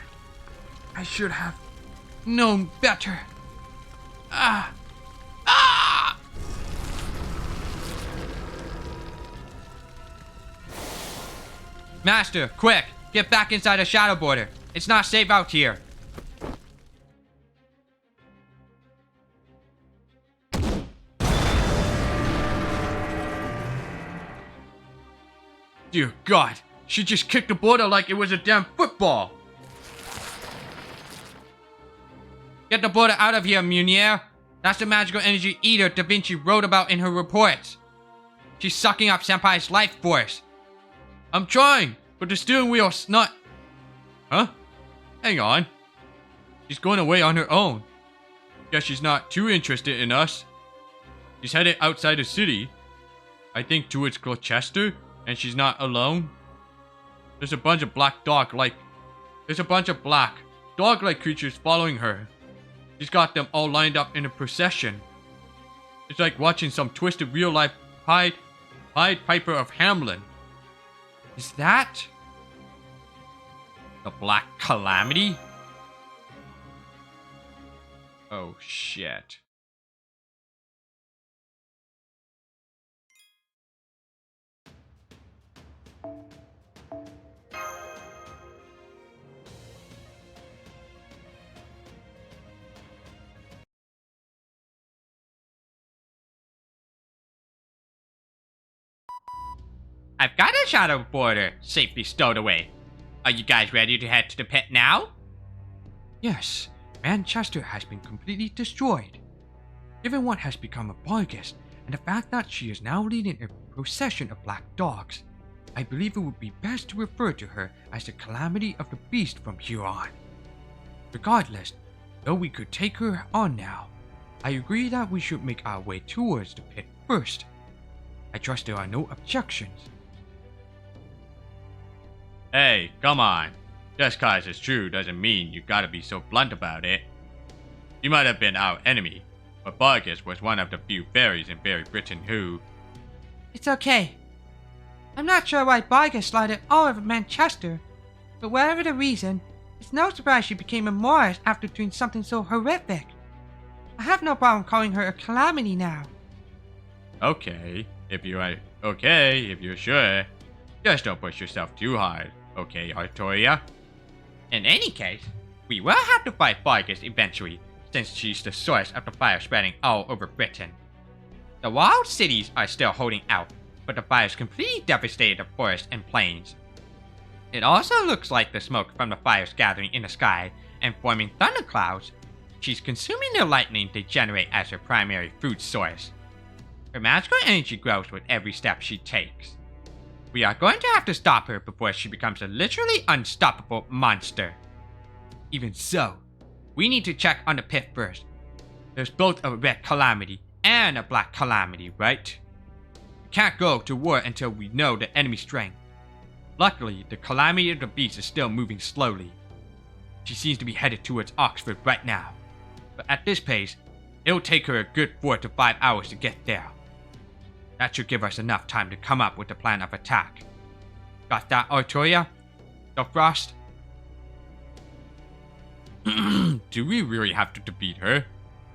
Speaker 1: I should have known better.
Speaker 2: Master, quick! Get back inside the shadow border. It's not safe out here. Dear God, she just kicked the border like it was a damn football. Get the border out of here, Munier. That's the magical energy eater Da Vinci wrote about in her reports. She's sucking up Senpai's life force. I'm trying, but the steering wheel's not... Huh? Hang on. She's going away on her own. Guess she's not too interested in us. She's headed outside the city. I think towards Gloucester, and she's not alone. There's a bunch of dog-like creatures following her. She's got them all lined up in a procession. It's like watching some twisted real-life Pied Piper of Hamelin.
Speaker 1: Is that?
Speaker 2: The Black Calamity? Oh shit. I've got a shadow border safely stowed away. Are you guys ready to head to the pit now?
Speaker 1: Yes, Manchester has been completely destroyed. Given what has become of Bargus, and the fact that she is now leading a procession of black dogs, I believe it would be best to refer to her as the Calamity of the Beast from here on. Regardless, though we could take her on now, I agree that we should make our way towards the pit first. I trust there are no objections.
Speaker 2: Hey, come on. Just cause it's true doesn't mean you gotta be so blunt about it. You might have been our enemy, but Bargus was one of the few fairies in Fairy Britain who...
Speaker 3: It's okay. I'm not sure why Bargus slided all over Manchester, but whatever the reason, it's no surprise she became a Morris after doing something so horrific. I have no problem calling her a calamity now.
Speaker 2: Okay, if you're sure. Just don't push yourself too hard, okay, Artoria? In any case, we will have to fight Bargus eventually, since she's the source of the fire spreading all over Britain. The walled cities are still holding out, but the fires completely devastated the forests and plains. It also looks like the smoke from the fires gathering in the sky and forming thunderclouds. She's consuming the lightning they generate as her primary food source. Her magical energy grows with every step she takes. We are going to have to stop her before she becomes a literally unstoppable monster. Even so, we need to check on the pit first. There's both a red calamity and a black calamity, right? We can't go to war until we know the enemy strength. Luckily, the calamity of the beast is still moving slowly. She seems to be headed towards Oxford right now. But at this pace, it'll take her a good 4 to 5 hours to get there. That should give us enough time to come up with a plan of attack. Got that, Artoria? The Frost? Do we really have to defeat her?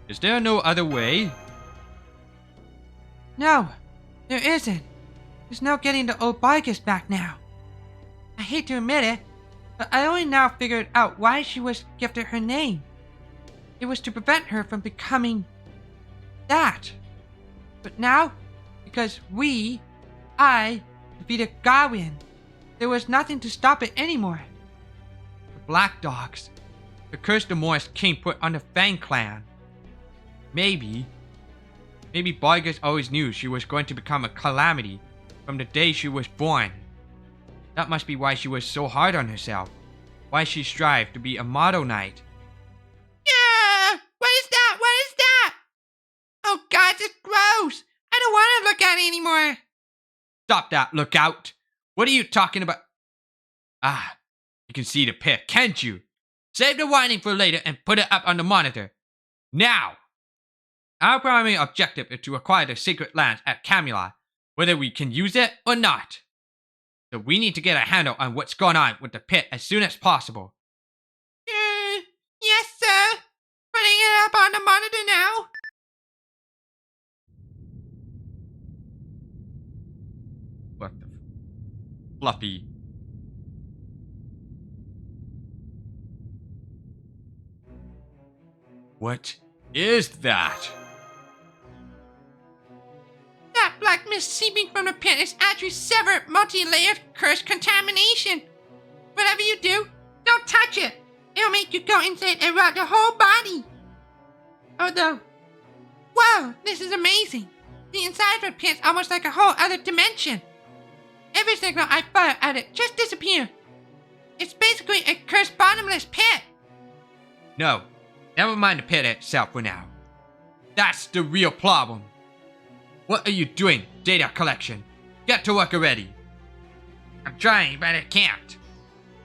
Speaker 2: Is there no other way?
Speaker 3: No, there isn't. There's no getting the old Bargus back now. I hate to admit it, but I only now figured out why she was gifted her name. It was to prevent her from becoming that. But now, because I defeated Gawain, there was nothing to stop it anymore.
Speaker 1: The Black Dogs. The curse the Morris King put on the Fang clan. Maybe Bargus always knew she was going to become a calamity from the day she was born. That must be why she was so hard on herself. Why she strived to be a model knight.
Speaker 3: Yeah! What is that? What is that? Oh God, it's gross! I don't want to look at it anymore!
Speaker 1: Stop that, Lookout! What are you talking about? Ah, you can see the pit, can't you? Save the whining for later and put it up on the monitor. Now! Our primary objective is to acquire the sacred lands at Camelot, whether we can use it or not. So we need to get a handle on what's going on with the pit as soon as possible.
Speaker 3: Yes, sir. Putting it up on the monitor now.
Speaker 2: What the Fluffy. What is that?
Speaker 3: That black mist is seeping from the pit is actually severed multi-layered cursed contamination. Whatever you do, don't touch it. It'll make you go insane and rot your whole body. Although, wow, this is amazing. The inside of the pit's almost like a whole other dimension. Every signal I fire at it just disappears. It's basically a cursed bottomless pit.
Speaker 1: No, never mind the pit itself for now. That's the real problem. What are you doing, data collection? Get to work already.
Speaker 3: I'm trying, but I can't.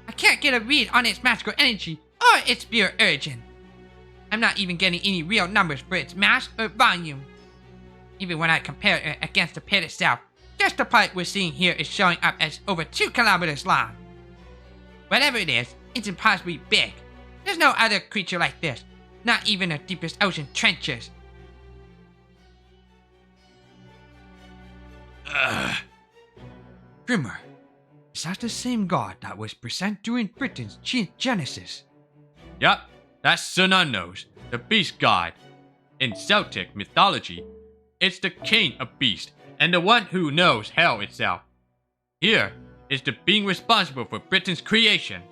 Speaker 3: I can't get a read on its magical energy or its pure origin. I'm not even getting any real numbers for its mass or volume. Even when I compare it against the pit itself, just the part we're seeing here is showing up as over 2 kilometers long. Whatever it is, it's impossibly big. There's no other creature like this, not even the deepest ocean trenches.
Speaker 1: Grimmer, is that the same god that was present during Britain's Genesis?
Speaker 2: Yup, that's Sununnos, the beast god. In Celtic mythology, it's the king of beasts and the one who knows hell itself. Here is the being responsible for Britain's creation.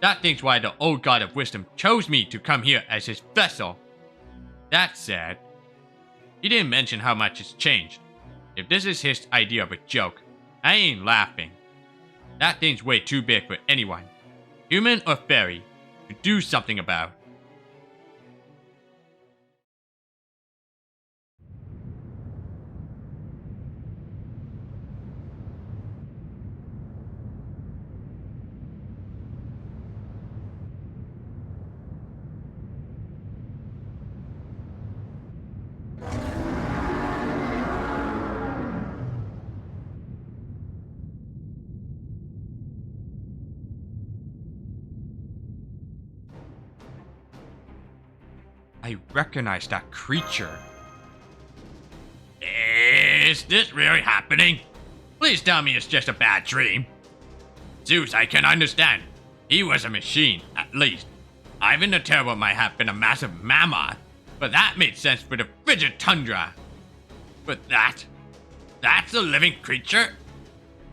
Speaker 2: That thing's why the old god of wisdom chose me to come here as his vessel. That said, he didn't mention how much it's changed. If this is his idea of a joke, I ain't laughing. That thing's way too big for anyone, human or fairy, to do something about.
Speaker 1: I recognize that creature.
Speaker 2: Is this really happening? Please tell me it's just a bad dream. Zeus, I can understand. He was a machine, at least. Ivan the Terrible might have been a massive mammoth, but that made sense for the frigid tundra. But that's a living creature?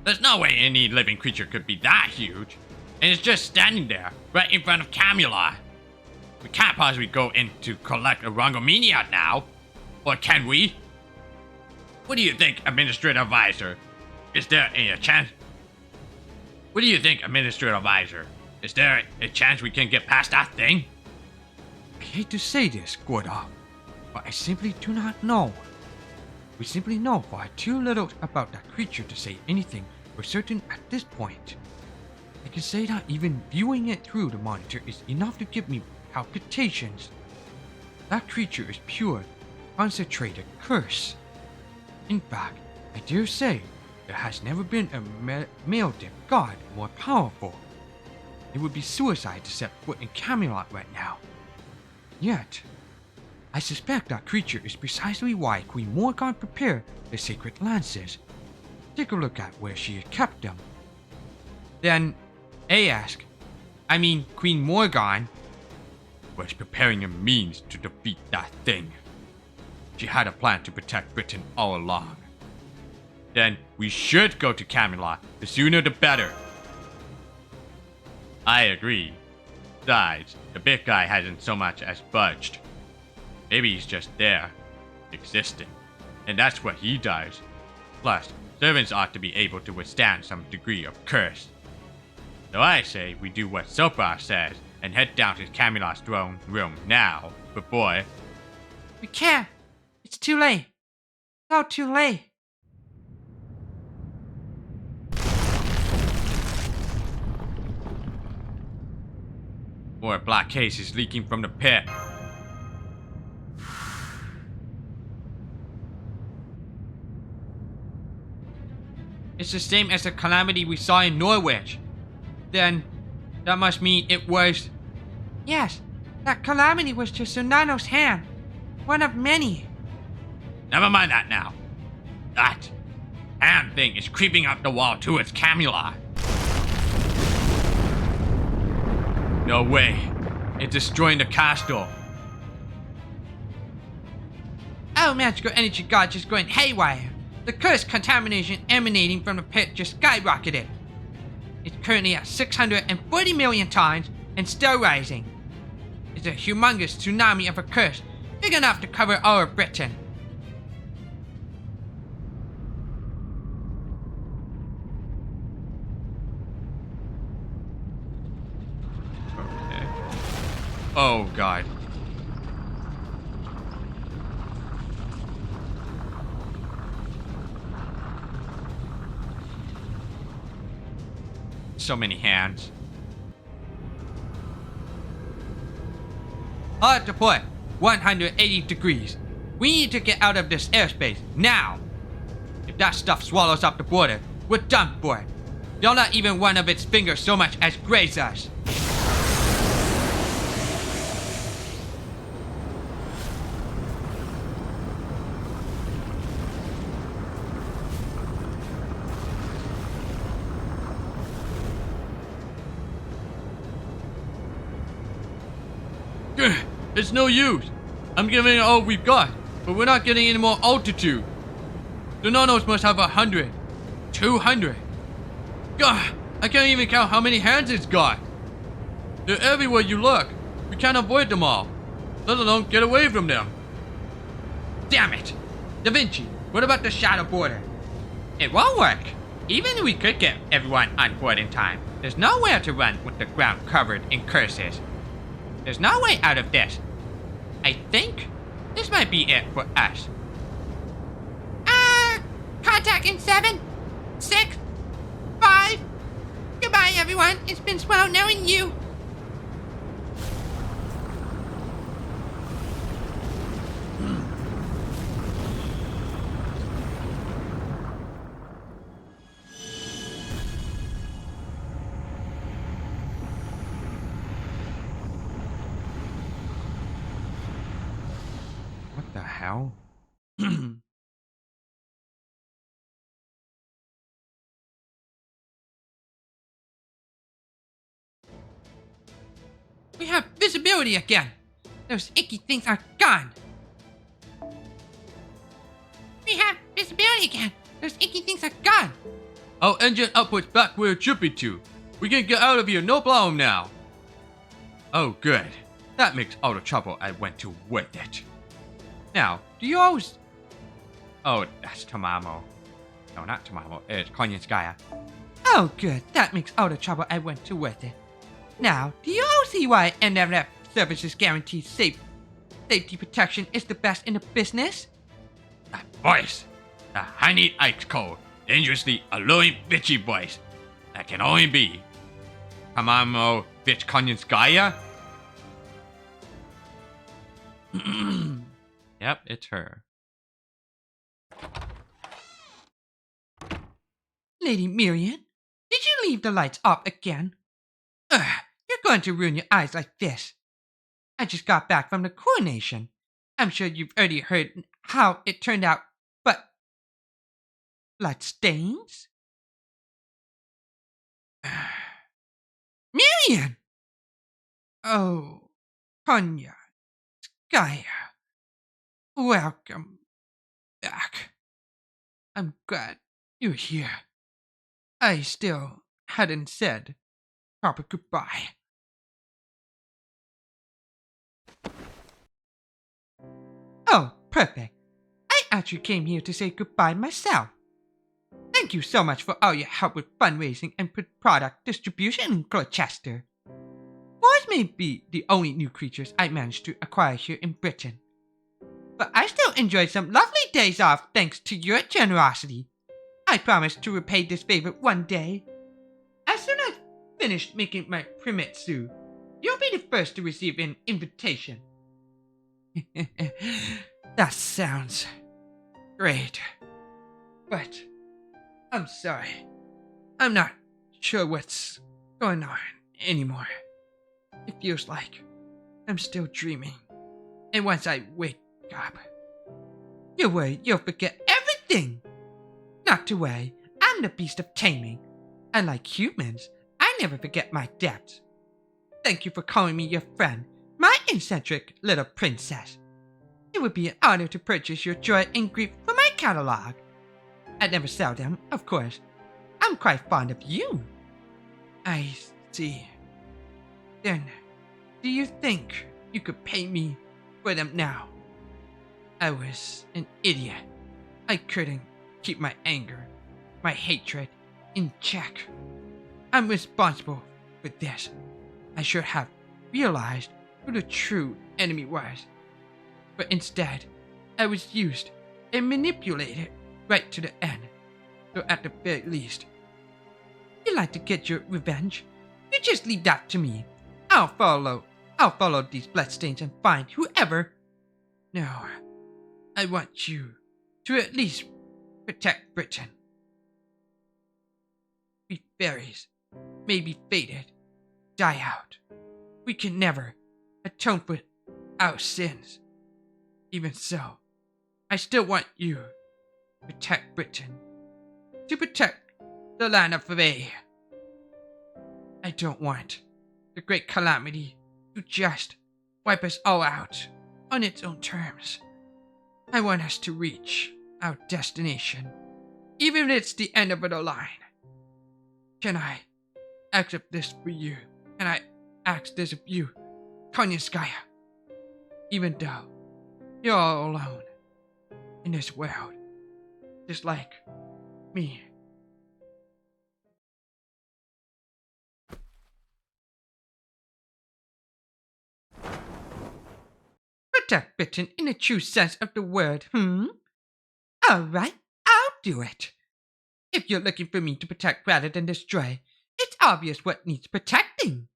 Speaker 2: There's no way any living creature could be that huge. And it's just standing there, right in front of Camelot. We can't possibly go in to collect a Rongomenia now. Or can we? What do you think, Administrative Advisor? Is there a chance? What do you think, Administrative Advisor? Is there a chance we can get past that thing?
Speaker 1: I hate to say this, Gorda, but I simply do not know. We simply know far too little about that creature to say anything for certain at this point. I can say that even viewing it through the monitor is enough to give me palpitations. That creature is pure, concentrated curse. In fact, I dare say there has never been a male-div god more powerful. It would be suicide to set foot in Camelot right now. Yet, I suspect that creature is precisely why Queen Morgan prepared the sacred lances. Take a look at where she had kept them. Then, Queen Morgan
Speaker 2: was preparing a means to defeat that thing. She had a plan to protect Britain all along. Then we should go to Camelot, the sooner the better. I agree. Besides, the big guy hasn't so much as budged. Maybe he's just there, existing, and that's what he does. Plus, servants ought to be able to withstand some degree of curse. So I say we do what Sopra says and head down to Camelot's throne room now, before...
Speaker 3: We can't. It's too late. So too late.
Speaker 2: More black haze is leaking from the pit.
Speaker 1: It's the same as the calamity we saw in Norwich. Then, that must mean it was...
Speaker 3: Yes, that calamity was just Sunano's hand. One of many.
Speaker 2: Never mind that now. That hand thing is creeping up the wall towards Camelot. No way. It's destroying the castle.
Speaker 3: Oh, magical energy god just going haywire. The cursed contamination emanating from the pit just skyrocketed. It's currently at 640 million tons and still rising. It's a humongous tsunami of a curse, big enough to cover all of Britain.
Speaker 2: Okay. Oh god. So many hands.
Speaker 3: Hard to put. 180 degrees. We need to get out of this airspace now. If that stuff swallows up the border, we're done for. Don't let even one of its fingers so much as graze us.
Speaker 4: It's no use. I'm giving it all we've got, but we're not getting any more altitude. The nanos must have 100, 200. God, I can't even count how many hands it's got. They're everywhere you look. We can't avoid them all, let alone get away from them.
Speaker 3: Damn it! Da Vinci, what about the shadow border? It won't work. Even if we could get everyone on board in time, there's nowhere to run with the ground covered in curses. There's no way out of this. I think this might be it for us. Contact in 7, 6, 5. Goodbye, everyone. It's been swell knowing you.
Speaker 1: What the hell?
Speaker 3: We have visibility again. Those icky things are gone. We have visibility again. Those icky things are gone.
Speaker 4: Our engine output's back where it should be to. We can get out of here, no problem now.
Speaker 1: Oh, good. That makes all the trouble I went to worth it. Now, do you always... Oh, that's Tamamo. No, not Tamamo. It's Konyanskaya.
Speaker 3: Oh, good. That makes all the trouble I went to worth it. Now, do you all see why NFF Services guarantees safety protection is the best in the business?
Speaker 2: That voice. The honeyed ice cold, dangerously alluring bitchy voice. That can only be Tamamo bitch Konyanskaya.
Speaker 1: Yep, it's her.
Speaker 3: Lady Miriam, did you leave the lights off again? Ugh, you're going to ruin your eyes like this. I just got back from the coronation. I'm sure you've already heard how it turned out, but... blood stains? Miriam! Oh, Konya, Skaya. Welcome back. I'm glad you're here. I still hadn't said proper goodbye. Oh, perfect. I actually came here to say goodbye myself. Thank you so much for all your help with fundraising and product distribution in Gloucester. Boys may be the only new creatures I managed to acquire here in Britain, but I still enjoyed some lovely days off thanks to your generosity. I promise to repay this favor one day. As soon as I've finished making my primitsu, you'll be the first to receive an invitation. That sounds great. But I'm sorry. I'm not sure what's going on anymore. It feels like I'm still dreaming. And once I wake up, you're worried you'll forget everything. Not to worry, I'm the beast of taming. Unlike humans, I never forget my debts. Thank you for calling me your friend, my eccentric little princess. It would be an honor to purchase your joy and grief from my catalog. I'd never sell them, of course. I'm quite fond of you. I see. Then, do you think you could pay me for them now? I was an idiot. I couldn't keep my anger, my hatred in check. I'm responsible for this. I should have realized who the true enemy was. But instead, I was used and manipulated right to the end. So at the very least, if you'd like to get your revenge, you just leave that to me. I'll follow these bloodstains and find whoever. No, I want you to at least protect Britain. We fairies may be fated, die out. We can never atone for our sins. Even so, I still want you to protect Britain, to protect the land of Fae. I don't want the great calamity to just wipe us all out on its own terms. I want us to reach our destination, even if it's the end of the line. Can I accept this for you? Can I ask this of you, Konyanskaya? Even though you're all alone in this world, just like me. Protect Britain in the true sense of the word, Alright, I'll do it. If you're looking for me to protect rather than destroy, it's obvious what needs protecting.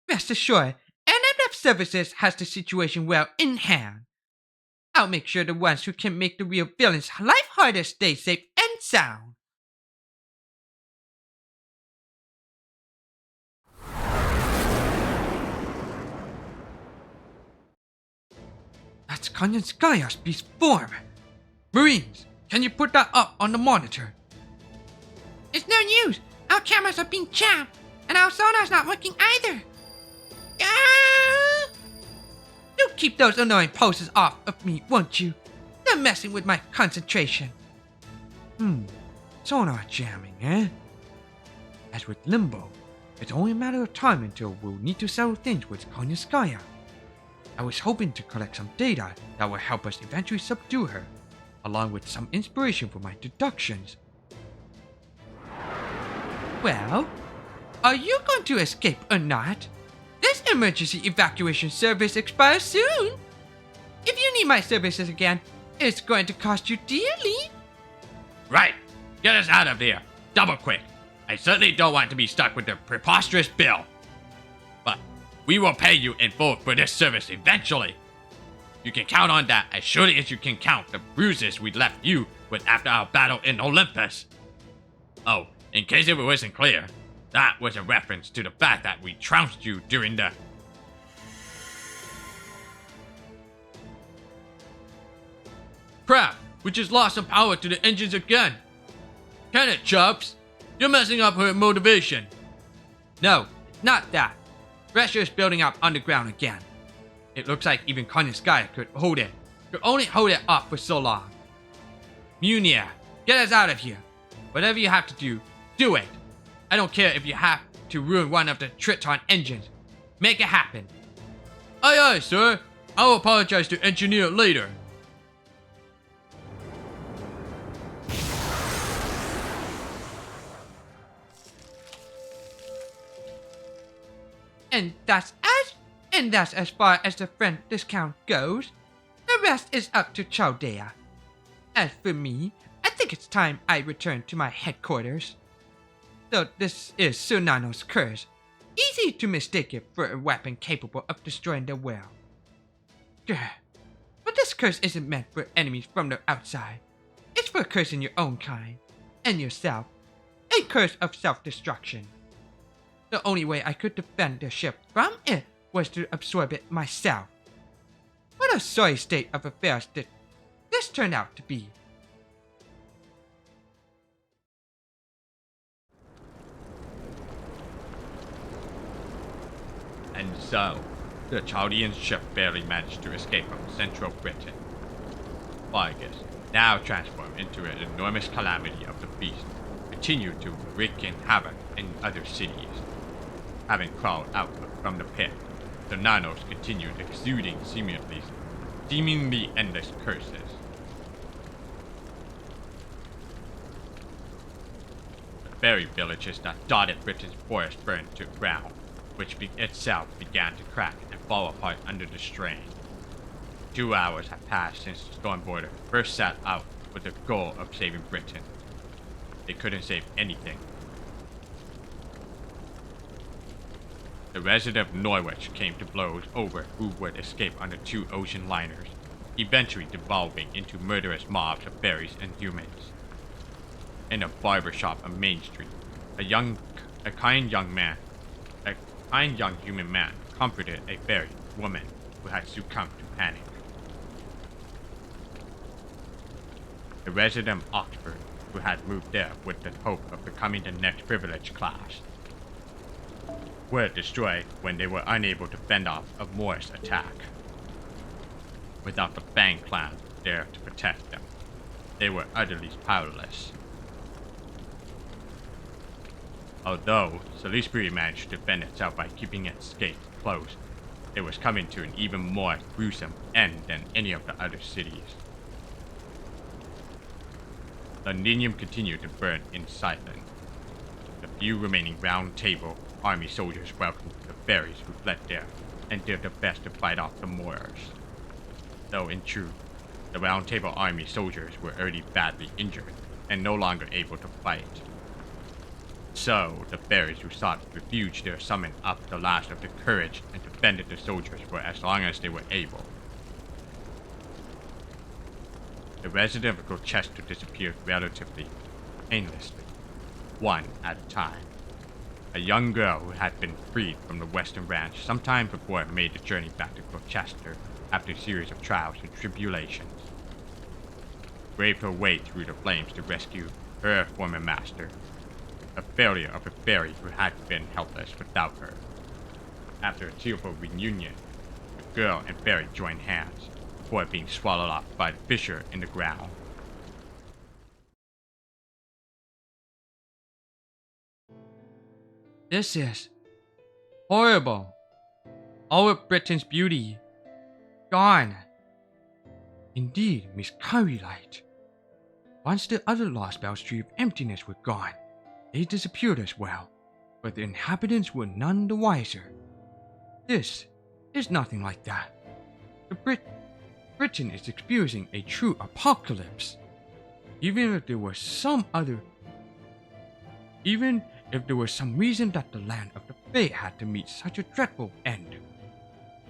Speaker 3: Rest assured, NMF Services has the situation well in hand. I'll make sure the ones who can make the real villains' life harder stay safe and sound. That's Konyanskaya's beast form. Marines, can you put that up on the monitor? It's no use. Our cameras are being jammed, and our sonar's not working either. Do keep those annoying posters off of me, won't you? They're messing with my concentration.
Speaker 1: Sonar jamming, eh? As with Limbo, it's only a matter of time until we'll need to settle things with Konyanskaya. I was hoping to collect some data that will help us eventually subdue her, along with some inspiration for my deductions.
Speaker 3: Well, are you going to escape or not? This emergency evacuation service expires soon. If you need my services again, it's going to cost you dearly.
Speaker 2: Right. Get us out of here. Double quick. I certainly don't want to be stuck with the preposterous bill. But we will pay you in full for this service eventually. You can count on that as surely as you can count the bruises we left you with after our battle in Olympus. Oh, in case it wasn't clear, that was a reference to the fact that we trounced you during the...
Speaker 4: Crap, we just lost some power to the engines again. Can it, Chops? You're messing up her motivation.
Speaker 3: No, not that. Pressure is building up underground again. It looks like even Konyanskaya could only hold it up for so long. Munir, get us out of here. Whatever you have to do, do it. I don't care if you have to ruin one of the Triton engines. Make it happen.
Speaker 4: Aye aye, sir. I'll apologize to engineer later.
Speaker 3: And that's as far as the friend discount goes. The rest is up to Chaldea. As for me, I think it's time I return to my headquarters. Though this is Tsunano's curse, easy to mistake it for a weapon capable of destroying the world. But this curse isn't meant for enemies from the outside. It's for cursing your own kind, and yourself. A curse of self-destruction. The only way I could defend the ship from it was to absorb it myself. What a sorry state of affairs did this turn out to be.
Speaker 2: And so, the Chaldean ship barely managed to escape from central Britain. Well, I guess now transformed into an enormous calamity of the beast, continued to wreak havoc in other cities. Having crawled out from the pit, the nanos continued exuding seemingly endless curses. The fairy villages that dotted Britain's forest burned to ground, which itself began to crack and fall apart under the strain. 2 hours had passed since the Storm Border first set out with the goal of saving Britain. They couldn't save anything. The resident of Norwich came to blows over who would escape on the 2 ocean liners, eventually devolving into murderous mobs of fairies and humans. In a barber shop on Main Street, a kind young human man comforted a fairy woman who had succumbed to panic. The resident of Oxford, who had moved there with the hope of becoming the next privileged class, were destroyed when they were unable to fend off a Morse attack. Without the Fang clan there to protect them, they were utterly powerless. Although Salisbury managed to defend itself by keeping its gates closed, it was coming to an even more gruesome end than any of the other cities. Londinium continued to burn in silence. The few remaining Round Table army soldiers welcomed the fairies who fled there and did their best to fight off the Moors. Though in truth, the Round Table army soldiers were already badly injured and no longer able to fight. So, the fairies who sought refuge there summoned up the last of their courage and defended the soldiers for as long as they were able. The resident of Gloucester disappeared relatively painlessly, one at a time. A young girl who had been freed from the Western Ranch sometime before made the journey back to Gloucester after a series of trials and tribulations. Braved her way through the flames to rescue her former master, a failure of a fairy who had been helpless without her. After a tearful reunion, the girl and fairy joined hands before being swallowed up by the fissure in the ground.
Speaker 1: This is horrible. All of Britain's beauty gone. Indeed, Miss Currylight. Once the other Lostbelt's tree of emptiness were gone, they disappeared as well, but the inhabitants were none the wiser. This is nothing like that. Britain is experiencing a true apocalypse. Even if there was some reason that the land of the Fae had to meet such a dreadful end,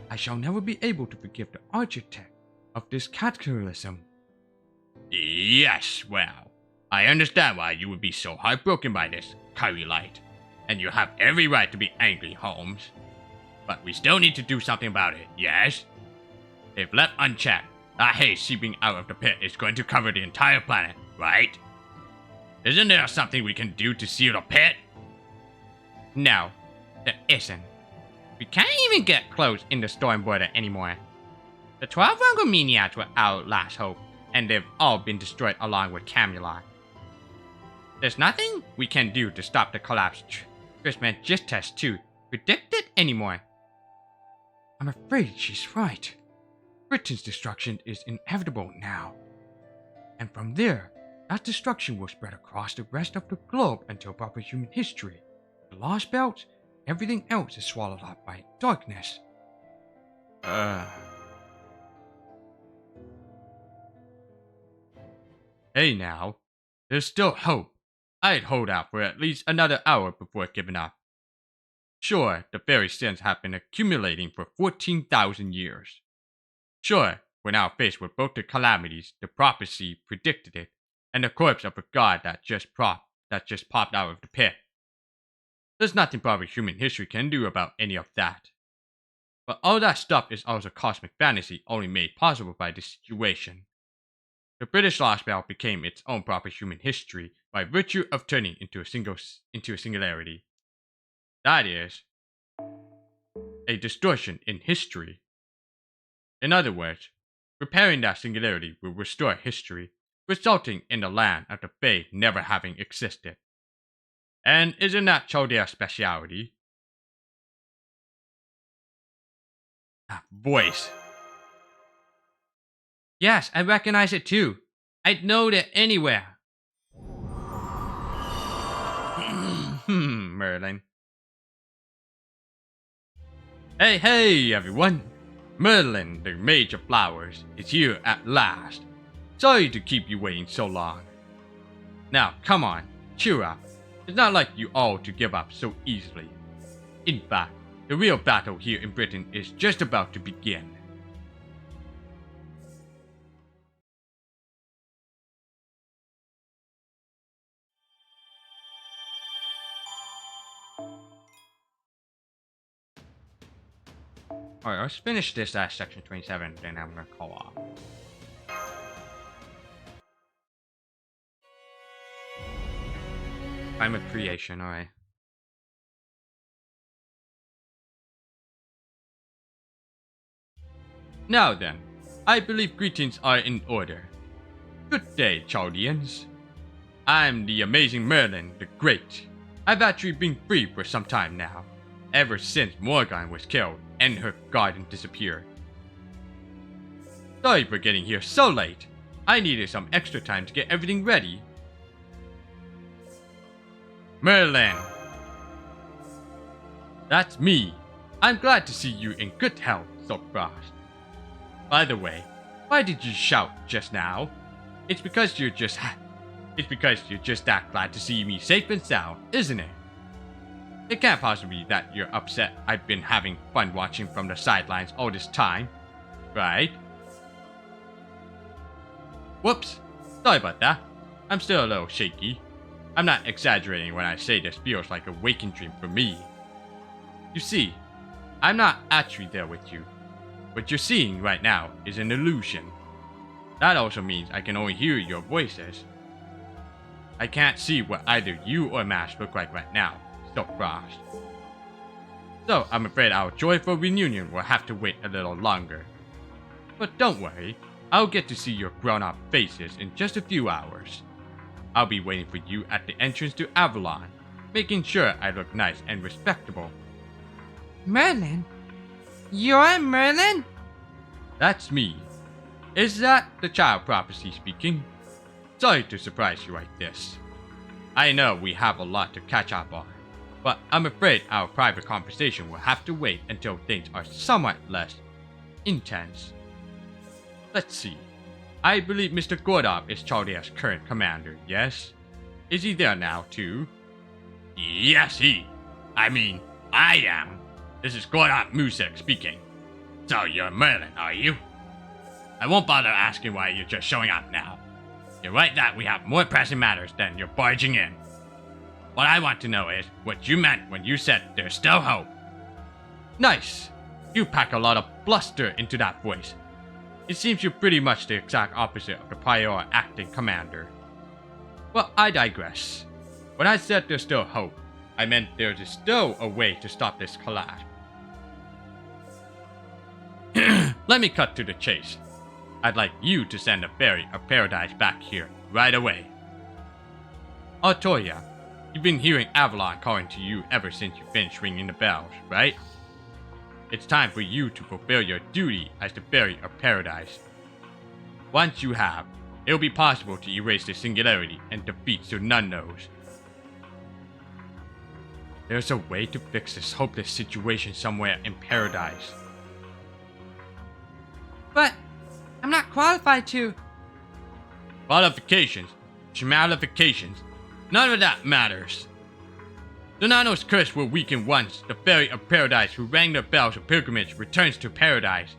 Speaker 1: I shall never be able to forgive the architect of this cataclysm.
Speaker 2: Yes, well, I understand why you would be so heartbroken by this, Currylight, and you have every right to be angry, Holmes. But we still need to do something about it, yes? If left unchecked, that haze seeping out of the pit is going to cover the entire planet, right? Isn't there something we can do to seal the pit?
Speaker 1: No, there isn't. We can't even get close in the Storm Border anymore. The 12 Rangomaniacs were our last hope, and they've all been destroyed along with Camelot. There's nothing we can do to stop the collapse Trismegistus to predict it anymore. I'm afraid she's right. Britain's destruction is inevitable now. And from there, that destruction will spread across the rest of the globe until proper human history. The Lostbelt, everything else is swallowed up by darkness.
Speaker 2: Hey now, there's still hope. I'd hold out for at least another hour before giving up. Sure, the fairy sins have been accumulating for 14,000 years. Sure, we're now faced with both the calamities the prophecy predicted it, and the corpse of a god that just popped out of the pit. There's nothing proper human history can do about any of that. But all that stuff is also cosmic fantasy only made possible by this situation. The British Lostbelt became its own proper human history by virtue of turning into a singularity. That is, a distortion in history. In other words, repairing that singularity will restore history, resulting in the land of the Fae never having existed. And isn't that Chaldea's speciality? That voice. Yes, I recognize it too. I'd know it anywhere. Merlin. Hey, everyone! Merlin, the Mage of Flowers, is here at last. Sorry to keep you waiting so long. Now, come on, cheer up. It's not like you all to give up so easily. In fact, the real battle here in Britain is just about to begin. Alright, let's finish this section 27, then I'm gonna call off. Time of creation, alright. Now then, I believe greetings are in order. Good day, Chaldeans. I'm the amazing Merlin the Great. I've actually been free for some time now, ever since Morgan was killed and her garden disappeared. Sorry for getting here so late. I needed some extra time to get everything ready. Merlin! That's me. I'm glad to see you in good health, Silkfrost. By the way, why did you shout just now? It's because you're just that glad to see me safe and sound, isn't it? It can't possibly be that you're upset I've been having fun watching from the sidelines all this time, right? Whoops, sorry about that. I'm still a little shaky. I'm not exaggerating when I say this feels like a waking dream for me. You see, I'm not actually there with you. What you're seeing right now is an illusion. That also means I can only hear your voices. I can't see what either you or Mash look like right now, Silkfrost. So I'm afraid our joyful reunion will have to wait a little longer. But don't worry, I'll get to see your grown-up faces in just a few hours. I'll be waiting for you at the entrance to Avalon, making sure I look nice and respectable.
Speaker 3: Merlin? You're Merlin?
Speaker 2: That's me. Is that the child prophecy speaking? Sorry to surprise you like this. I know we have a lot to catch up on, but I'm afraid our private conversation will have to wait until things are somewhat less intense. Let's see. I believe Mr. Gordov is Chaldea's current commander, yes? Is he there now, too?
Speaker 8: Yes, I am. This is Gordov Musek speaking. So you're Merlin, are you? I won't bother asking why you're just showing up now. You're right that we have more pressing matters than you're barging in. What I want to know is what you meant when you said there's still hope.
Speaker 2: Nice! You pack a lot of bluster into that voice. It seems you're pretty much the exact opposite of the prior acting commander. Well, I digress. When I said there's still hope, I meant there's still a way to stop this collapse. Let me cut to the chase. I'd like you to send a ferry of paradise back here right away. Artoria, you've been hearing Avalon calling to you ever since you finished ringing the bells, right? It's time for you to fulfill your duty as the ferry of paradise. Once you have, it'll be possible to erase the singularity and defeat Sir None Knows. There's a way to fix this hopeless situation somewhere in paradise.
Speaker 3: But I'm not qualified to.
Speaker 2: Qualifications, schmalifications, none of that matters. Donano's curse will weaken once the Fairy of Paradise who rang the bells of pilgrimage returns to paradise.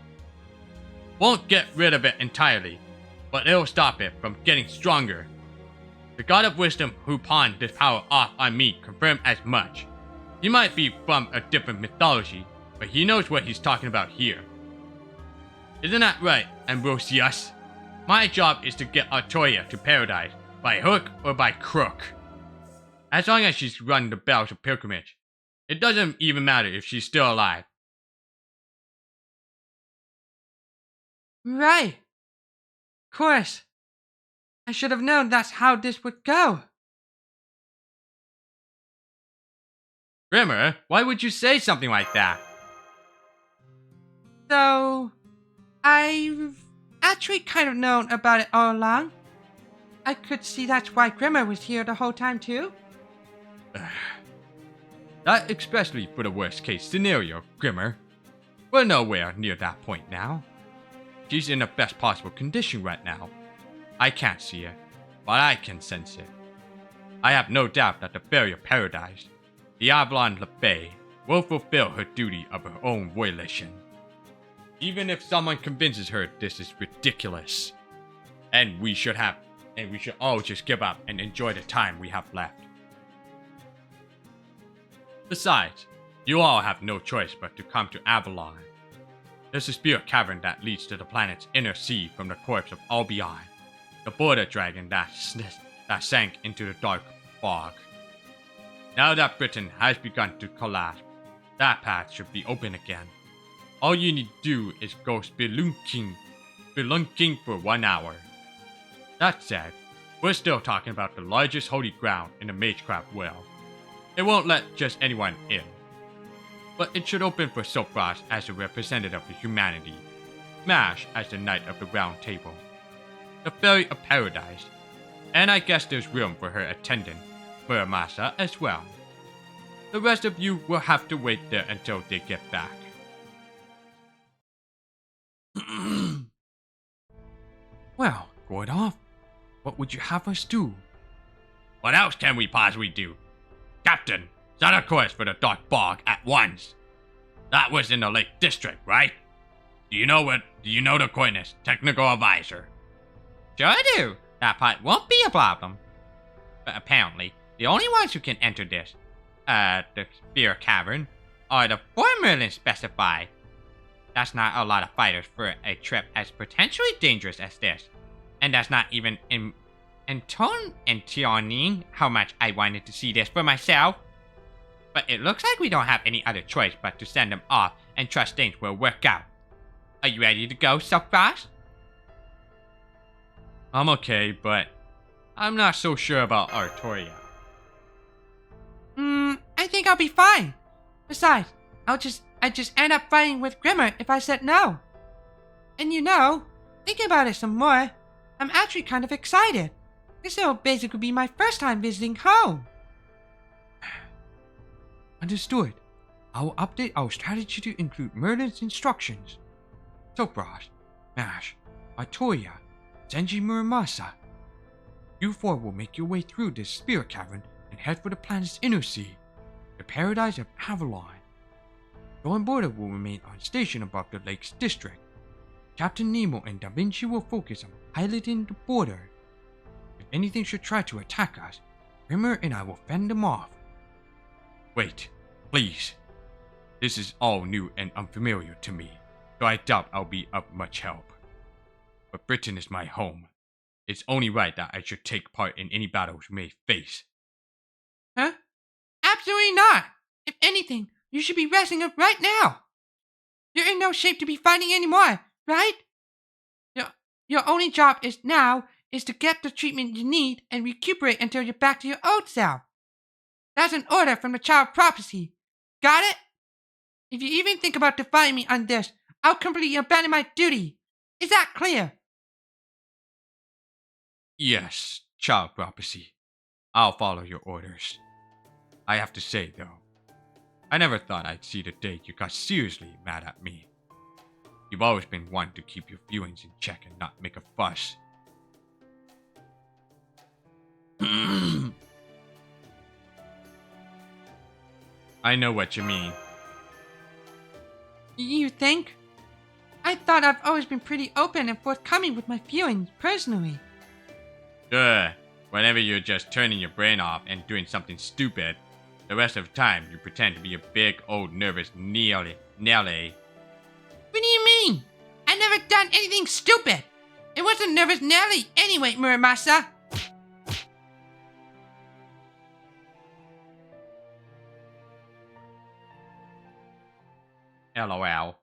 Speaker 2: Won't get rid of it entirely, but it'll stop it from getting stronger. The God of Wisdom who pawned this power off on me confirmed as much. He might be from a different mythology, but he knows what he's talking about here. Isn't that right, Ambrosius? My job is to get Artoria to paradise, by hook or by crook. As long as she's run the bells of pilgrimage, it doesn't even matter if she's still alive.
Speaker 3: Right. Of course. I should have known that's how this would go.
Speaker 2: Grimmer, why would you say something like that?
Speaker 3: So, I've actually kind of known about it all along. I could see that's why Grimmer was here the whole time too.
Speaker 2: That especially for the worst case scenario, Grimmer. We're nowhere near that point now. She's in the best possible condition right now. I can't see it, but I can sense it. I have no doubt that the Fairy of Paradise, the Avalon Bay, will fulfill her duty of her own volition. Even if someone convinces her this is ridiculous. And we should all just give up and enjoy the time we have left. Besides, you all have no choice but to come to Avalon. There's a spirit cavern that leads to the planet's inner sea from the corpse of Albion, the border dragon that sank into the dark fog. Now that Britain has begun to collapse, that path should be open again. All you need to do is go spelunking for 1 hour. That said, we're still talking about the largest holy ground in the Magecraft world. It won't let just anyone in. But it should open for Silfrost as a representative of humanity, Smash as the Knight of the Round Table, the Fairy of Paradise, and I guess there's room for her attendant, Muramasa, as well. The rest of you will have to wait there until they get back.
Speaker 1: Well, Gordolf, what would you have us do?
Speaker 2: What else can we possibly do? Captain, set a course for the Dark Bog at once. That was in the Lake District, right? Do you know the coordinates, Technical Advisor?
Speaker 8: Sure I do. That part won't be a problem. But apparently, the only ones who can enter this, the Spear Cavern, are the 4 Merlins specified. That's not a lot of fighters for a trip as potentially dangerous as this. And that's not even intoning how much I wanted to see this for myself. But it looks like we don't have any other choice but to send them off and trust things will work out. Are you ready to go, Silfrost?
Speaker 2: I'm okay, but I'm not so sure about Artoria.
Speaker 3: I think I'll be fine. Besides, I'd just end up fighting with Grimmer if I said no. And thinking about it some more, I'm actually kind of excited. This will basically be my first time visiting home.
Speaker 1: Understood. I will update our strategy to include Merlin's instructions. Silfrost, Mash, Artoria, Zenji Muramasa. You 4 will make your way through this Spear Cavern and head for the planet's inner sea, the paradise of Avalon. Dawn Border will remain on station above the Lakes District. Captain Nemo and Da Vinci will focus on piloting the border. If anything should try to attack us, Grimmer and I will fend them off.
Speaker 2: Wait, please. This is all new and unfamiliar to me, so I doubt I'll be of much help. But Britain is my home. It's only right that I should take part in any battles we may face.
Speaker 3: Huh? Absolutely not! If anything, you should be resting up right now. You're in no shape to be fighting anymore, right? Your only job is to get the treatment you need and recuperate until you're back to your old self. That's an order from the Child Prophecy. Got it? If you even think about defying me on this, I'll completely abandon my duty. Is that clear?
Speaker 2: Yes, Child Prophecy. I'll follow your orders. I have to say, though, I never thought I'd see the day you got seriously mad at me. You've always been one to keep your feelings in check and not make a fuss. I know what you mean.
Speaker 3: You think? I thought I've always been pretty open and forthcoming with my feelings, personally.
Speaker 2: Sure, whenever you're just turning your brain off and doing something stupid, the rest of the time you pretend to be a big old nervous Nelly.
Speaker 3: What do you mean? I never done anything stupid. It wasn't nervous Nelly anyway, Muramasa.
Speaker 2: LOL.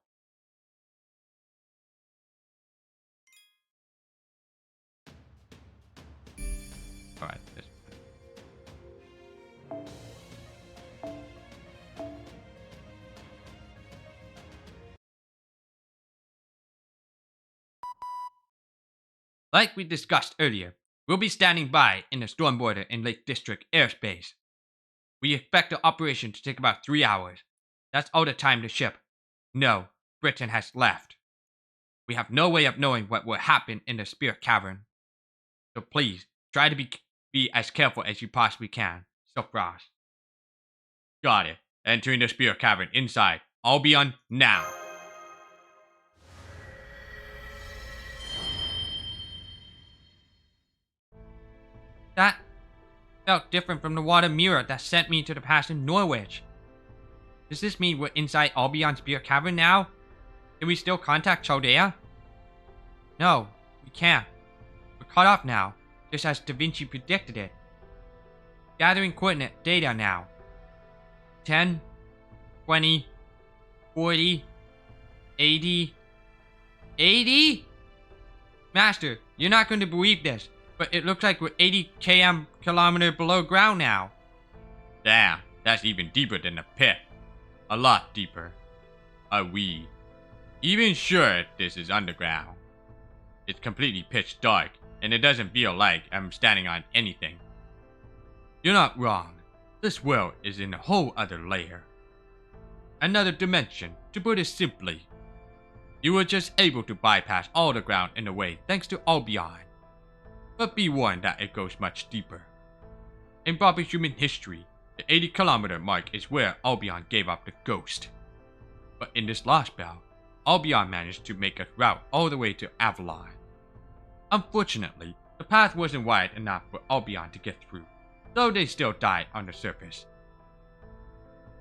Speaker 1: Like we discussed earlier, we'll be standing by in the storm border in Lake District airspace. We expect the operation to take about 3 hours. That's all the time the ship. No, Britain has left. We have no way of knowing what will happen in the Spirit Cavern. So please, try to be as careful as you possibly can. So Frost.
Speaker 2: Got it. Entering the Spirit Cavern inside. I'll be on now.
Speaker 1: That felt different from the water mirror that sent me to the past in Norwich. Does this mean we're inside Albion's Spirit Cavern now? Can we still contact Chaldea? No, we can't. We're cut off now, just as Da Vinci predicted it. Gathering coordinate data now. 10, 20, 40, 80. 80? Master, you're not going to believe this, but it looks like we're 80 kilometer below ground now.
Speaker 2: Damn, that's even deeper than the pit. A lot deeper. Are we even sure this is underground? It's completely pitch dark, and it doesn't feel like I'm standing on anything.
Speaker 1: You're not wrong. This world is in a whole other layer. Another dimension, to put it simply. You were just able to bypass all the ground in a way thanks to Albion. But be warned that it goes much deeper. In proper human history, the 80-kilometer mark is where Albion gave up the ghost. But in this Lostbelt, Albion managed to make a route all the way to Avalon. Unfortunately, the path wasn't wide enough for Albion to get through, though they still died on the surface.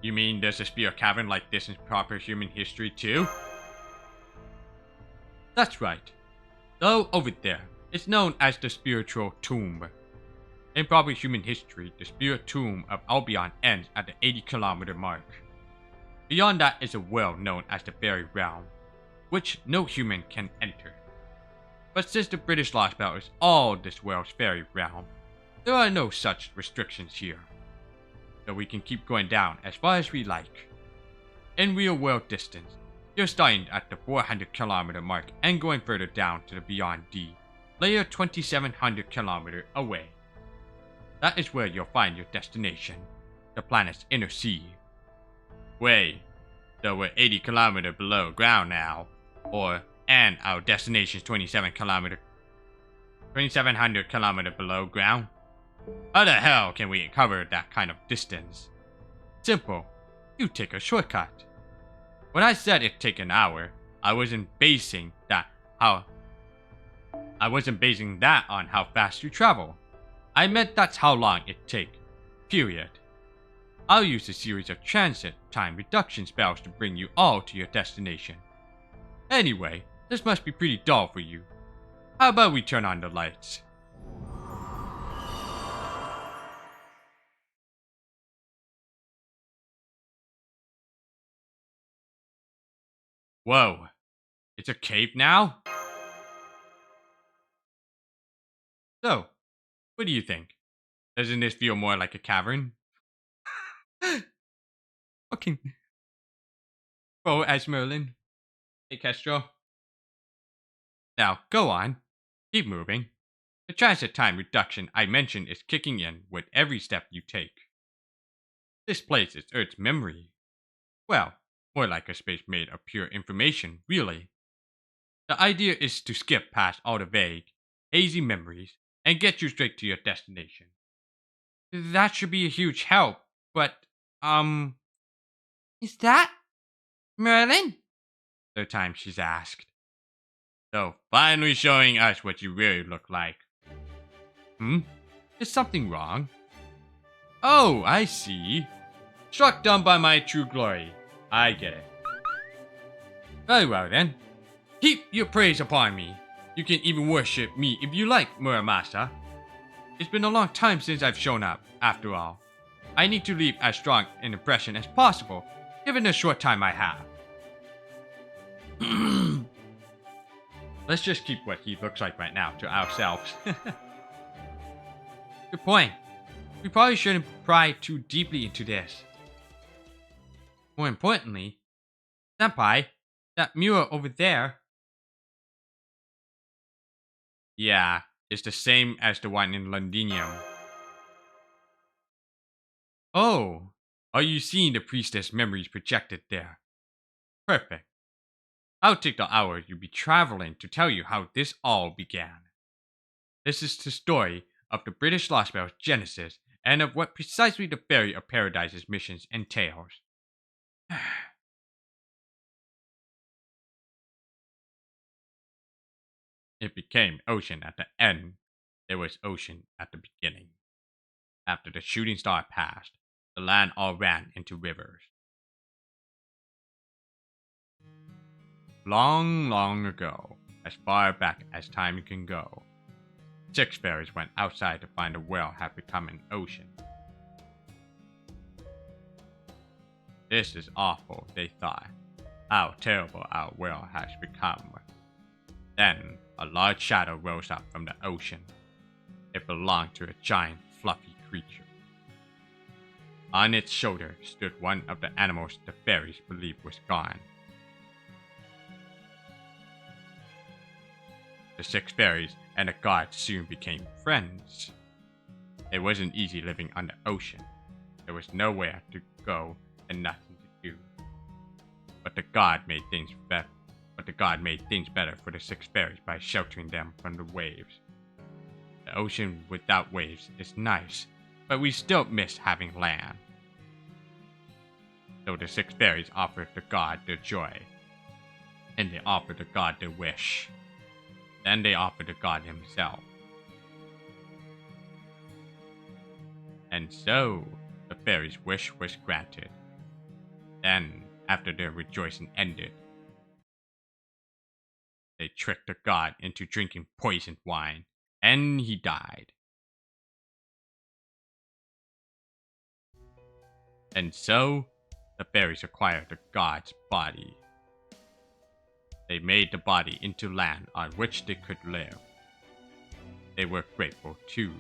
Speaker 2: You mean there's a Spirit Cavern like this in proper human history too?
Speaker 1: That's right. Though over there, it's known as the Spiritual Tomb. In proper human history, the Spirit Tomb of Albion ends at the 80-kilometer mark. Beyond that is a world known as the Fairy Realm, which no human can enter. But since the British Lostbelt is all this world's fairy realm, there are no such restrictions here. So we can keep going down as far as we like. In real world distance, you're starting at the 400-kilometer mark and going further down to the Beyond D, layer 2700 kilometer away. That is where you'll find your destination, the planet's inner sea.
Speaker 2: Wait, so we're 80 kilometers below ground now, and our destination is 2700 kilometers below ground? How the hell can we cover that kind of distance?
Speaker 1: Simple. You take a shortcut. When I said it'd take an hour, I wasn't basing that on how fast you travel. I meant that's how long it'd take. Period. I'll use a series of transit time reduction spells to bring you all to your destination. Anyway, this must be pretty dull for you. How about we turn on the lights?
Speaker 2: Whoa, it's a cave now?
Speaker 1: So, what do you think?
Speaker 2: Doesn't this feel more like a cavern?
Speaker 1: Fucking. Bo as Merlin. Hey, Kestrel. Now, go on. Keep moving. The transit time reduction I mentioned is kicking in with every step you take. This place is Earth's memory. Well, more like a space made of pure information, really. The idea is to skip past all the vague, hazy memories and get you straight to your destination. That should be a huge help, but,
Speaker 3: Is that Merlin?
Speaker 1: third time she's asked.
Speaker 2: So, finally showing us what you really look like.
Speaker 1: Is something wrong? Oh, I see. Struck dumb by my true glory. I get it. Very well then. Heap your praise upon me. You can even worship me if you like, Muramasa. It's been a long time since I've shown up, after all. I need to leave as strong an impression as possible, given the short time I have. Let's just keep what he looks like right now to ourselves. Good point. We probably shouldn't pry too deeply into this. More importantly, Senpai, that mirror over there.
Speaker 2: Yeah, it's the same as the one in Londinium. Oh, are you seeing the priestess memories projected there? Perfect. I'll take the hour you'll be traveling to tell you how this all began. This is the story of the British Lostbelt's genesis and of what precisely the Ferry of Paradise's missions entails. It became ocean at the end. There was ocean at the beginning. After the shooting star passed, the land all ran into rivers. Long, long ago, as far back as time can go, 6 fairies went outside to find a well had become an ocean. This is awful, they thought. How terrible our well has become. Then, a large shadow rose up from the ocean. It belonged to a giant, fluffy creature. On its shoulder stood one of the animals the fairies believed was gone. The 6 fairies and the gods soon became friends. It wasn't easy living on the ocean. There was nowhere to go and nothing to do. But the god made things better. For the 6 fairies by sheltering them from the waves. The ocean without waves is nice, but we still miss having land. So the 6 fairies offered the god their joy, and they offered the god their wish. Then they offered the god himself. And so, the fairies' wish was granted. Then, after their rejoicing ended, they tricked the god into drinking poisoned wine, and he died. And so, the fairies acquired the god's body. They made the body into land on which they could live. They were grateful, too,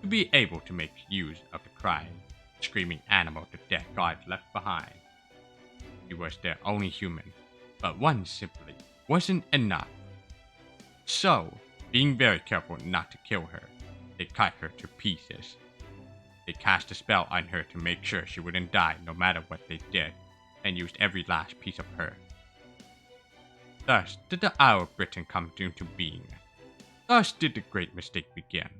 Speaker 2: to be able to make use of the crying, screaming animal the dead god left behind. He was their only human, but one simply wasn't enough. So, being very careful not to kill her, they cut her to pieces. They cast a spell on her to make sure she wouldn't die no matter what they did, and used every last piece of her. Thus did the Isle of Britain come into being. Thus did the great mistake begin.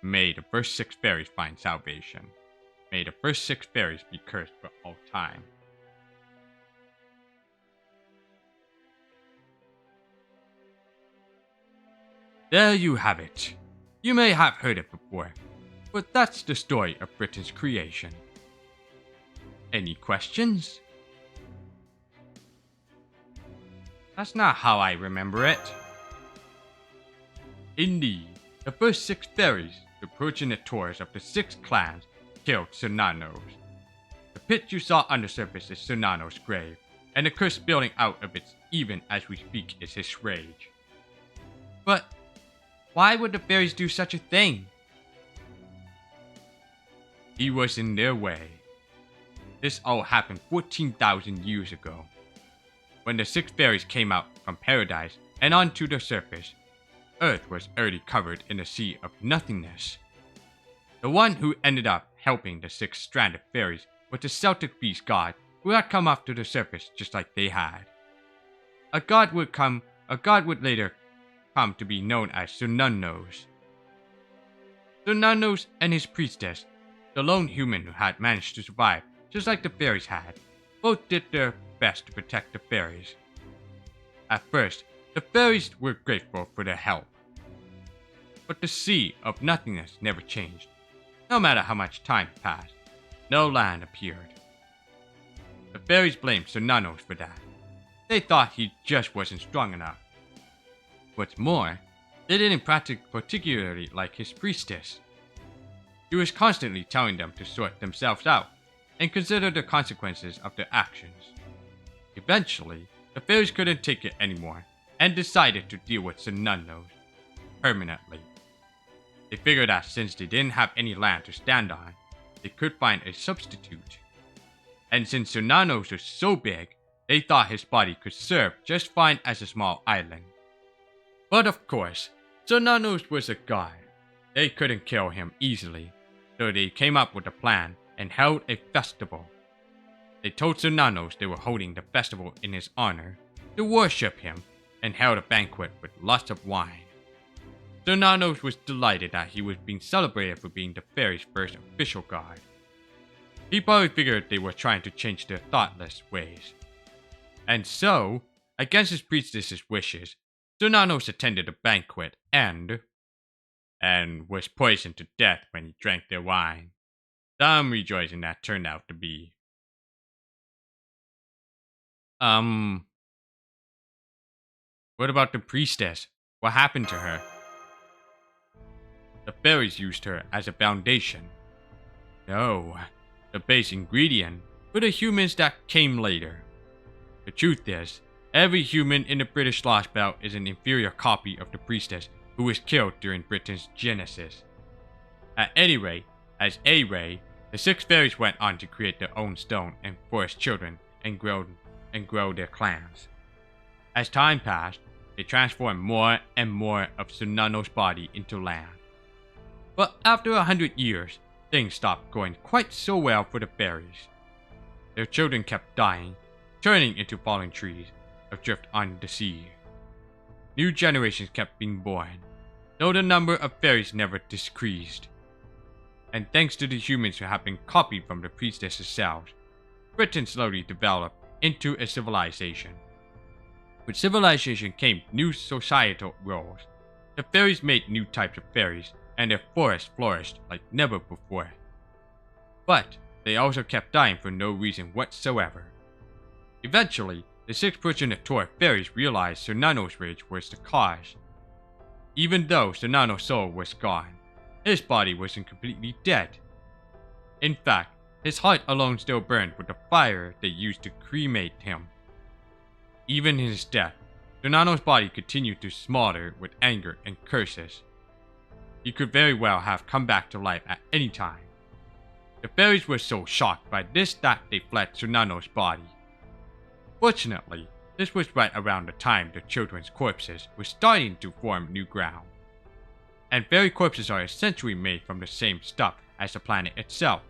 Speaker 2: May the first 6 fairies find salvation. May the first 6 fairies be cursed for all time. There you have it. You may have heard it before, but that's the story of Britain's creation. Any questions? That's not how I remember it. Indeed, the first 6 fairies, the progenitors of the 6 clans, killed Sonanos. The pit you saw on the surface is Sonanos' grave, and the curse building out of it even as we speak is his rage. But why would the fairies do such a thing? He was in their way. This all happened 14,000 years ago. When the 6 fairies came out from paradise and onto the surface, Earth was already covered in a sea of nothingness. The one who ended up helping the 6 stranded fairies was the Celtic beast god who had come up to the surface just like they had. A god would later come to be known as Sonanos. Sonanos and his priestess, the lone human who had managed to survive just like the fairies had, both did their best to protect the fairies. At first, the fairies were grateful for their help. But the sea of nothingness never changed. No matter how much time passed, no land appeared. The fairies blamed Sonanos for that. They thought he just wasn't strong enough. What's more, they didn't particularly like his priestess. He was constantly telling them to sort themselves out and consider the consequences of their actions. Eventually, the fairies couldn't take it anymore and decided to deal with Sonanos permanently. They figured that since they didn't have any land to stand on, they could find a substitute. And since Sonanos was so big, they thought his body could serve just fine as a small island. But of course, Sonanos was a god. They couldn't kill him easily, so they came up with a plan and held a festival. They told Sonanos they were holding the festival in his honor to worship him and held a banquet with lots of wine. Sonanos was delighted that he was being celebrated for being the fairy's first official god. He probably figured they were trying to change their thoughtless ways. And so, against his priestess's wishes, Sonanos attended the banquet and was poisoned to death when he drank their wine. Some rejoicing that turned out to be what about the priestess? What happened to her? The fairies used her as a foundation. No, the base ingredient for the humans that came later. The truth is, every human in the British Lostbelt is an inferior copy of the priestess who was killed during Britain's genesis. At any rate, as a ray, the 6 fairies went on to create their own stone and forest children and grow their clans. As time passed, they transformed more and more of Sonanos' body into land. But after 100 years, things stopped going quite so well for the fairies. Their children kept dying, turning into fallen trees, adrift on the sea. New generations kept being born, though the number of fairies never decreased. And thanks to the humans who had been copied from the priestess's cells, Britain slowly developed into a civilization. With civilization came new societal roles. The fairies made new types of fairies, and their forests flourished like never before. But they also kept dying for no reason whatsoever. Eventually, the 6 progenitor fairies realized Sonanos' rage was the cause. Even though Sonanos' soul was gone, his body wasn't completely dead. In fact, his heart alone still burned with the fire they used to cremate him. Even in his death, Sonanos' body continued to smolder with anger and curses. He could very well have come back to life at any time. The fairies were so shocked by this that they fled Sonanos' body. Fortunately, this was right around the time the children's corpses were starting to form new ground. And fairy corpses are essentially made from the same stuff as the planet itself.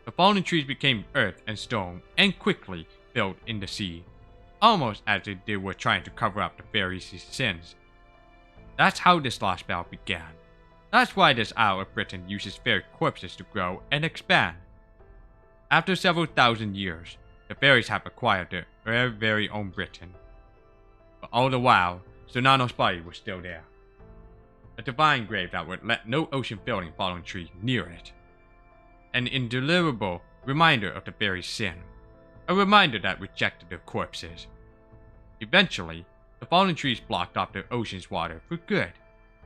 Speaker 2: The fallen trees became earth and stone and quickly filled in the sea, almost as if they were trying to cover up the fairies' sins. That's how this Lostbelt began. That's why this Isle of Britain uses fairy corpses to grow and expand. After several thousand years, the fairies have acquired their very own Britain. But all the while, Sonanos' body was still there. A divine grave that would let no ocean-filling fallen tree near it. An indelible reminder of the fairies' sin. A reminder that rejected their corpses. Eventually, the fallen trees blocked off the ocean's water for good,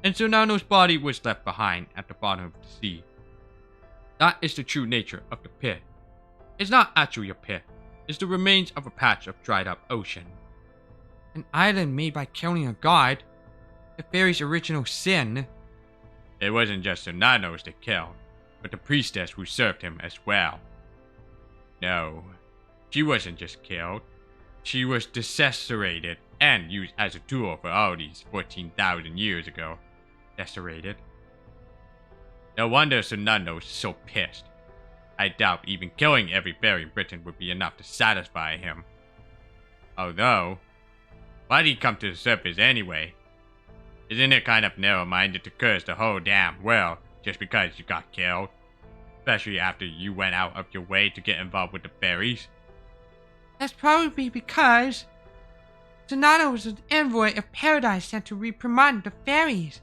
Speaker 2: and Sonanos' body was left behind at the bottom of the sea. That is the true nature of the pit. It's not actually a pit. It's the remains of a patch of dried up ocean.
Speaker 3: An island made by killing a god? The fairy's original sin?
Speaker 2: It wasn't just Sonanos they killed, but the priestess who served him as well. No, she wasn't just killed. She was desecrated and used as a tool for all these 14,000 years ago. Desecrated. No wonder Sonanos is so pissed. I doubt even killing every fairy in Britain would be enough to satisfy him. Although, why'd he come to the surface anyway? Isn't it kind of narrow-minded to curse the whole damn world just because you got killed? Especially after you went out of your way to get involved with the fairies?
Speaker 3: That's probably because Sonanos was an envoy of paradise sent to reprimand the fairies.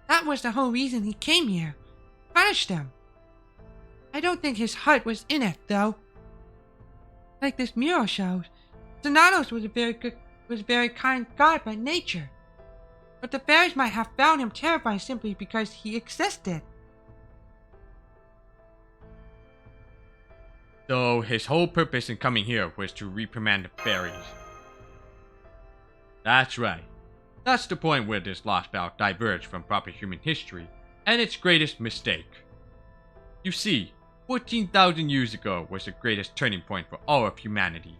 Speaker 3: That was the whole reason he came here. Punish them. I don't think his heart was in it, though. Like this mural shows, Sonanos was a very kind god by nature. But the fairies might have found him terrifying simply because he existed.
Speaker 2: So his whole purpose in coming here was to reprimand the fairies. That's right. That's the point where this Lostbelt diverged from proper human history, and its greatest mistake. You see, 14,000 years ago was the greatest turning point for all of humanity.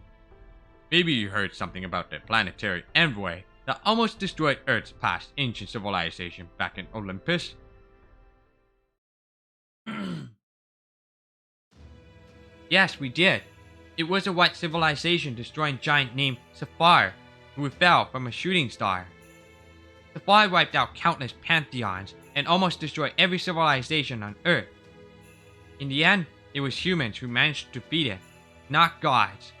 Speaker 2: Maybe you heard something about the planetary envoy that almost destroyed Earth's past ancient civilization back in Olympus? Yes, we did. It was a white civilization destroying giant named Sapphire, who fell from a shooting star. Sapphire wiped out countless pantheons and almost destroyed every civilization on Earth. In the end, it was humans who managed to defeat it, not gods.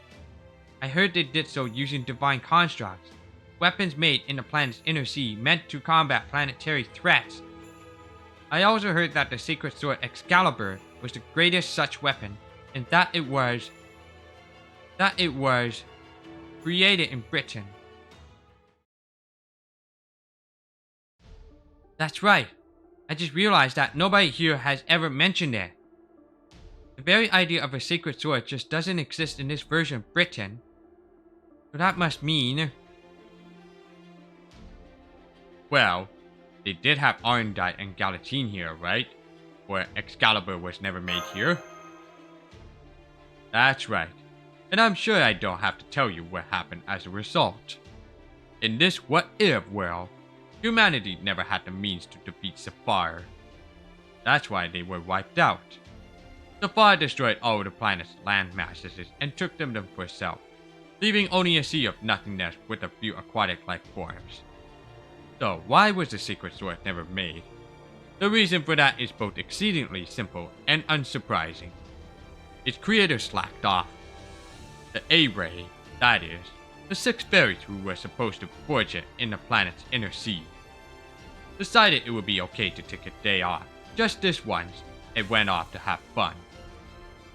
Speaker 2: I heard they did so using divine constructs, weapons made in the planet's inner sea meant to combat planetary threats. I also heard that the sacred sword Excalibur was the greatest such weapon, and that it was created in Britain. That's right. I just realized that nobody here has ever mentioned it. The very idea of a sacred sword just doesn't exist in this version of Britain. So that must mean... Well, they did have Arendite and Galatine here, right? Where Excalibur was never made here. That's right. And I'm sure I don't have to tell you what happened as a result. In this what-if world, humanity never had the means to defeat Sapphire. That's why they were wiped out. Sapphire destroyed all of the planet's land masses and took them for herself, leaving only a sea of nothingness with a few aquatic life forms. So why was the sacred sword never made? The reason for that is both exceedingly simple and unsurprising. Its creator slacked off. The A-Ray, that is, the 6 fairies who were supposed to forge it in the planet's inner sea, decided it would be okay to take a day off, just this once, and went off to have fun.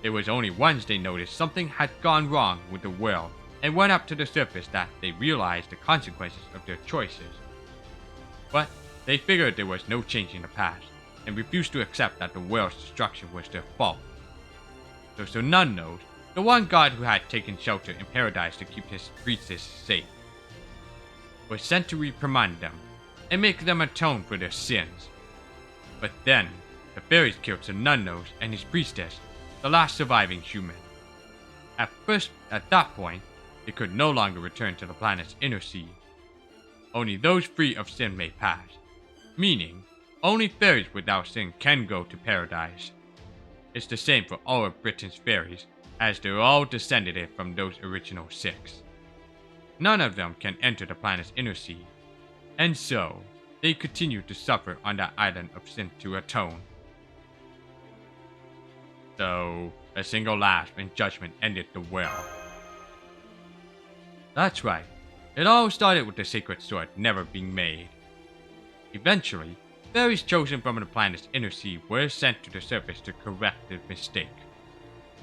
Speaker 2: It was only once they noticed something had gone wrong with the world and went up to the surface that they realized the consequences of their choices. But they figured there was no change in the past and refused to accept that the world's destruction was their fault. So none knows, the one god who had taken shelter in paradise to keep his priestess safe, was sent to reprimand them and make them atone for their sins. But then, the fairies killed Sir None-Nose and his priestess, the last surviving human. At that point, they could no longer return to the planet's inner sea. Only those free of sin may pass, meaning only fairies without sin can go to paradise. It's the same for all of Britain's fairies, as they're all descended from those original 6. None of them can enter the planet's inner sea, and so they continue to suffer on that island of sin to atone. So, a single lash and judgment ended the world. That's right. It all started with the sacred sword never being made. Eventually, fairies chosen from the planet's inner sea were sent to the surface to correct the mistake.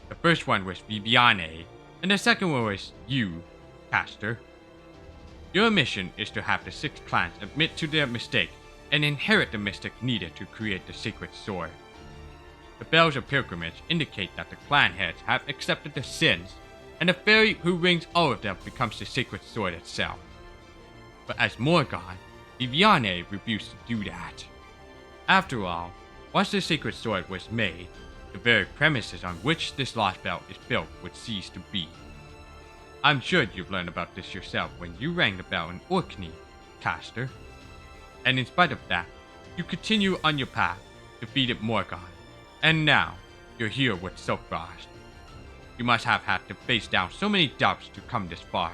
Speaker 2: The first one was Viviane, and the second one was you, Castor. Your mission is to have the 6 clans admit to their mistake and inherit the mystic needed to create the sacred sword. The bells of pilgrimage indicate that the clan heads have accepted the sins, and the fairy who rings all of them becomes the sacred sword itself. But as Morgan, Viviane refused to do that. After all, once the sacred sword was made, the very premises on which this Lostbelt is built would cease to be. I'm sure you've learned about this yourself when you rang the bell in Orkney, Castor. And in spite of that, you continue on your path, defeated Morgan, and now you're here with Silkfrost. You must have had to face down so many doubts to come this far.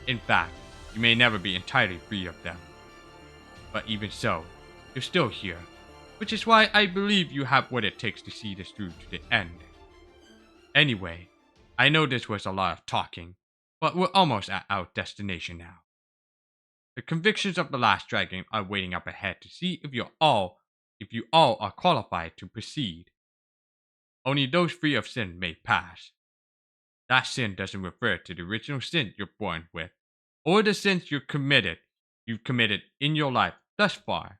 Speaker 2: In fact, you may never be entirely free of them. But even so, you're still here, which is why I believe you have what it takes to see this through to the end. Anyway, I know this was a lot of talking, but we're almost at our destination now. The convictions of the last dragon are waiting up ahead to see if you all are qualified to proceed. Only those free of sin may pass. That sin doesn't refer to the original sin you're born with, or the sins you've committed in your life thus far.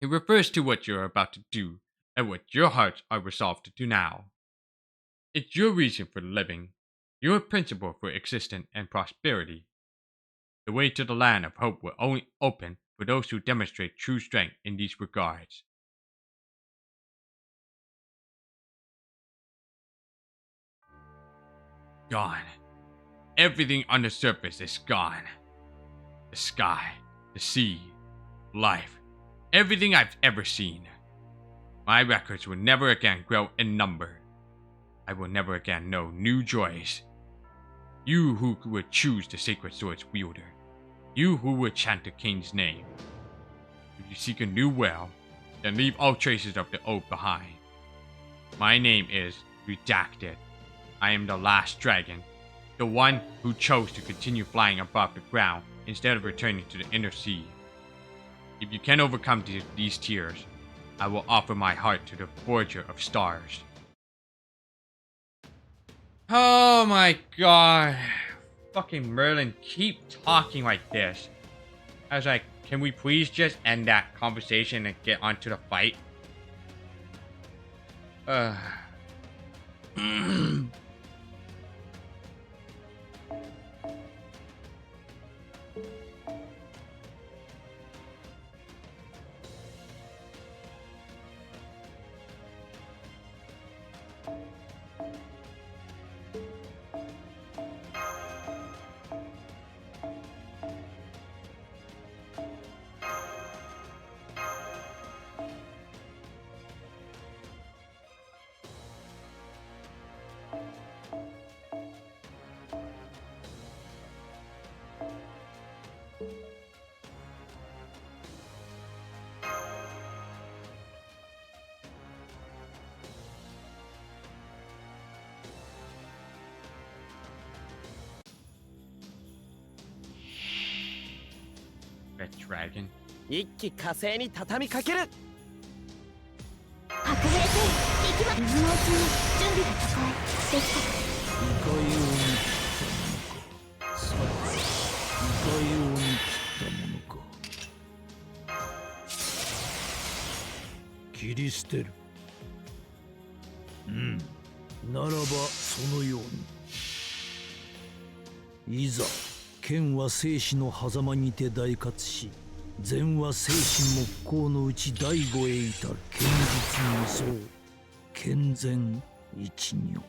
Speaker 2: It refers to what you're about to do and what your hearts are resolved to do now. It's your reason for living, your principle for existence and prosperity. The way to the land of hope will only open for those who demonstrate true strength in these regards. Gone. Everything on the surface is gone. the sky, the sea, life, everything I've ever seen. My records will never again grow in number. I will never again know new joys. You who would choose the sacred sword's wielder, you who would chant the king's name. If you seek a new well, then leave all traces of the oath behind. My name is Redacted. I am the last dragon, the one who chose to continue flying above the ground instead of returning to the inner sea. If you can overcome these tears, I will offer my heart to the Forger of Stars. Oh my god. Fucking Merlin, keep talking like this. I was like, can we please just end that conversation and get onto the fight? Red Dragon.
Speaker 6: 一気火星に畳みかける。
Speaker 5: 白兵戦行きま今のうちに準備が整えできた。
Speaker 9: いかように切ったものか。さあ、いかように切ったものか。切り捨てる。ならばそのように。いざ剣は生死の狭間にて大活し、善は生死木工のうち第五へ至る堅実無双健全一如。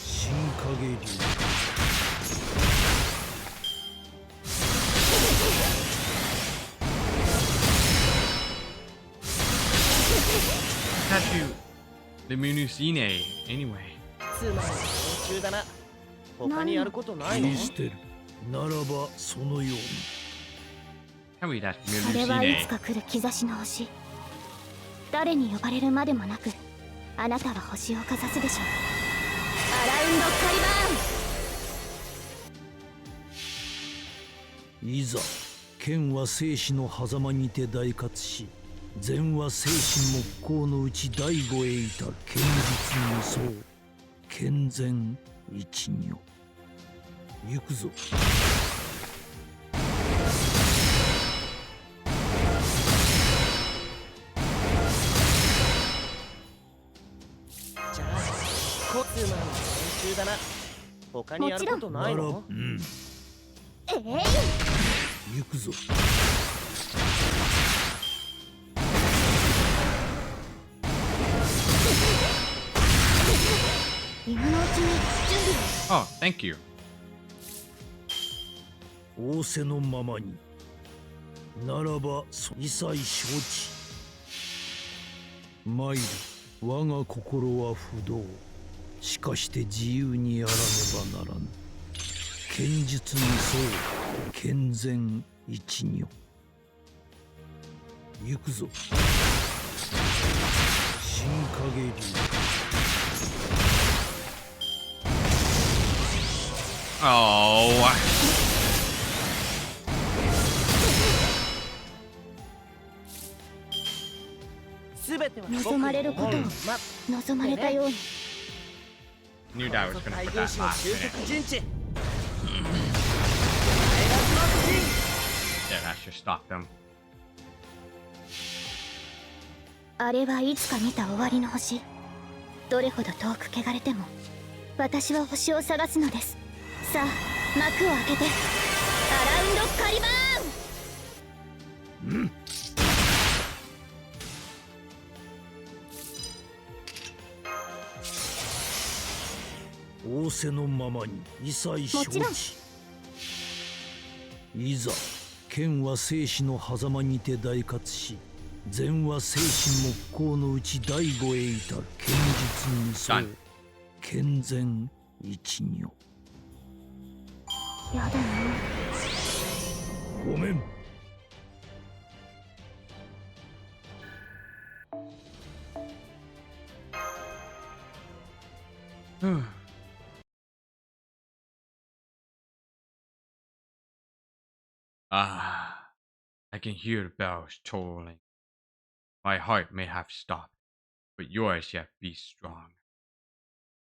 Speaker 9: 新影流。
Speaker 2: Tattoo the Munusine anyway.
Speaker 6: つまり練習だな。他にやることないの？
Speaker 9: 切り捨てる。ならばそのように。
Speaker 2: Tell me that's
Speaker 5: それはい
Speaker 2: Munusine.
Speaker 5: つか来る兆しの星。誰に呼ばれるまでもなく、あなたは星をかざすでしょう。アラウンドカリバーン。
Speaker 9: いざ剣は生死の狭間にて大活し、善は生死木工のうち第五へ至る堅実無双健全一如。行くぞ。
Speaker 6: じゃあコツマンの練習だな。他にやることないの？
Speaker 9: 行くぞ。
Speaker 5: 今のうちに準備を。
Speaker 2: Oh, thank you.
Speaker 9: 仰せのままに。ならば一切承知。参る。我が心は不動。しかして自由にやらねばならぬ。剣術無双健全一如。行くぞ。新影流。
Speaker 2: Oh.
Speaker 6: すべては
Speaker 5: 望まれることを望まれたように。
Speaker 2: Knew that was gonna
Speaker 6: 体
Speaker 2: put
Speaker 6: 験
Speaker 2: that
Speaker 6: 士の
Speaker 2: last
Speaker 6: 究
Speaker 2: minute.
Speaker 6: 極陣地。
Speaker 2: Yeah, that should stop them.
Speaker 5: あれはいつか見た終わりの星。どれほど遠く汚れても私は星を探すのです。さあ幕を開けてアラウンドカリバーン。
Speaker 9: 仰仰せのままに一切承
Speaker 5: もちろん
Speaker 9: 知。いざ剣は生死の狭間にて大活し、善は生死木工のうち第五へ至る剣術無双、健全一如。
Speaker 5: やだな。
Speaker 9: ごめん。
Speaker 1: Ah, I can hear the bells tolling. My heart may have stopped, but yours yet beats strong.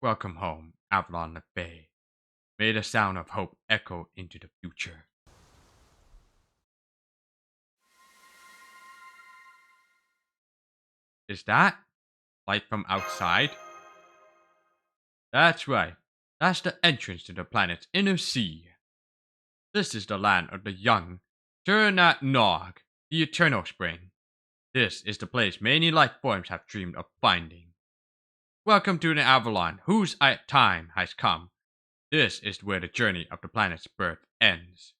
Speaker 1: Welcome home, Avalon the Bay. May the sound of hope echo into the future. Is that light from outside? That's right. That's the entrance to the planet's inner sea. This is the land of the young. Turnat Nog, the eternal spring. This is the place many life forms have dreamed of finding. Welcome to the Avalon, whose time has come. This is where the journey of the planet's birth ends.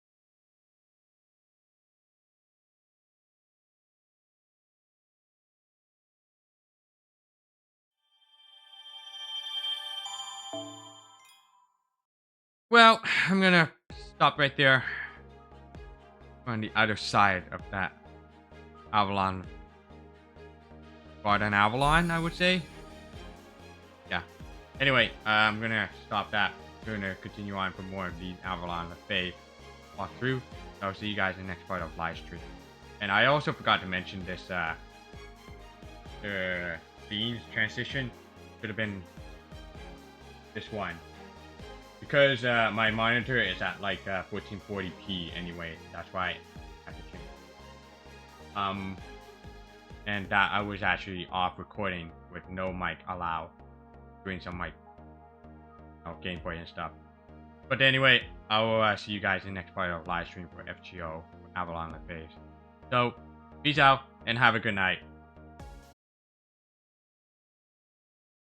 Speaker 1: Well, I'm gonna stop right there. On the other side of that Avalon. Garden Avalon, I would say. Yeah. Anyway, I'm gonna stop that. We're gonna continue on for more of these Avalon the Fae walkthrough. I'll see you guys in the next part of live stream. And I also forgot to mention this themes transition should have been this one. Because my monitor is at like 1440p anyway, that's why I have to change. And that I was actually off recording with no mic allowed, doing some mic, gameplay and stuff. But anyway, I will see you guys in the next part of live stream for FGO, Avalon the Face. So, peace out and have a good night.